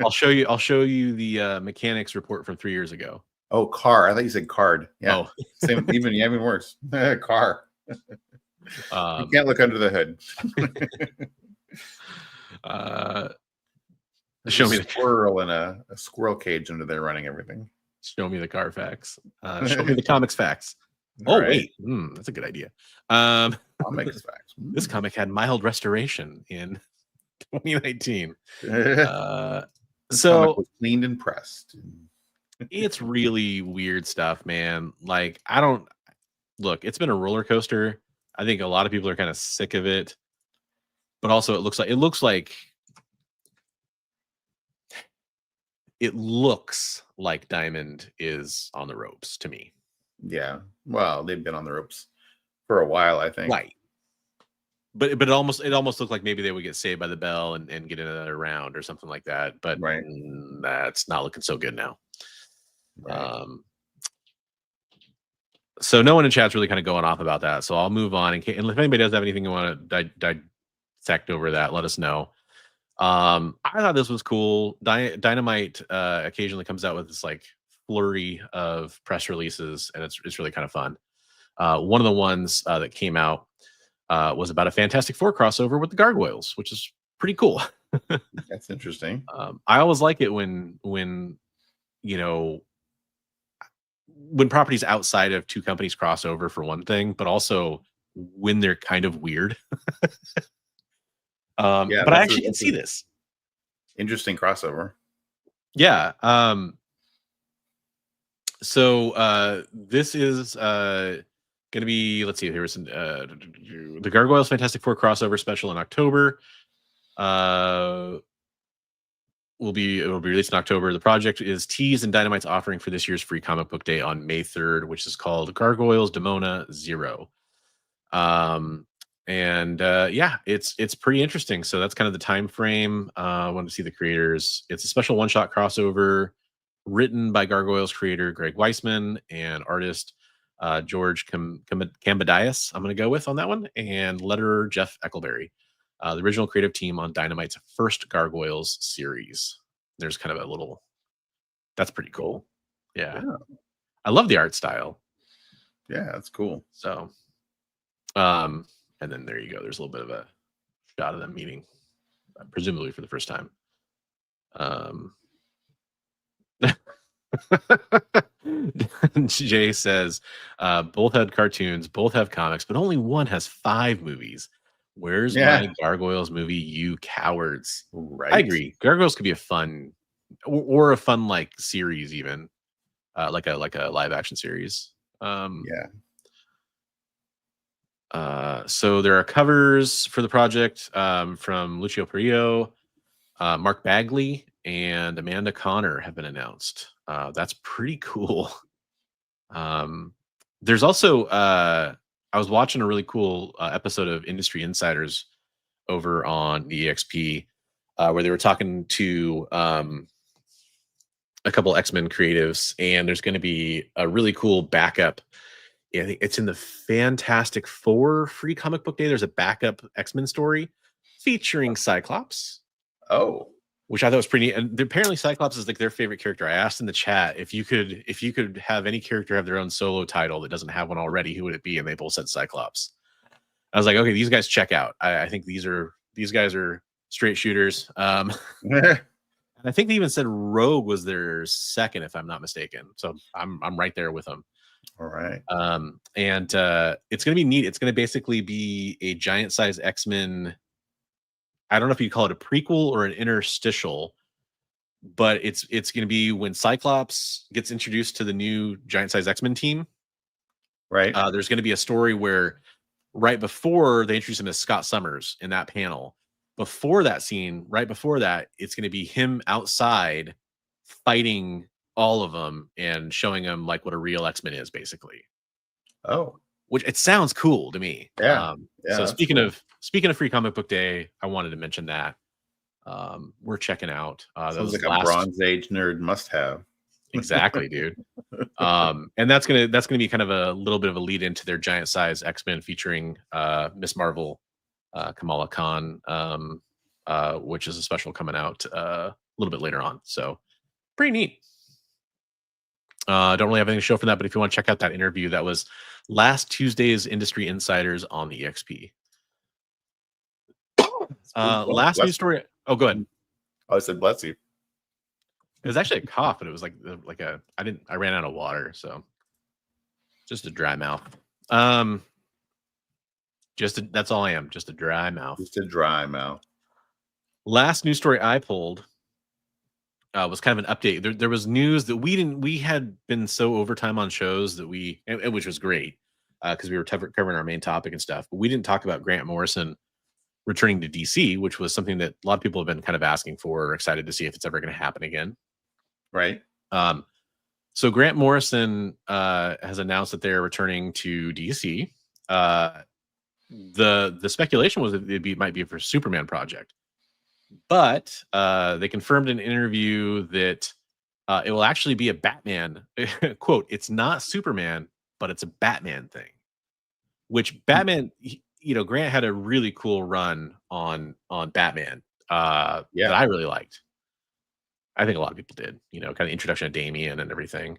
I'll show you the mechanics report from 3 years ago. Oh, car. I thought you said card. Yeah. Oh. Same, even worse. Car. You can't look under the hood. Show me the squirrel in a squirrel cage under there running everything. Show me the car facts. Show me the comics facts. Oh, right. Wait. That's a good idea. Comics facts. This comic had mild restoration in 2019. So was cleaned and pressed. It's really weird stuff, man. Like, it's been a roller coaster. I think a lot of people are kind of sick of it, but also it looks like Diamond is on the ropes to me. Yeah. Well, they've been on the ropes for a while, I think. Right. But it almost looked like maybe they would get saved by the bell and get another round or something like that. But right. That's not looking so good now. Right. So no one in chat's really kind of going off about that. So I'll move on. And if anybody does have anything you want to dissect over that, let us know. I thought this was cool. Dynamite occasionally comes out with this like flurry of press releases, and it's really kind of fun. One of the ones that came out was about a Fantastic Four crossover with the Gargoyles, which is pretty cool. That's interesting. I always like it when properties outside of two companies cross over, for one thing, but also when they're kind of weird. But I actually can see this. Interesting crossover. Yeah. So this is going to be, let's see, there was the Gargoyles Fantastic Four crossover special in October. It will be released in October. The project is teased in Dynamite's offering for this year's Free Comic Book Day on May 3rd, which is called Gargoyles Demona Zero. It's pretty interesting. So that's kind of the time frame. I want to see the creators. It's a special one-shot crossover written by Gargoyles creator Greg Weisman and artist George Cambadias, I'm going to go with on that one, and letterer Jeff Eckelberry. The original creative team on Dynamite's first Gargoyles series. There's kind of a little, that's pretty cool. Yeah. I love the art style. Yeah, that's cool. So, and then there you go. There's a little bit of a shot of them meeting, presumably for the first time. Jay says, both had cartoons, both have comics, but only one has 5 movies. Where's my Gargoyles movie, you cowards? Right. I agree. Gargoyles could be a fun, or a fun like series, even like a live action series. So there are covers for the project from Lucio Perillo, Mark Bagley, and Amanda Connor have been announced. That's pretty cool. There's also I was watching a really cool episode of Industry Insiders over on the EXP where they were talking to a couple X-Men creatives, and there's going to be a really cool backup. I think it's in the Fantastic Four Free Comic Book Day. There's a backup X-Men story featuring Cyclops. Oh, which I thought was pretty neat. And apparently Cyclops is like their favorite character. I asked in the chat if you could have any character have their own solo title that doesn't have one already, who would it be? And they both said Cyclops. I was like, okay, these guys check out. I think these guys are straight shooters. I think they even said Rogue was their second, if I'm not mistaken. So I'm right there with them. All right. And it's gonna be neat. It's gonna basically be a giant size X-Men. I don't know if you call it a prequel or an interstitial, but it's gonna be when Cyclops gets introduced to the new giant size X-Men team. Right. There's gonna be a story where right before they introduce him as Scott Summers in that panel. Before that scene, right before that, it's going to be him outside fighting all of them and showing them like what a real X-Men is, basically. Oh, which it sounds cool to me. Yeah. So speaking of Free Comic Book Day, I wanted to mention that we're checking out. Sounds like a Bronze Age nerd must have. Exactly, dude. And that's gonna be kind of a little bit of a lead into their giant size X-Men featuring Miss Marvel. Kamala Khan, which is a special coming out a little bit later on. So pretty neat. Don't really have anything to show for that, but if you want to check out that interview, that was last Tuesday's Industry Insiders on the EXP. Last news story. Oh, go ahead. I said, bless you. It was actually a cough, but it was like I ran out of water, so just a dry mouth. That's all I am. Just a dry mouth. Just a dry mouth. Last news story I pulled was kind of an update. There was news that we had been so overtime on shows that which was great because we were covering our main topic and stuff, but we didn't talk about Grant Morrison returning to DC, which was something that a lot of people have been kind of asking for or excited to see if it's ever going to happen again. Right. So Grant Morrison has announced that they're returning to DC. The speculation was that it might be for a Superman project, but they confirmed in an interview that it will actually be a Batman quote. It's not Superman, but it's a Batman thing. Which Batman, Grant had a really cool run on Batman that I really liked. I think a lot of people did. Kind of introduction of Damian and everything.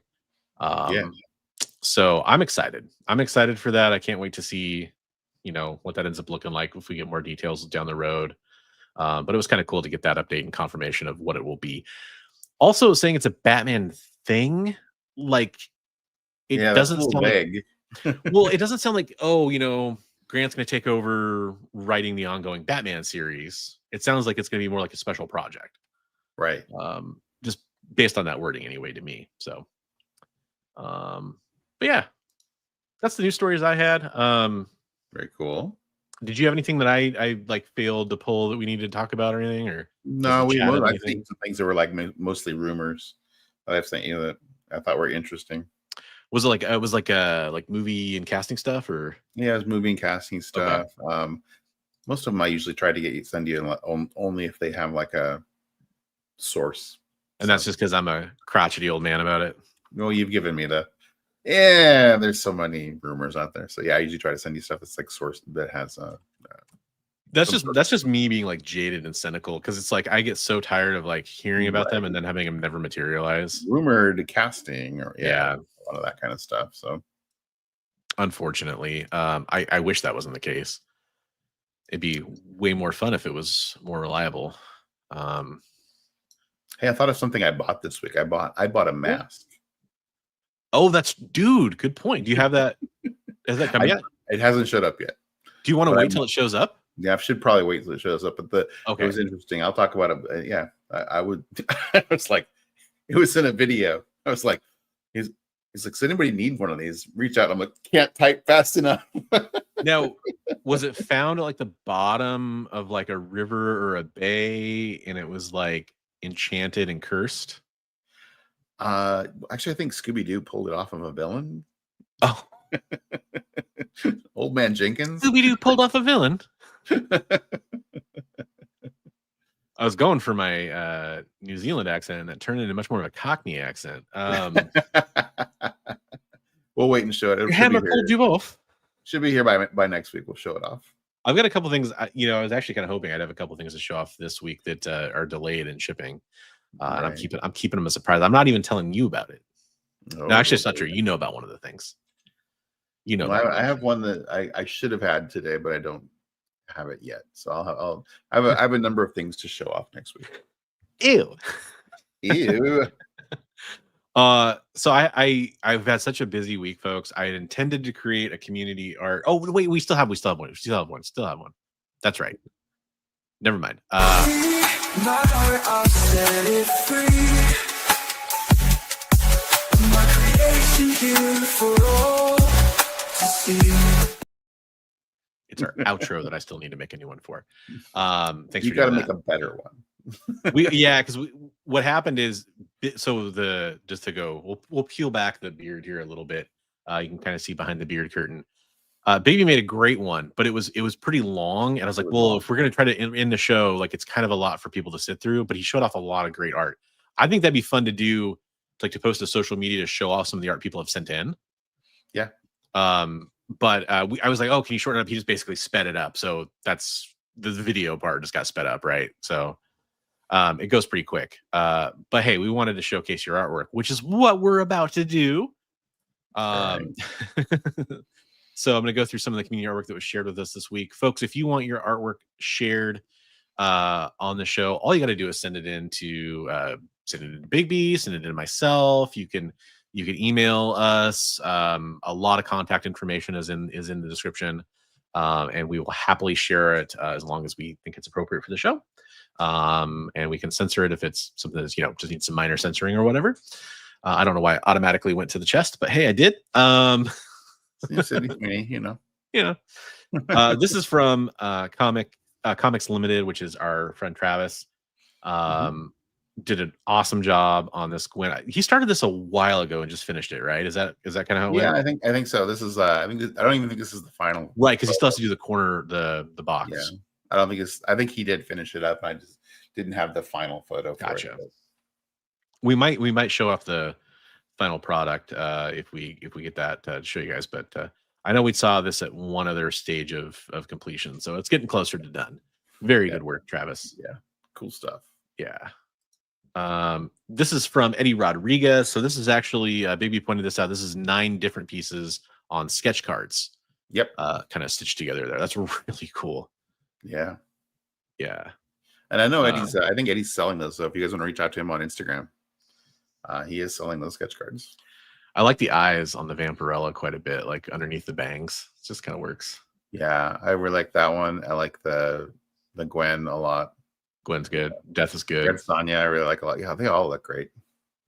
So I'm excited. I'm excited for that. I can't wait to see what that ends up looking like if we get more details down the road. But it was kind of cool to get that update and confirmation of what it will be. Also saying it's a Batman thing, like it doesn't sound vague. Well, it doesn't sound like, Grant's going to take over writing the ongoing Batman series. It sounds like it's going to be more like a special project. Right. Just based on that wording anyway to me. So, but yeah, that's the news stories I had. Very cool. Did you have anything that I like failed to pull that we needed to talk about or anything? Or no, I think some things that were like mostly rumors that I've sent you that I thought were interesting. Was it like movie and casting stuff or? Yeah, it was movie and casting stuff. Okay. Most of them I usually try to send you only if they have like a source. And that's just because I'm a crotchety old man about it. No, you've given me there's so many rumors out there. So yeah, I usually try to send you stuff that's like source that has that's just me being like jaded and cynical because it's like I get so tired of like hearing about them and then having them never materialize. Rumored casting or a lot of that kind of stuff. So unfortunately, I wish that wasn't the case. It'd be way more fun if it was more reliable. Hey, I thought of something I bought this week. I bought a mask. Oh, dude, good point. Do you have that? Has that come yet? It hasn't showed up yet. Do you want to wait till it shows up? Yeah, I should probably wait till it shows up. But it was interesting. I'll talk about it. Yeah, I would. I was like, it was in a video. I was like, he's like, does anybody need one of these? Reach out. I'm like, can't type fast enough. Now, was it found at like the bottom of like a river or a bay, and it was like enchanted and cursed? Actually, I think Scooby-Doo pulled it off of a villain. Oh, Old Man Jenkins. Scooby-Doo pulled off a villain. I was going for my New Zealand accent, and that turned into much more of a Cockney accent. We'll wait and show it. Hammer pulled you off. Should be here by next week. We'll show it off. I've got a couple things. I was actually kind of hoping I'd have a couple things to show off this week that are delayed in shipping. And I'm keeping them a surprise. I'm not even telling you about it. No, actually, it's not true. You know about one of the things. You know, I have one that I should have had today, but I don't have it yet. So I have a number of things to show off next week. Ew. Ew. So I've had such a busy week, folks. I had intended to create a community art. Oh wait, we still have one. That's right. Never mind. It's our outro that I still need to make a new one for. Thanks. You got to make a better one. Because what happened is, so we'll peel back the beard here a little bit. You can kind of see behind the beard curtain. Baby made a great one, but it was pretty long, and I was like, well, if we're gonna try to end the show, like, it's kind of a lot for people to sit through. But he showed off a lot of great art. I think that'd be fun to do, like, to post to social media to show off some of the art people have sent in. Yeah. But I was like, oh, can you shorten it up? He just basically sped it up, so that's the video part just got sped up, right? So it goes pretty quick. But hey, we wanted to showcase your artwork, which is what we're about to do. Right. So I'm going to go through some of the community artwork that was shared with us this week. Folks, if you want your artwork shared on the show, all you got to do is send it in to Bigby, send it in to myself. You can email us. A lot of contact information is in the description, and we will happily share it as long as we think it's appropriate for the show. And we can censor it if it's something that's, just needs some minor censoring or whatever. I don't know why I automatically went to the chest, but hey, I did. This is from Comics Limited, which is our friend Travis. Did an awesome job on this. He started this a while ago and just finished it, right? Is that kind of how it went? I think so. This is I don't even think this is the final, right? Because he still has to do the corner, the box. Yeah, I think he did finish it up. I just didn't have the final photo. Gotcha. We might show off the final product if we get that to show you guys, but I know we saw this at one other stage of completion, so it's getting closer to done. Very good work, Travis. Yeah, cool stuff. Yeah. This is from Eddie Rodriguez. So this is actually Baby pointed this out. This is 9 different pieces on sketch cards. Yep. Kind of stitched together there. That's really cool. Yeah. Yeah. And I know Eddie's I think Eddie's selling those, so if you guys want to reach out to him on Instagram, he is selling those sketch cards. I like the eyes on the Vampirella quite a bit, like underneath the bangs. It just kind of works. Yeah, I really like that one. I like the Gwen a lot. Gwen's good. Death is good. Red Sonja, I really like a lot. Yeah, they all look great.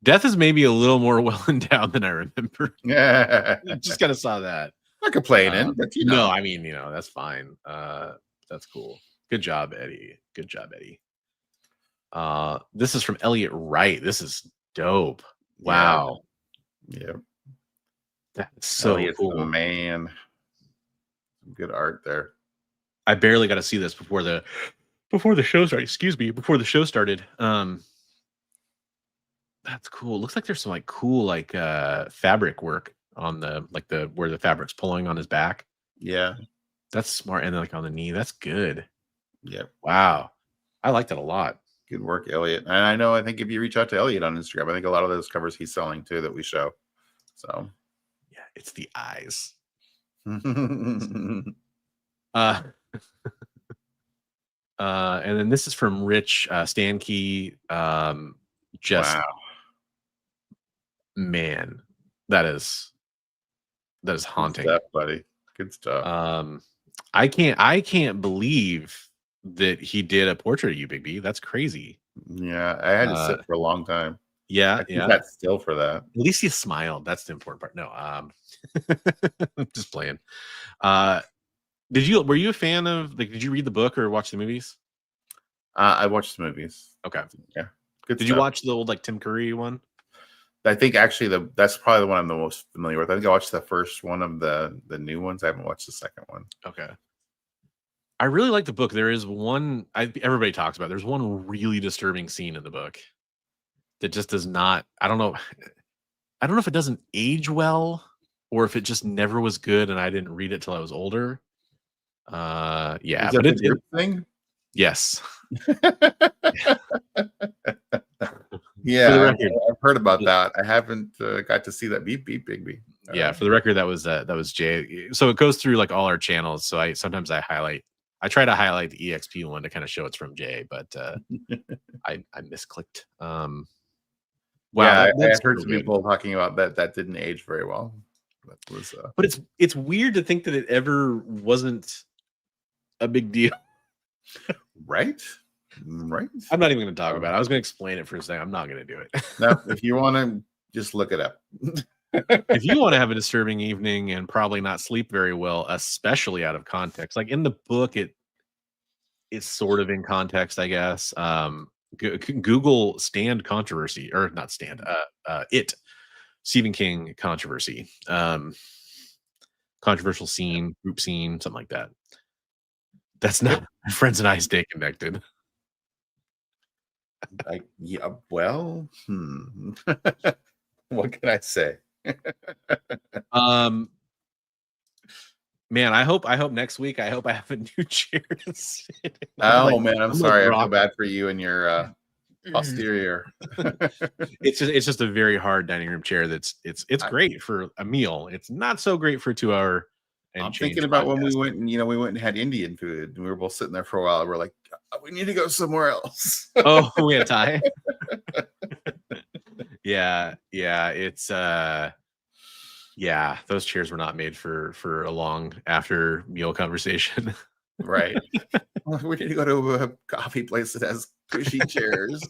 Death is maybe a little more well endowed than I remember. Yeah, just kind of saw that. Not complaining, but no, I mean, that's fine. That's cool. Good job, Eddie. Good job, Eddie. This is from Elliot Wright. This is dope. Wow. Yeah. That's so cool, man. Good art there. I barely got to see this before the show started. Excuse me, before the show started. That's cool. Looks like there's some cool fabric work on the where the fabric's pulling on his back. Yeah. That's smart. And then on the knee. That's good. Yep. Wow. I like that a lot. Good work, Elliot. And I think if you reach out to Elliot on Instagram, I think a lot of those covers he's selling too that we show. So yeah, it's the eyes. And then this is from Rich Stankey. Wow. Man, that is haunting. Good stuff, buddy. Good stuff. I can't believe that he did a portrait of you, Big B. That's crazy. Yeah, I had to sit for a long time. Yeah, I got still for that. At least he smiled. That's the important part. No, I'm just playing. Were you a fan of did you read the book or watch the movies? I watched the movies. Okay. Yeah. Good. Did you watch the old Tim Curry one? I think actually that's probably the one I'm the most familiar with. I think I watched the first one of the new ones. I haven't watched the second one. Okay. I really like the book. There is one everybody talks about. There's one really disturbing scene in the book that just does not. I don't know if it doesn't age well or if it just never was good and I didn't read it till I was older. Yeah, is that the group thing? Yes. Yeah, I've heard about that. I haven't got to see that. Beep beep Bigby. Yeah, for the record, that was Jay. So it goes through like all our channels. So I try to highlight the EXP one to kind of show it's from Jay, but I misclicked. Wow, yeah, that's I heard real some good. people talking about that didn't age very well. That was, But it's weird to think that it ever wasn't a big deal. right. I'm not even going to talk about it. I was going to explain it for a second. I'm not going to do it. No, if you want to, just look it up. If you want to have a disturbing evening and probably not sleep very well, especially out of context, like in the book, it's sort of in context, I guess. Google stand controversy, or not stand, Stephen King controversy, controversial scene, group scene, something like that. That's not my friends and I stay connected. Yeah, well, what can I say? Man, I hope next week I have a new chair to sit in. Oh man, I'm sorry. I feel bad for you and your posterior. It's just a very hard dining room chair. It's great for a meal. It's not so great for a 2-hour. I'm thinking about when we went and had Indian food, and we were both sitting there for a while. We're like, we need to go somewhere else. Oh, we had Thai. Yeah, it's yeah, those chairs were not made for a long after meal conversation. Right. We need to go to a coffee place that has cushy chairs.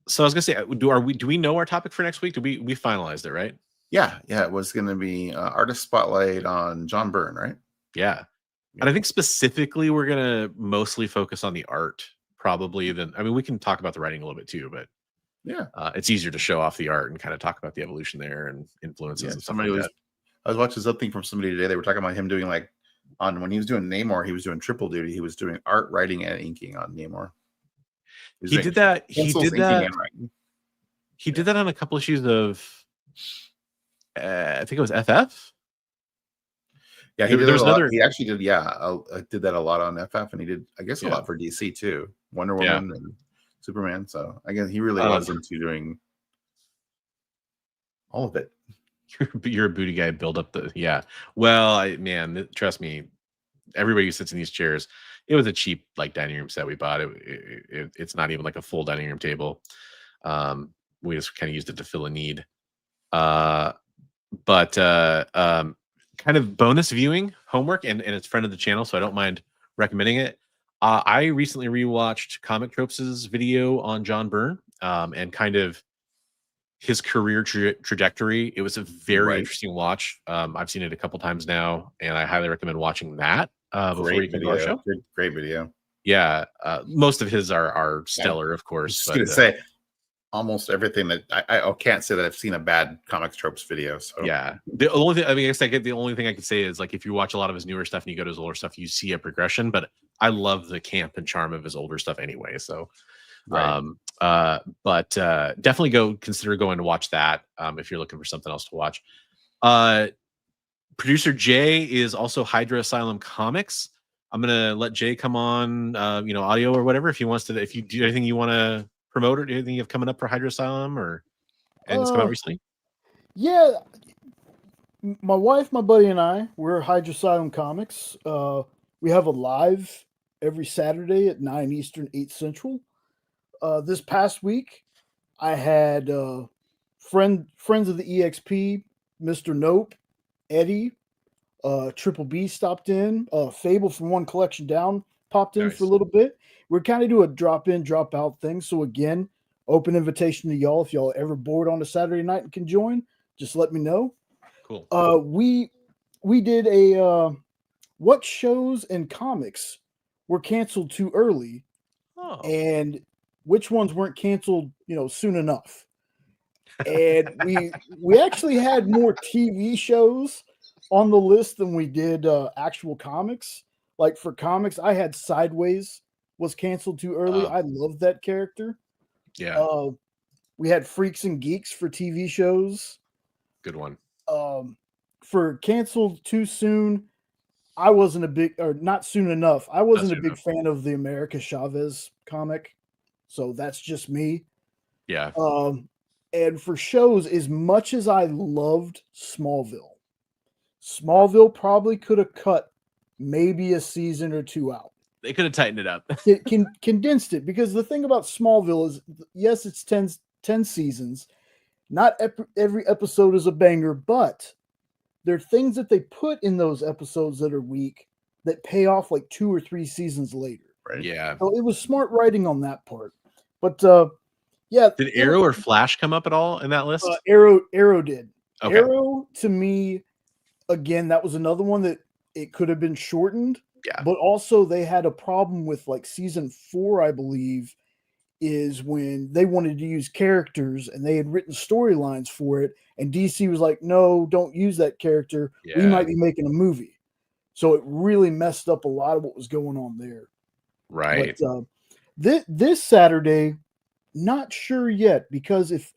So I was gonna say, do we know our topic for next week? We finalized it, right? Yeah, it was gonna be artist spotlight on John Byrne, right? Yeah. And I think specifically we're gonna mostly focus on the art, probably. I mean, we can talk about the writing a little bit too, but yeah, it's easier to show off the art and kind of talk about the evolution there and influences and stuff like that. I was watching something from somebody today. They were talking about him doing when he was doing Namor, he was doing triple duty. He was doing art, writing, and inking on Namor. He did that. He did that on a couple issues of I think it was FF. Yeah, he actually did. Yeah, did that a lot on FF, and he did, I guess, a lot for DC too. Wonder Woman and Superman. So again, he really was into doing all of it. You're a booty guy. Build up Well, trust me. Everybody who sits in these chairs, it was a cheap dining room set we bought. It's not even like a full dining room table. We just kind of used it to fill a need. But kind of bonus viewing homework, and it's friend of the channel, so I don't mind recommending it. I recently rewatched Comic Tropes' video on John Byrne, and kind of his career trajectory. It was a very interesting watch. I've seen it a couple times now, and I highly recommend watching that before you come to our show. Great video. Yeah, most of his are stellar, of course. I was just gonna say almost everything that I can't say that I've seen a bad Comic Tropes video. So yeah, the only thing, the only thing I could say is if you watch a lot of his newer stuff and you go to his older stuff, you see a progression. But I love the camp and charm of his older stuff anyway. So. But definitely consider going to watch that if you're looking for something else to watch. Producer Jay is also Hydra Asylum Comics. I'm gonna let Jay come on, audio or whatever if he wants to. If you do anything you want to promote, or anything you have coming up for Hydra Asylum, or anything's come out recently. Yeah, my wife, my buddy, and I, we're Hydra Asylum Comics. We have a live every Saturday at 9 Eastern, 8 Central. This past week, I had friends of the EXP, Mr. Nope, Eddie, Triple B stopped in, Fable from One Collection Down popped in for a little bit. We're kind of do a drop in, drop out thing. So again, open invitation to y'all. If y'all ever bored on a Saturday night and can join, just let me know. Cool. We did a what shows and comics were canceled too early, and which ones weren't canceled, soon enough. And we actually had more TV shows on the list than we did actual comics. Like for comics, I had Sideways was canceled too early. I love that character. Yeah. We had Freaks and Geeks for TV shows. Good one. For canceled too soon, I wasn't a big, or not soon enough. I wasn't a big fan of the America Chavez comic. So that's just me. Yeah. And for shows, as much as I loved Smallville probably could have cut maybe a season or two out. They could have tightened it up. It condensed it, because the thing about Smallville is, yes, it's 10 seasons. Not every episode is a banger, but there are things that they put in those episodes that are weak that pay off like 2 or 3 seasons later. Right. Yeah. So it was smart writing on that part. But yeah. Did Arrow or Flash come up at all in that list? Arrow did. Okay. Arrow, to me, again, that was another one that it could have been shortened. Yeah. But also they had a problem with like season 4, I believe, is when they wanted to use characters and they had written storylines for it. And DC was like, no, don't use that character. Yeah. We might be making a movie. So it really messed up a lot of what was going on there. Right. But this Saturday, not sure yet, because if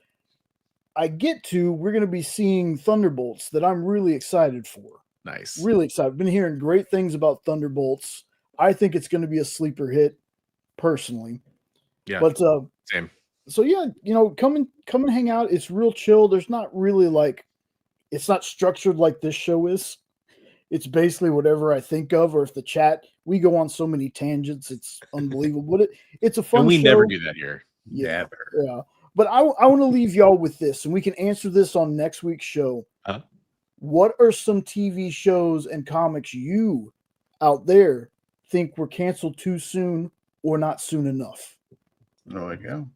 I get to, we're going to be seeing Thunderbolts that I'm really excited for. Nice. Really excited. I've been hearing great things about Thunderbolts. I think it's going to be a sleeper hit, personally. Yeah. But same. So yeah, come and hang out. It's real chill. There's not really it's not structured like this show is. It's basically whatever I think of, or if the chat, we go on so many tangents, it's unbelievable. But it's a fun And we show. never do that here. Yeah. Never. Yeah. But I want to leave y'all with this, and we can answer this on next week's show. What are some TV shows and comics you out there think were canceled too soon or not soon enough? There we go.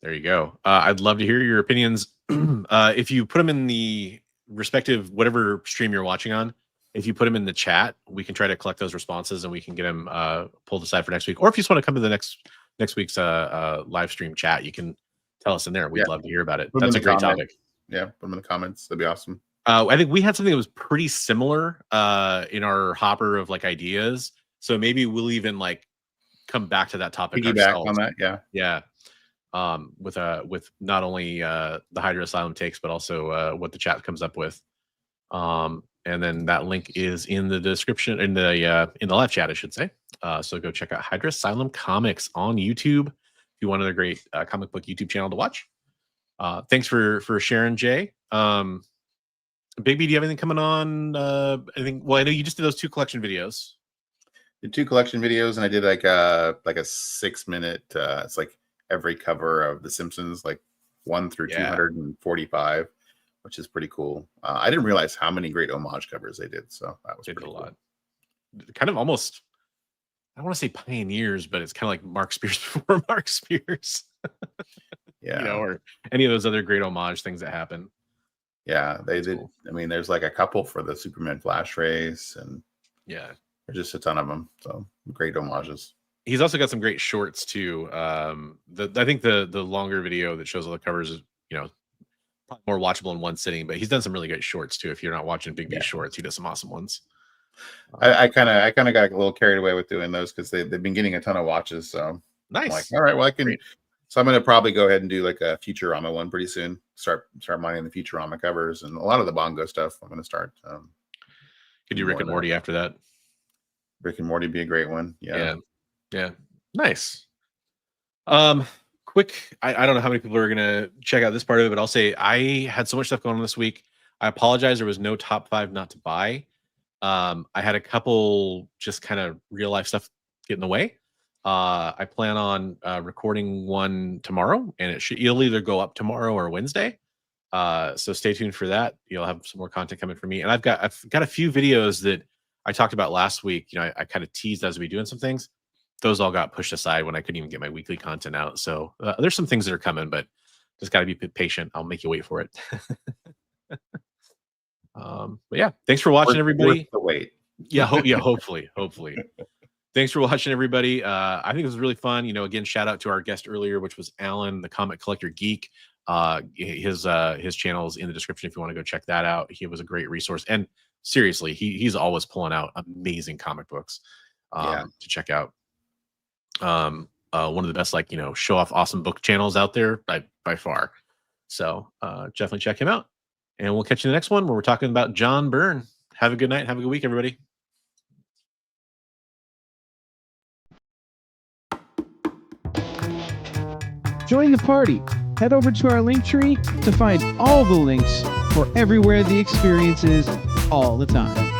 There you go. I'd love to hear your opinions. If you put them in the respective whatever stream you're watching on, if you put them in the chat, we can try to collect those responses and we can get them pulled aside for next week. Or if you just want to come to the next week's live stream chat, you can tell us in there. We'd love to hear about it. That's a great topic. Yeah, put them in the comments. That'd be awesome. I think we had something that was pretty similar in our hopper of like ideas. So maybe we'll even like come back to that topic Piggyback on that. Yeah. Yeah. With not only the Hydra Asylum takes, but also what the chat comes up with. And then that link is in the description, in the live chat, I should say. So go check out Hydra Asylum Comics on YouTube if you want another great comic book YouTube channel to watch. Thanks for sharing, Jay. Big B, do you have anything coming on? Anything? Well, I know you just did those 2 collection videos. Did 2 collection videos, and I did like a 6-minute. It's like every cover of The Simpsons, like 1 through 245, which is pretty cool. I didn't realize how many great homage covers they did, so that was pretty cool. Lot. Kind of almost, I don't want to say pioneers, but it's kind of like Mark Spears before Mark Spears. Yeah. Or any of those other great homage things that happen. Yeah, they did. Cool. I mean, there's like a couple for the Superman Flash race, and there's just a ton of them. So great homages. He's also got some great shorts too. I think the longer video that shows all the covers is probably more watchable in one sitting, but he's done some really great shorts too. If you're not watching Big B shorts, he does some awesome ones. I kind of got a little carried away with doing those because they've been getting a ton of watches. So nice. I'm like, all right, well I can. Great. So I'm going to probably go ahead and do like a Futurama one pretty soon. Start mining the Futurama covers and a lot of the Bongo stuff. I'm going to start. Could do Rick and Morty after that. Rick and Morty be a great one. Yeah. Nice. Quick. I don't know how many people are going to check out this part of it, but I'll say I had so much stuff going on this week. I apologize. There was no top 5 not to buy. I had a couple just kind of real life stuff get in the way. I plan on recording one tomorrow, and it'll either go up tomorrow or Wednesday. So stay tuned for that. You'll have some more content coming from me, and I've got a few videos that I talked about last week. I kind of teased as we doing some things. Those all got pushed aside when I couldn't even get my weekly content out. So there's some things that are coming, but just got to be patient. I'll make you wait for it. But yeah, thanks for watching, everybody. Worth the wait. Yeah, hopefully. Thanks for watching, everybody. I think it was really fun. Again, shout out to our guest earlier, which was Alan, the Comic Collector Geek. His channel is in the description if you want to go check that out. He was a great resource, and seriously, he's always pulling out amazing comic books to check out. One of the best show off awesome book channels out there by far. So definitely check him out, and we'll catch you in the next one where we're talking about John Byrne. Have a good night. Have a good week, everybody. Join the party. Head over to our link tree to find all the links for everywhere the experience is all the time.